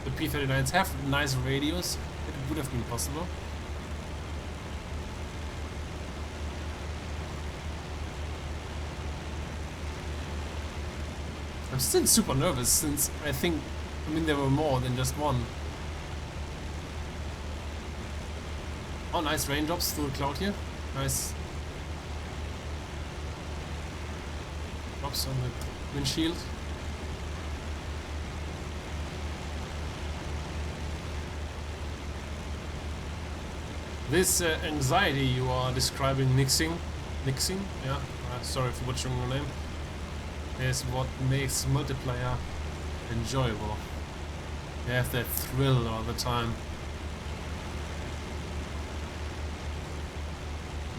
[SPEAKER 1] the P-39s have nice radios, it would have been possible. I'm still super nervous since I mean there were more than just one. Oh, nice raindrops through the cloud here. Nice. Drops on the windshield. This anxiety you are describing, Nixing, yeah, sorry for butchering your name, is what makes multiplayer enjoyable. You have that thrill all the time.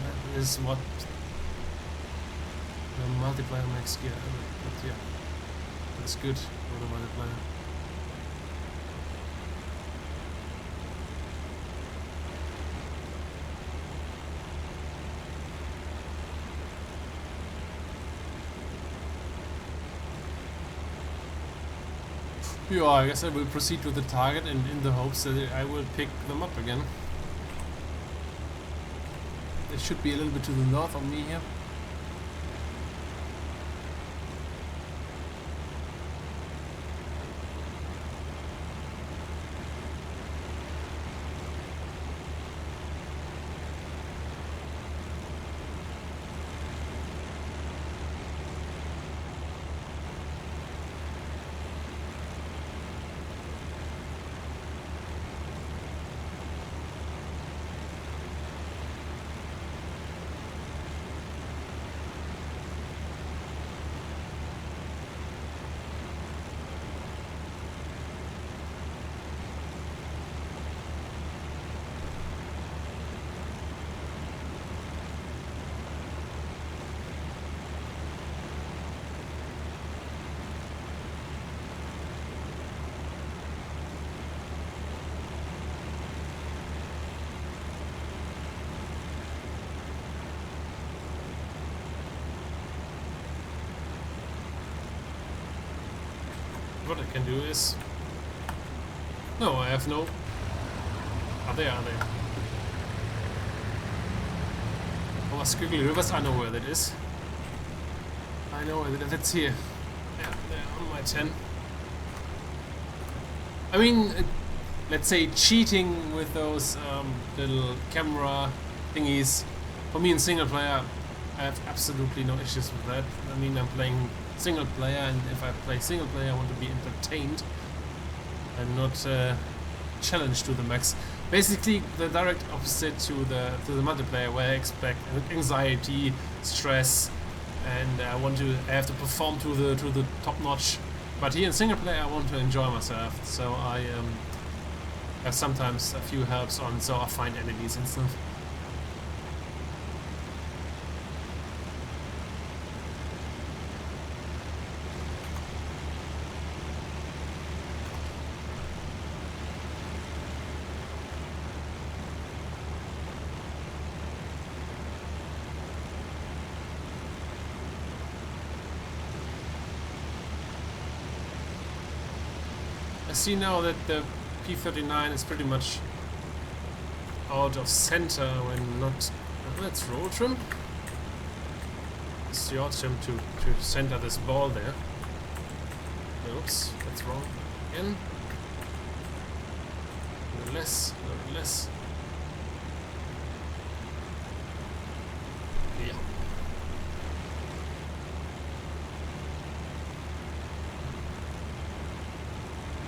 [SPEAKER 1] That is what the multiplayer makes, yeah, but yeah, that's good for the multiplayer. Yeah, I guess I will proceed to the target and in the hopes that I will pick them up again. They should be a little bit to the north of me here. What I can do is... No, I have no... Are they? Our squiggly rivers, I know where that is. I know where that's here. Yeah, they're on my 10. I mean, let's say cheating with those little camera thingies. For me in single player, I have absolutely no issues with that. I mean, I'm playing single player, and if I play single player I want to be entertained and not challenged to the max. Basically the direct opposite to the multiplayer, where I expect anxiety, stress, and I have to perform to the top notch. But here in single player I want to enjoy myself, so I have sometimes a few helps on, so I find enemies and stuff. I see now that the P39 is pretty much out of center when not... Let's roll trim. It's the trim to center this ball there. Oops, that's wrong. Again. A little less, a little less. Yeah.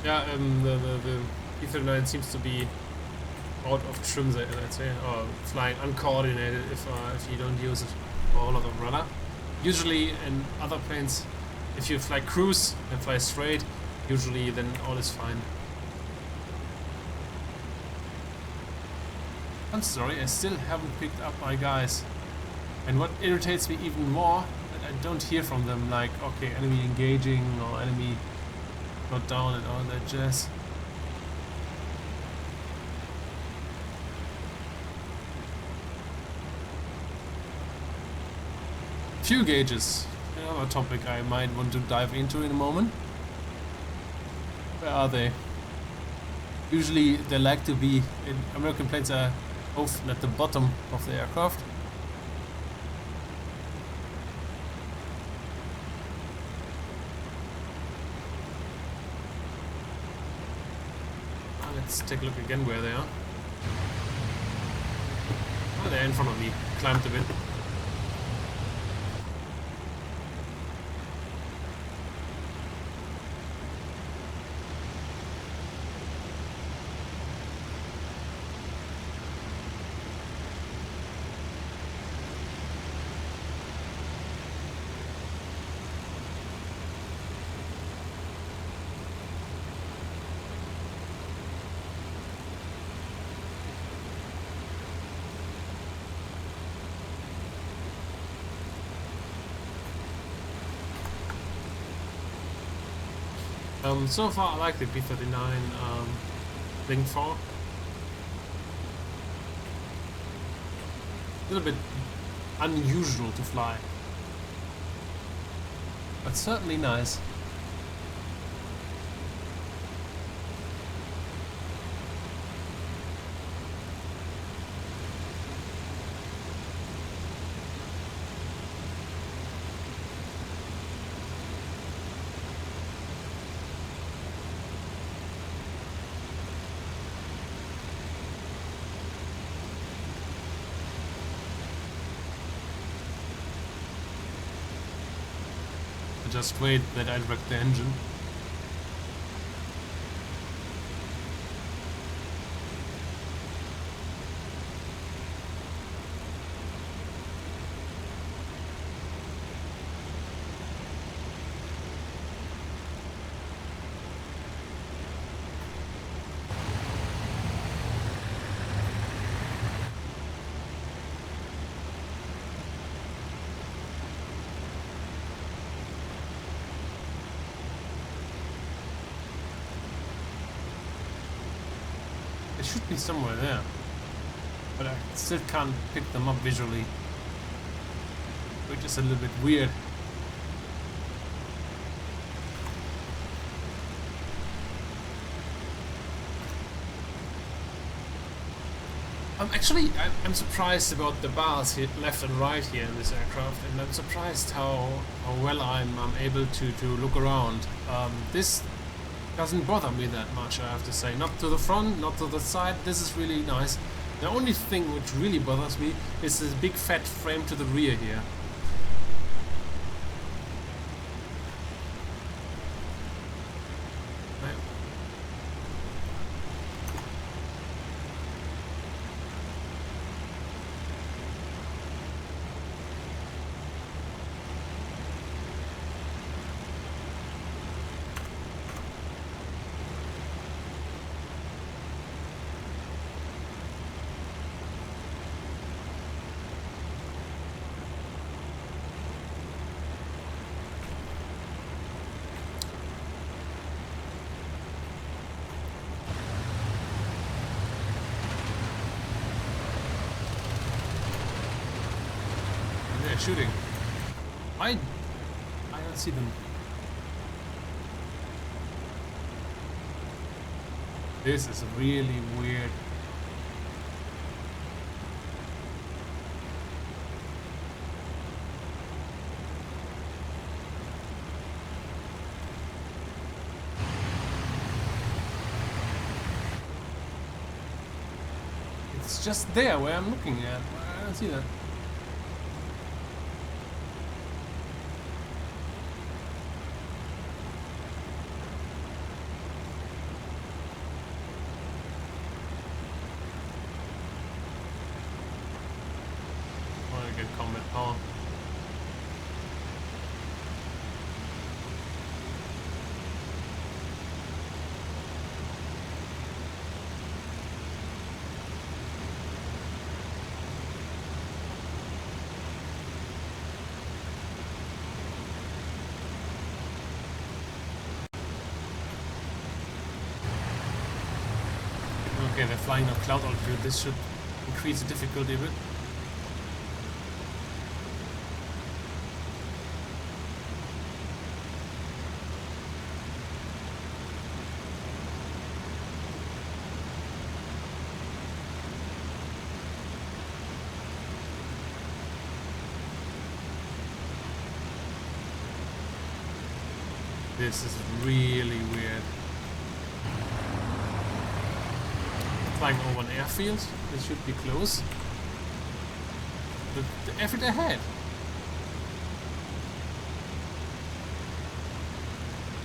[SPEAKER 1] Yeah, the P39 seems to be out of trim, let's say, or flying uncoordinated if you don't use it for a lot of rudder. Usually in other planes, if you fly cruise and fly straight, usually then all is fine. I'm sorry, I still haven't picked up my guys. And what irritates me even more, that I don't hear from them, like, okay, enemy engaging or enemy not down and all that jazz. Fuel gauges, another topic I might want to dive into in a moment. Where are they? Usually they like to be, in American planes are often at the bottom of the aircraft. Let's take a look again where they are. Oh, they're in front of me. Climbed a bit. So far I like the P39 Link 4. A little bit unusual to fly, but certainly nice. just wait that I wreck the engine. They should be somewhere there, but I still can't pick them up visually, which is a little bit weird. I'm surprised about the bars here, left and right here in this aircraft, and I'm surprised how well I'm able to look around. This doesn't bother me that much, I have to say. Not to the front, not to the side. This is really nice. The only thing which really bothers me is this big fat frame to the rear here. Shooting. I don't see them. This is really weird. It's just there where I'm looking at. I don't see that. Combat power. Okay, they're flying on cloud altitude. This should increase the difficulty a bit. This is really weird. Flying over an airfield. This should be close. The airfield ahead.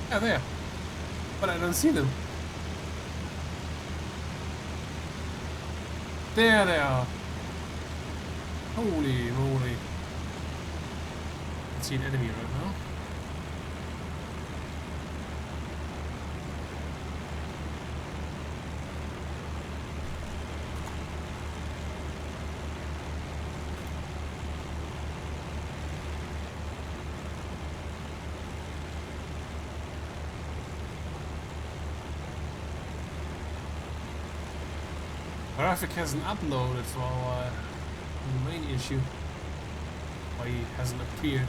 [SPEAKER 1] Yeah, there. But I don't see them. There they are. Holy moly. I see an enemy right now. Graphic hasn't uploaded for our main issue. Why he hasn't appeared.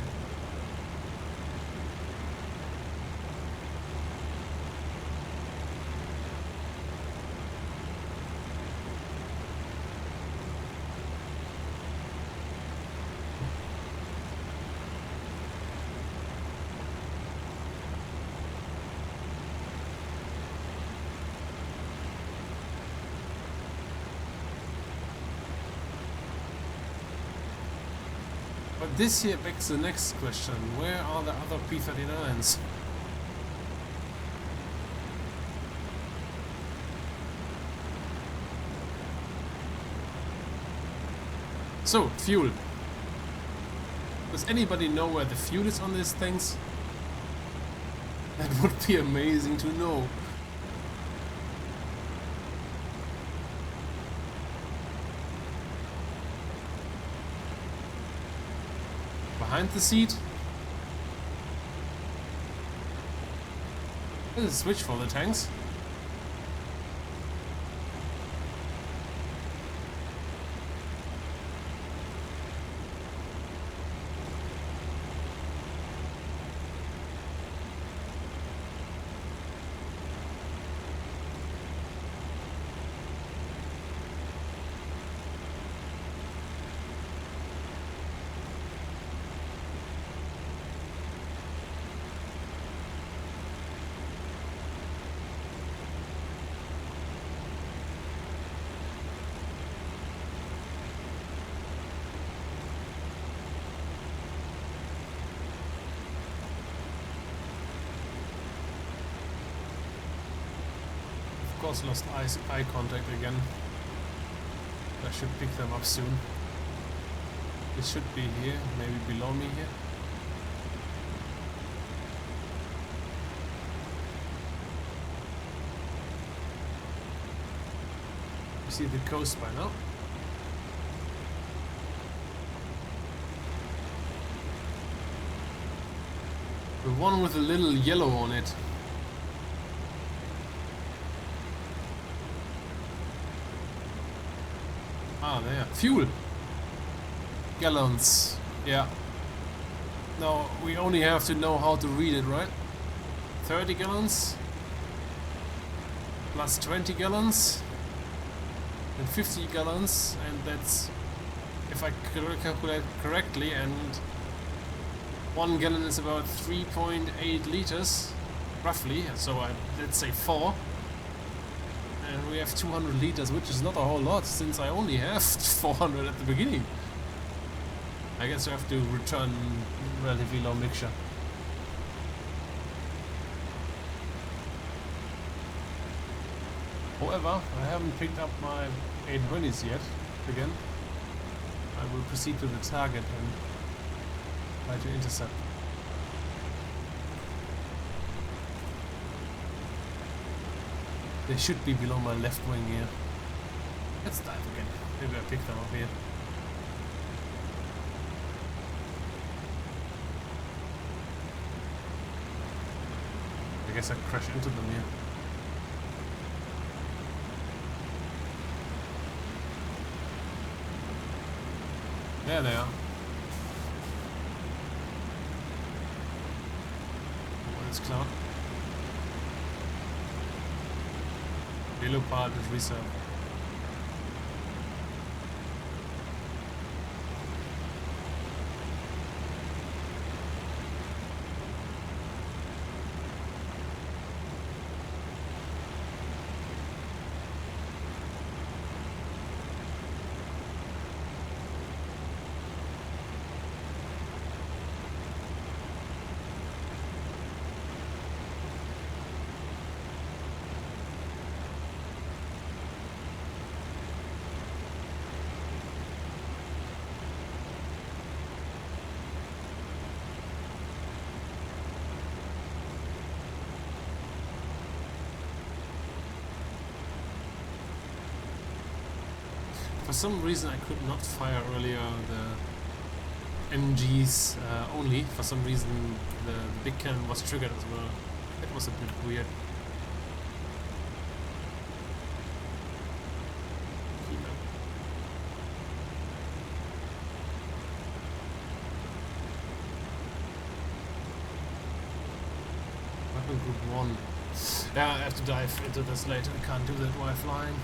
[SPEAKER 1] But this here begs the next question. Where are the other P-39s? So, fuel. Does anybody know where the fuel is on these things? That would be amazing to know. Behind the seat? There's a switch for the tanks. Of course, lost eye contact again. I should pick them up soon. It should be here, maybe below me here. You see the coast by now. The one with a little yellow on it. Ah, there. Fuel! Gallons. Yeah. Now, we only have to know how to read it, right? 30 gallons. Plus 20 gallons. And 50 gallons. And that's... If I calculate correctly, and... 1 gallon is about 3.8 liters. Roughly. So let's say 4. And we have 200 liters, which is not a whole lot, since I only have 400 at the beginning. I guess I have to return relatively low mixture. However, I haven't picked up my 820s yet. Again, I will proceed to the target and try to intercept. They should be below my left wing here. Let's dive again. Maybe I pick them up here. I guess I crash into them here. There they are. What is cloud? Yellow part is reserved. For some reason I could not fire earlier the MGs only. For some reason the big cannon was triggered as well. That was a bit weird. Weapon group 1. Yeah, I have to dive into this later. I can't do that while flying.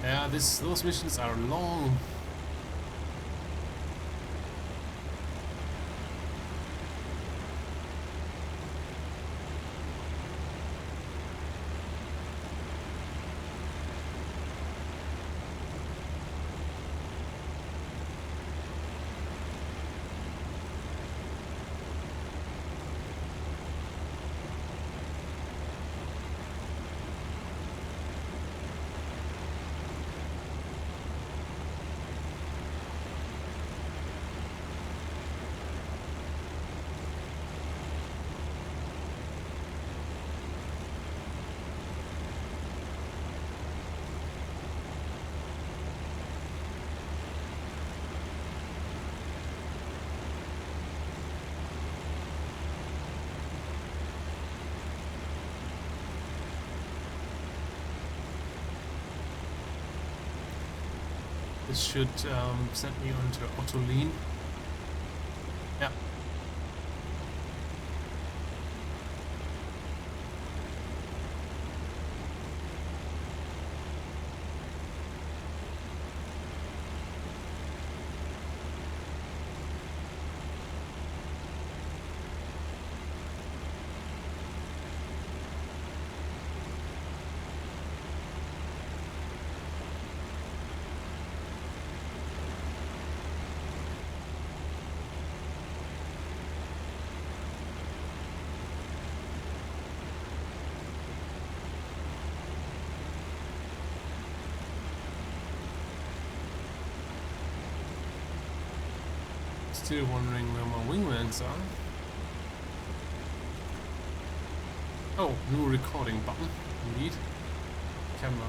[SPEAKER 1] Yeah, those missions are long. This should send me onto auto lean. Yeah. Still wondering where my wingmans are. Oh, new recording button. Indeed. Camera.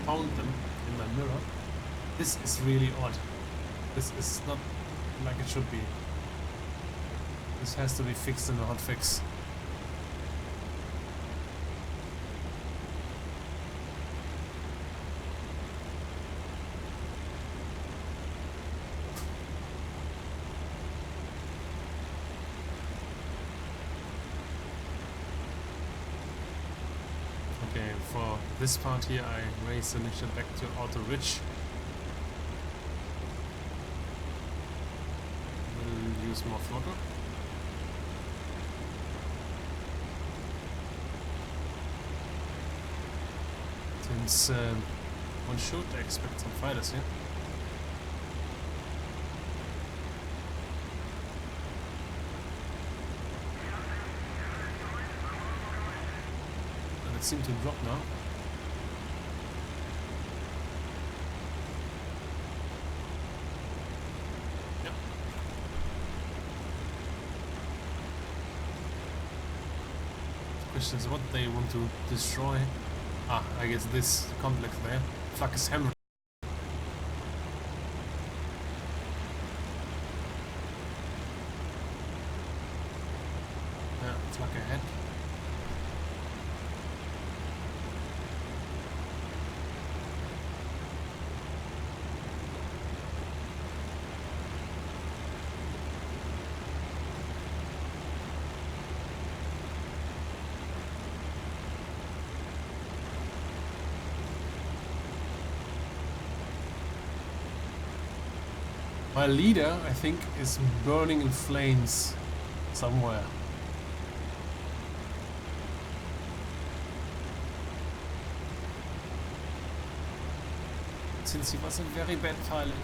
[SPEAKER 1] Found them in my mirror. This is really odd. This is not like it should be. This has to be fixed in a hotfix. Okay, for this part here I raise the initial back to auto rich. We'll use more throttle. Since one should expect some fighters here. It seemed to drop now. Yep. The question is what they want to destroy. Ah, I guess this complex there. Flak is hammered. Yeah, flak ahead. My leader, I think, is burning in flames somewhere. Since he was a very bad pilot.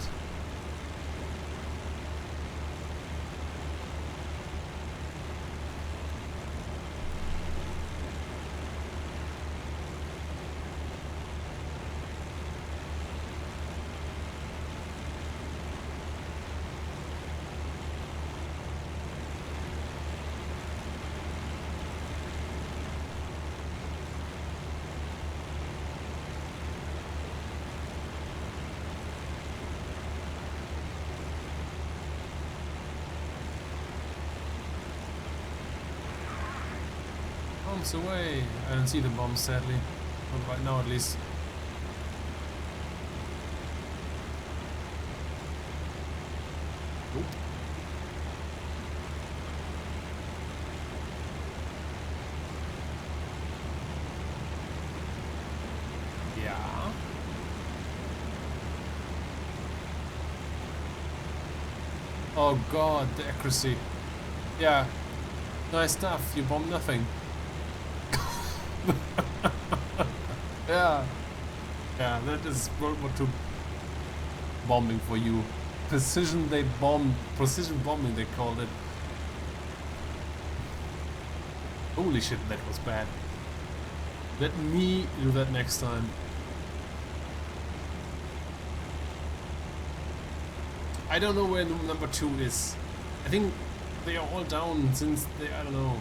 [SPEAKER 1] bombs away. I don't see the bombs, sadly. Not right now, at least. Nope. Yeah. Oh god, the accuracy. Yeah. Nice stuff. You bomb nothing. Yeah. Yeah, that is World War II bombing for you. Precision bombing they called it. Holy shit, that was bad. Let me do that next time. I don't know where number 2 is. I think they are all down since they, I don't know.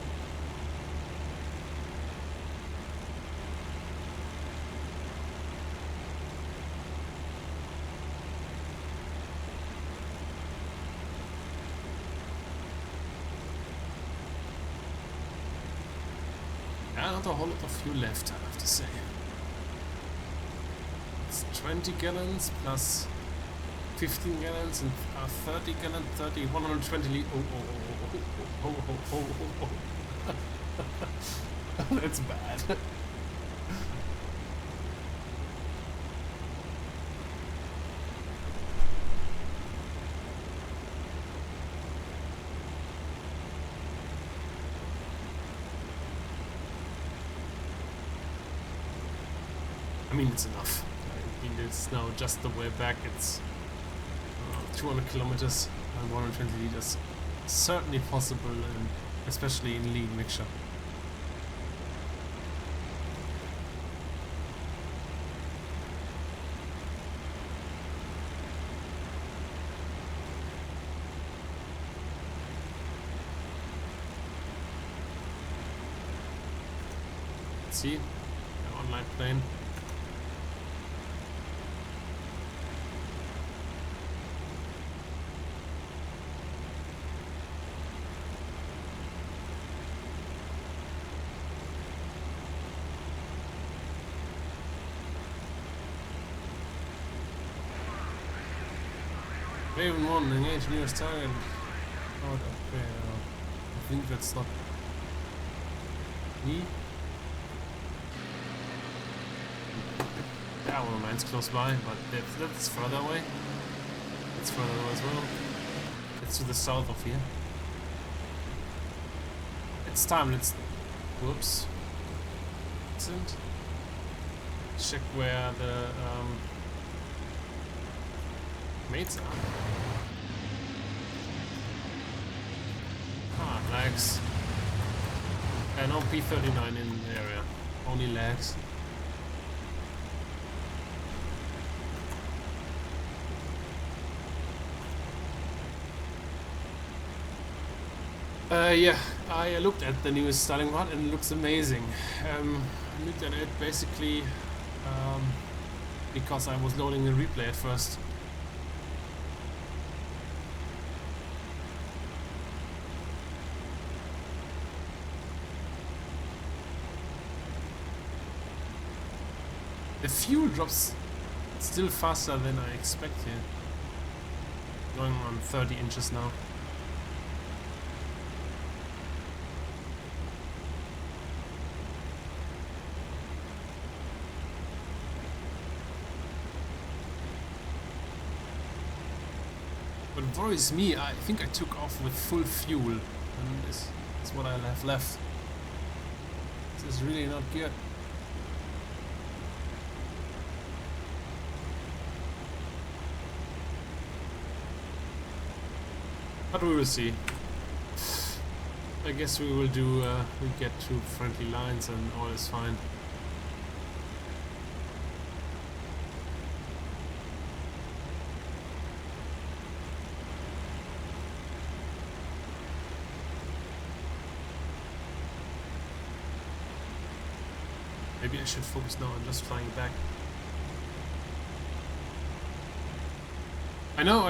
[SPEAKER 1] Not a whole lot of fuel left, I have to say. It's 20 gallons plus 15 gallons and 30 gallons, 120 liters. Oh. That's bad. I mean, it's enough. I mean, it's now just the way back. It's 200 kilometers and 120 liters. Certainly possible, and especially in lean mixture. Let's see, the online plane. Raven 1, engage nearest target. Oh, okay, I think that's not me. Yeah, well, mine's close by, but that's further away. It's further away as well. It's to the south of here. It's time, let's... Whoops. Excellent. Check where the... mates are. Ah, lags. And no P39 in the area. Only lags. Yeah, I looked at the new Starling mod and it looks amazing. I looked at it basically because I was loading a replay at first. The fuel drops still faster than I expected. Going on 30 inches now. What worries me, I think I took off with full fuel, and this is what I have left. This is really not good. But we will see. I guess we will do, we get 2 friendly lines and all is fine. Maybe I should focus now on just flying back. I know,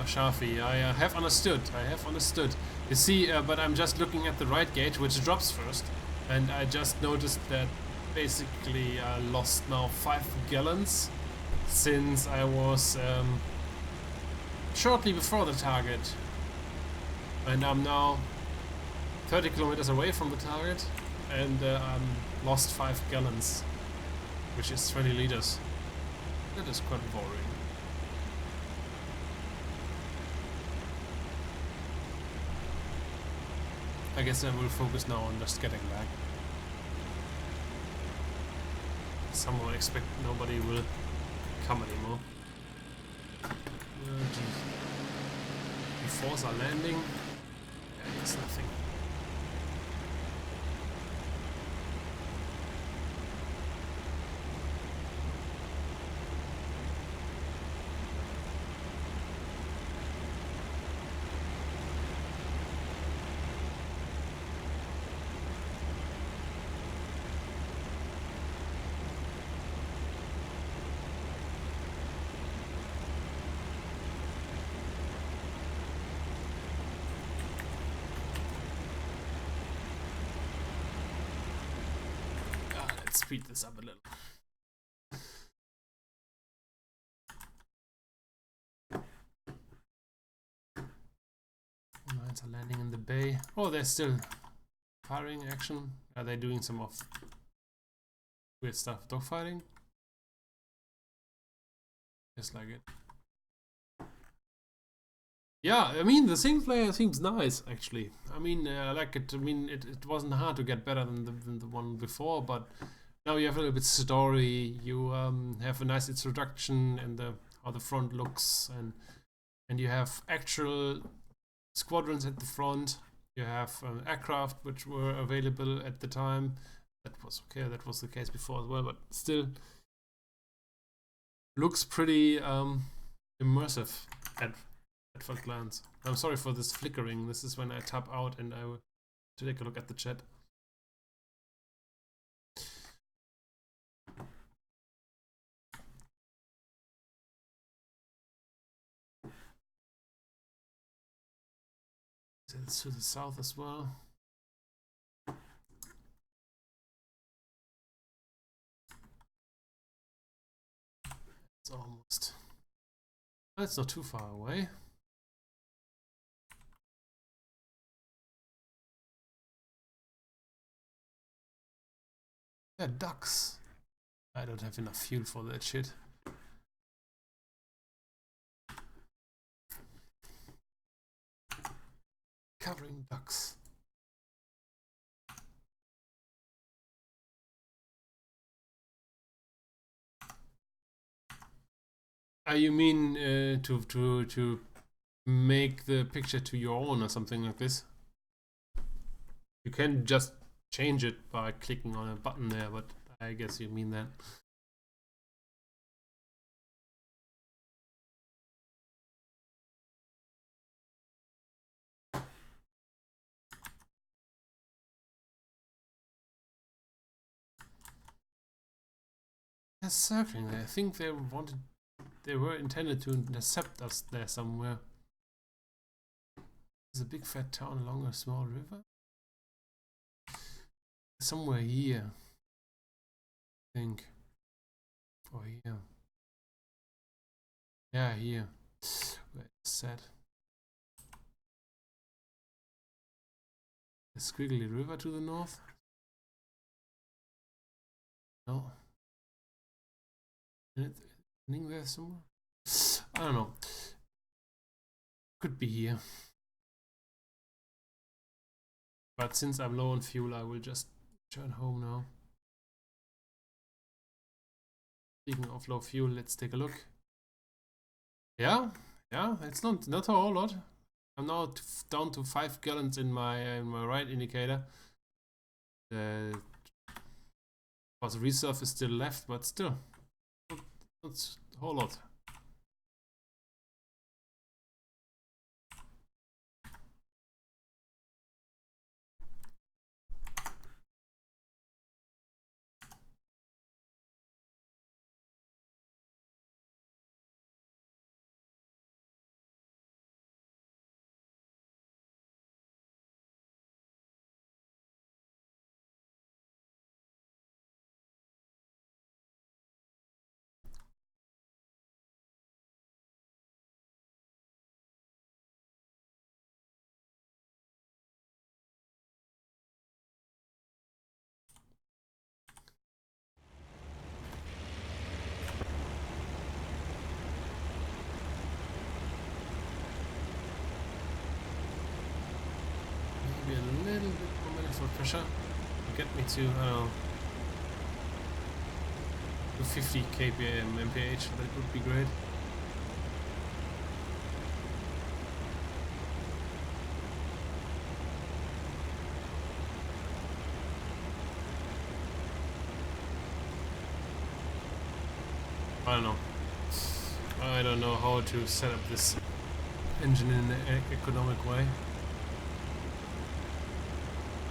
[SPEAKER 1] Shafi, I have understood, You see, but I'm just looking at the right gauge, which drops first. And I just noticed that basically I lost now 5 gallons since I was shortly before the target. And I'm now 30 kilometers away from the target, and I'm lost 5 gallons, which is 20 liters. That is quite boring. I guess I will focus now on just getting back. Someone expect nobody will come anymore. Befores are landing. Yeah, it's nothing. Speed this up a little. Mines are landing in the bay. Oh, they're still firing action. Are they doing some of weird stuff? Dogfighting? Just like it. Yeah, I mean, the single player seems nice, actually. I mean, I like it. I mean, it wasn't hard to get better than the one before, but now you have a little bit story. You have a nice introduction and how the front looks, and you have actual squadrons at the front. You have aircraft which were available at the time. That was okay. That was the case before as well, but still looks pretty immersive at first glance. I'm sorry for this flickering. This is when I tap out and I will take a look at the chat. It's to the south as well. It's almost. That's not too far away. Yeah, ducks. I don't have enough fuel for that shit. Covering ducks. You mean to make the picture to your own or something like this? You can just change it by clicking on a button there, but I guess you mean that. They're circling there. I think they were intended to intercept us there somewhere. There's a big fat town along a small river. Somewhere here, I think. Or here. Yeah, here. Where is that? A squiggly river to the north? No. Anything there somewhere? I don't know. Could be here. But since I'm low on fuel, I will just turn home now. Speaking of low fuel, let's take a look. Yeah, it's not a whole lot. I'm now down to 5 gallons in my right indicator. The reserve is still left, but still, not a whole lot. pressure. Get me to, I don't know, 250 kpm mph, that would be great. I don't know how to set up this engine in an economic way.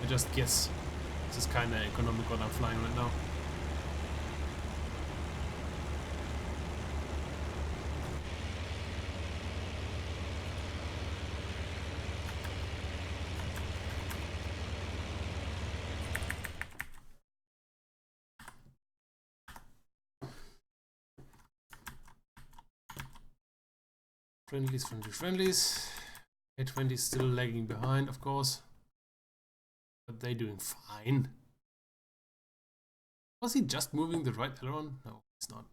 [SPEAKER 1] I just guess this is kinda economic what I'm flying right now. Friendlies. A20 is still lagging behind, of course. But they're doing fine. Was he just moving the right aileron? No, it's not.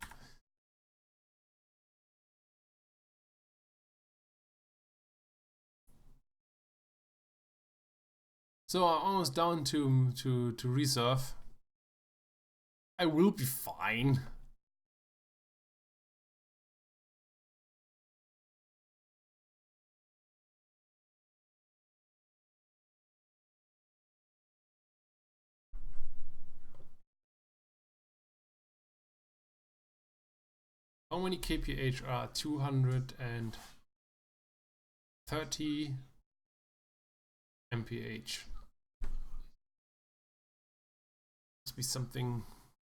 [SPEAKER 1] So I'm almost down to reserve. I will be fine. How many kph are 230 mph? Must be something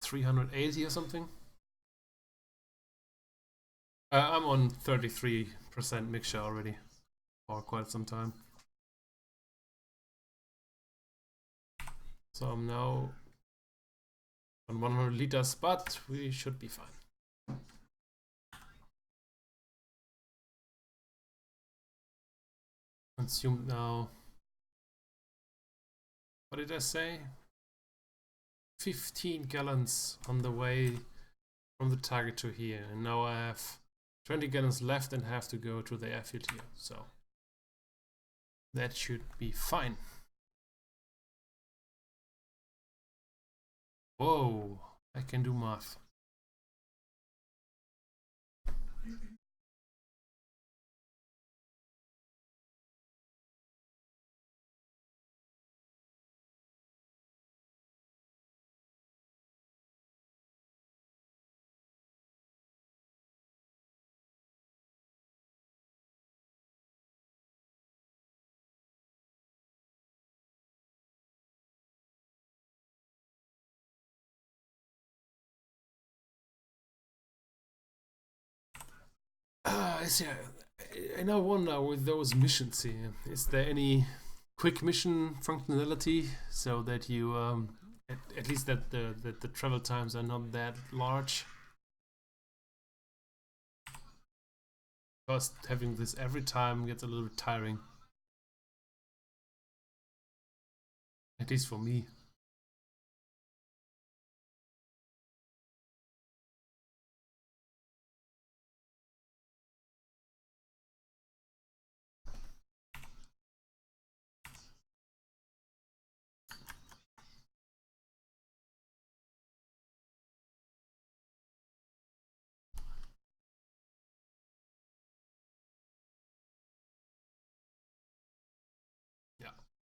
[SPEAKER 1] 380 or something. I'm on 33% mixture already for quite some time. So I'm now on 100 liters, but we should be fine. Consumed now, what did I say? 15 gallons on the way from the target to here, and now I have 20 gallons left and have to go to the airfield here, so that should be fine. Whoa, I can do math. I now wonder with those missions here, is there any quick mission functionality so that you at least that the travel times are not that large? Because having this every time gets a little bit tiring. At least for me.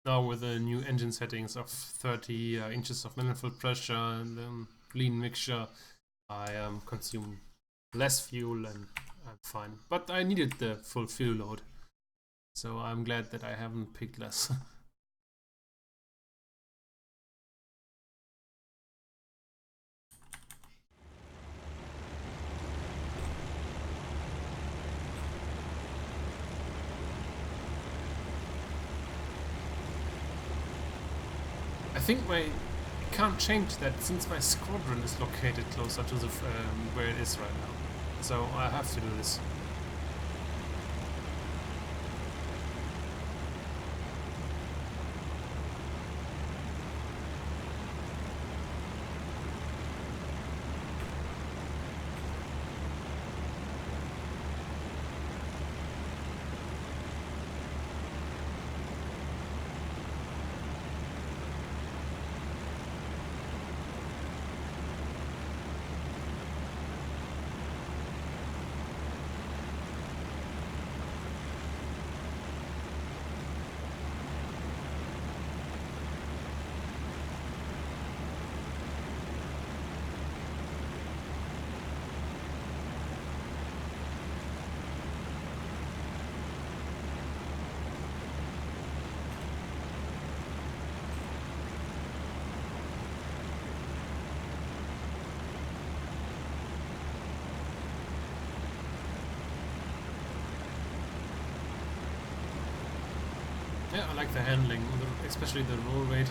[SPEAKER 1] Now with the new engine settings of 30 inches of manifold pressure and lean mixture, I consume less fuel and I'm fine. But I needed the full fuel load, so I'm glad that I haven't picked less. I think I can't change that since my squadron is located closer to the where it is right now. So I have to do this. like the handling, especially the roll rate,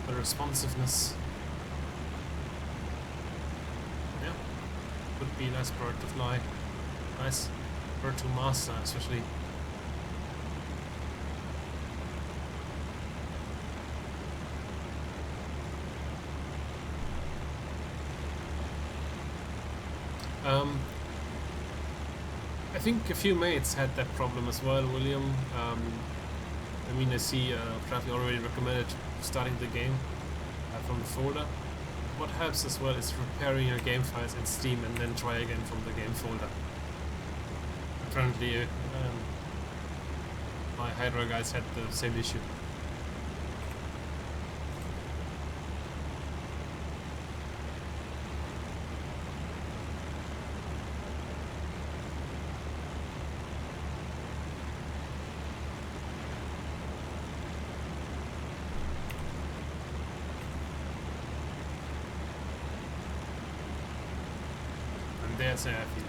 [SPEAKER 1] the responsiveness. Yeah, would be a nice bird to fly, nice bird to master, especially. I think a few mates had that problem as well, William. I mean, I see Traffy already recommended starting the game from the folder. What helps as well is repairing your game files in Steam and then try again from the game folder. Apparently, my Hydra guys had the same issue. There's airfield.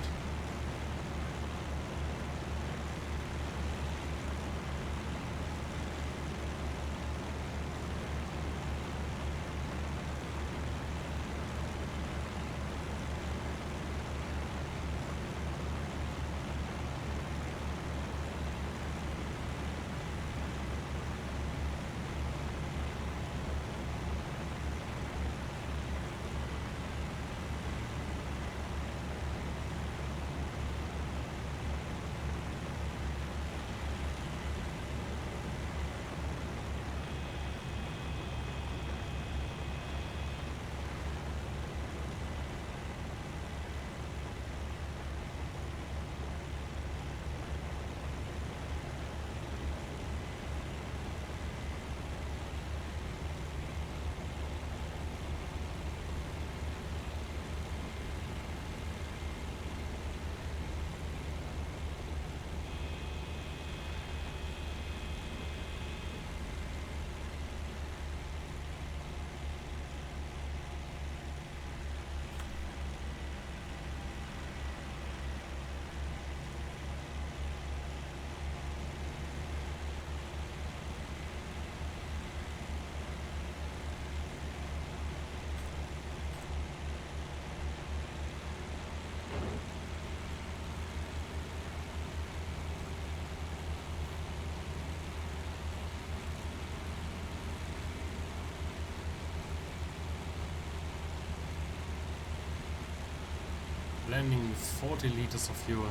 [SPEAKER 1] Landing with 40 liters of fuel.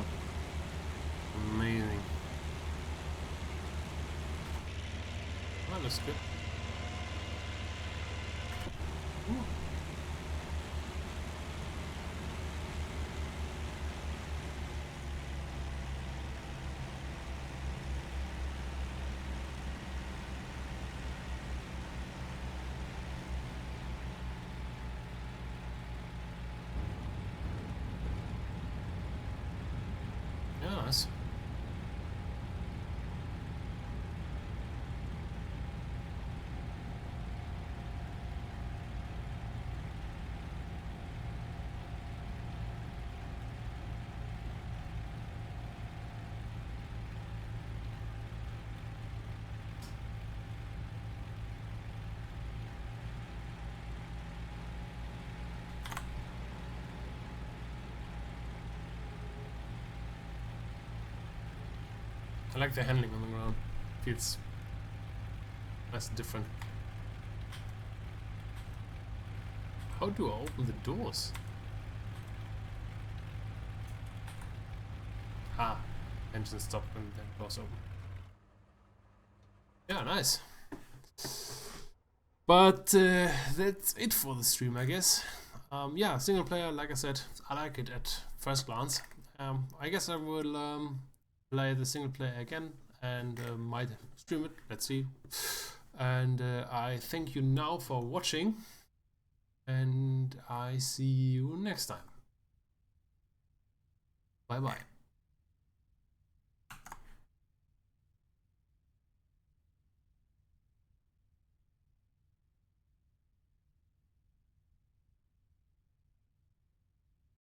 [SPEAKER 1] Amazing. Well, that's good. Ooh. Nice. I like the handling on the ground. Feels nice and different. How do I open the doors? Ah, engine stop and then doors open. Yeah, nice. But that's it for the stream, I guess. Yeah, single player, like I said, I like it at first glance. I guess I will play the single player again and might stream it. Let's see. And I thank you now for watching, and I see you next time. Bye bye.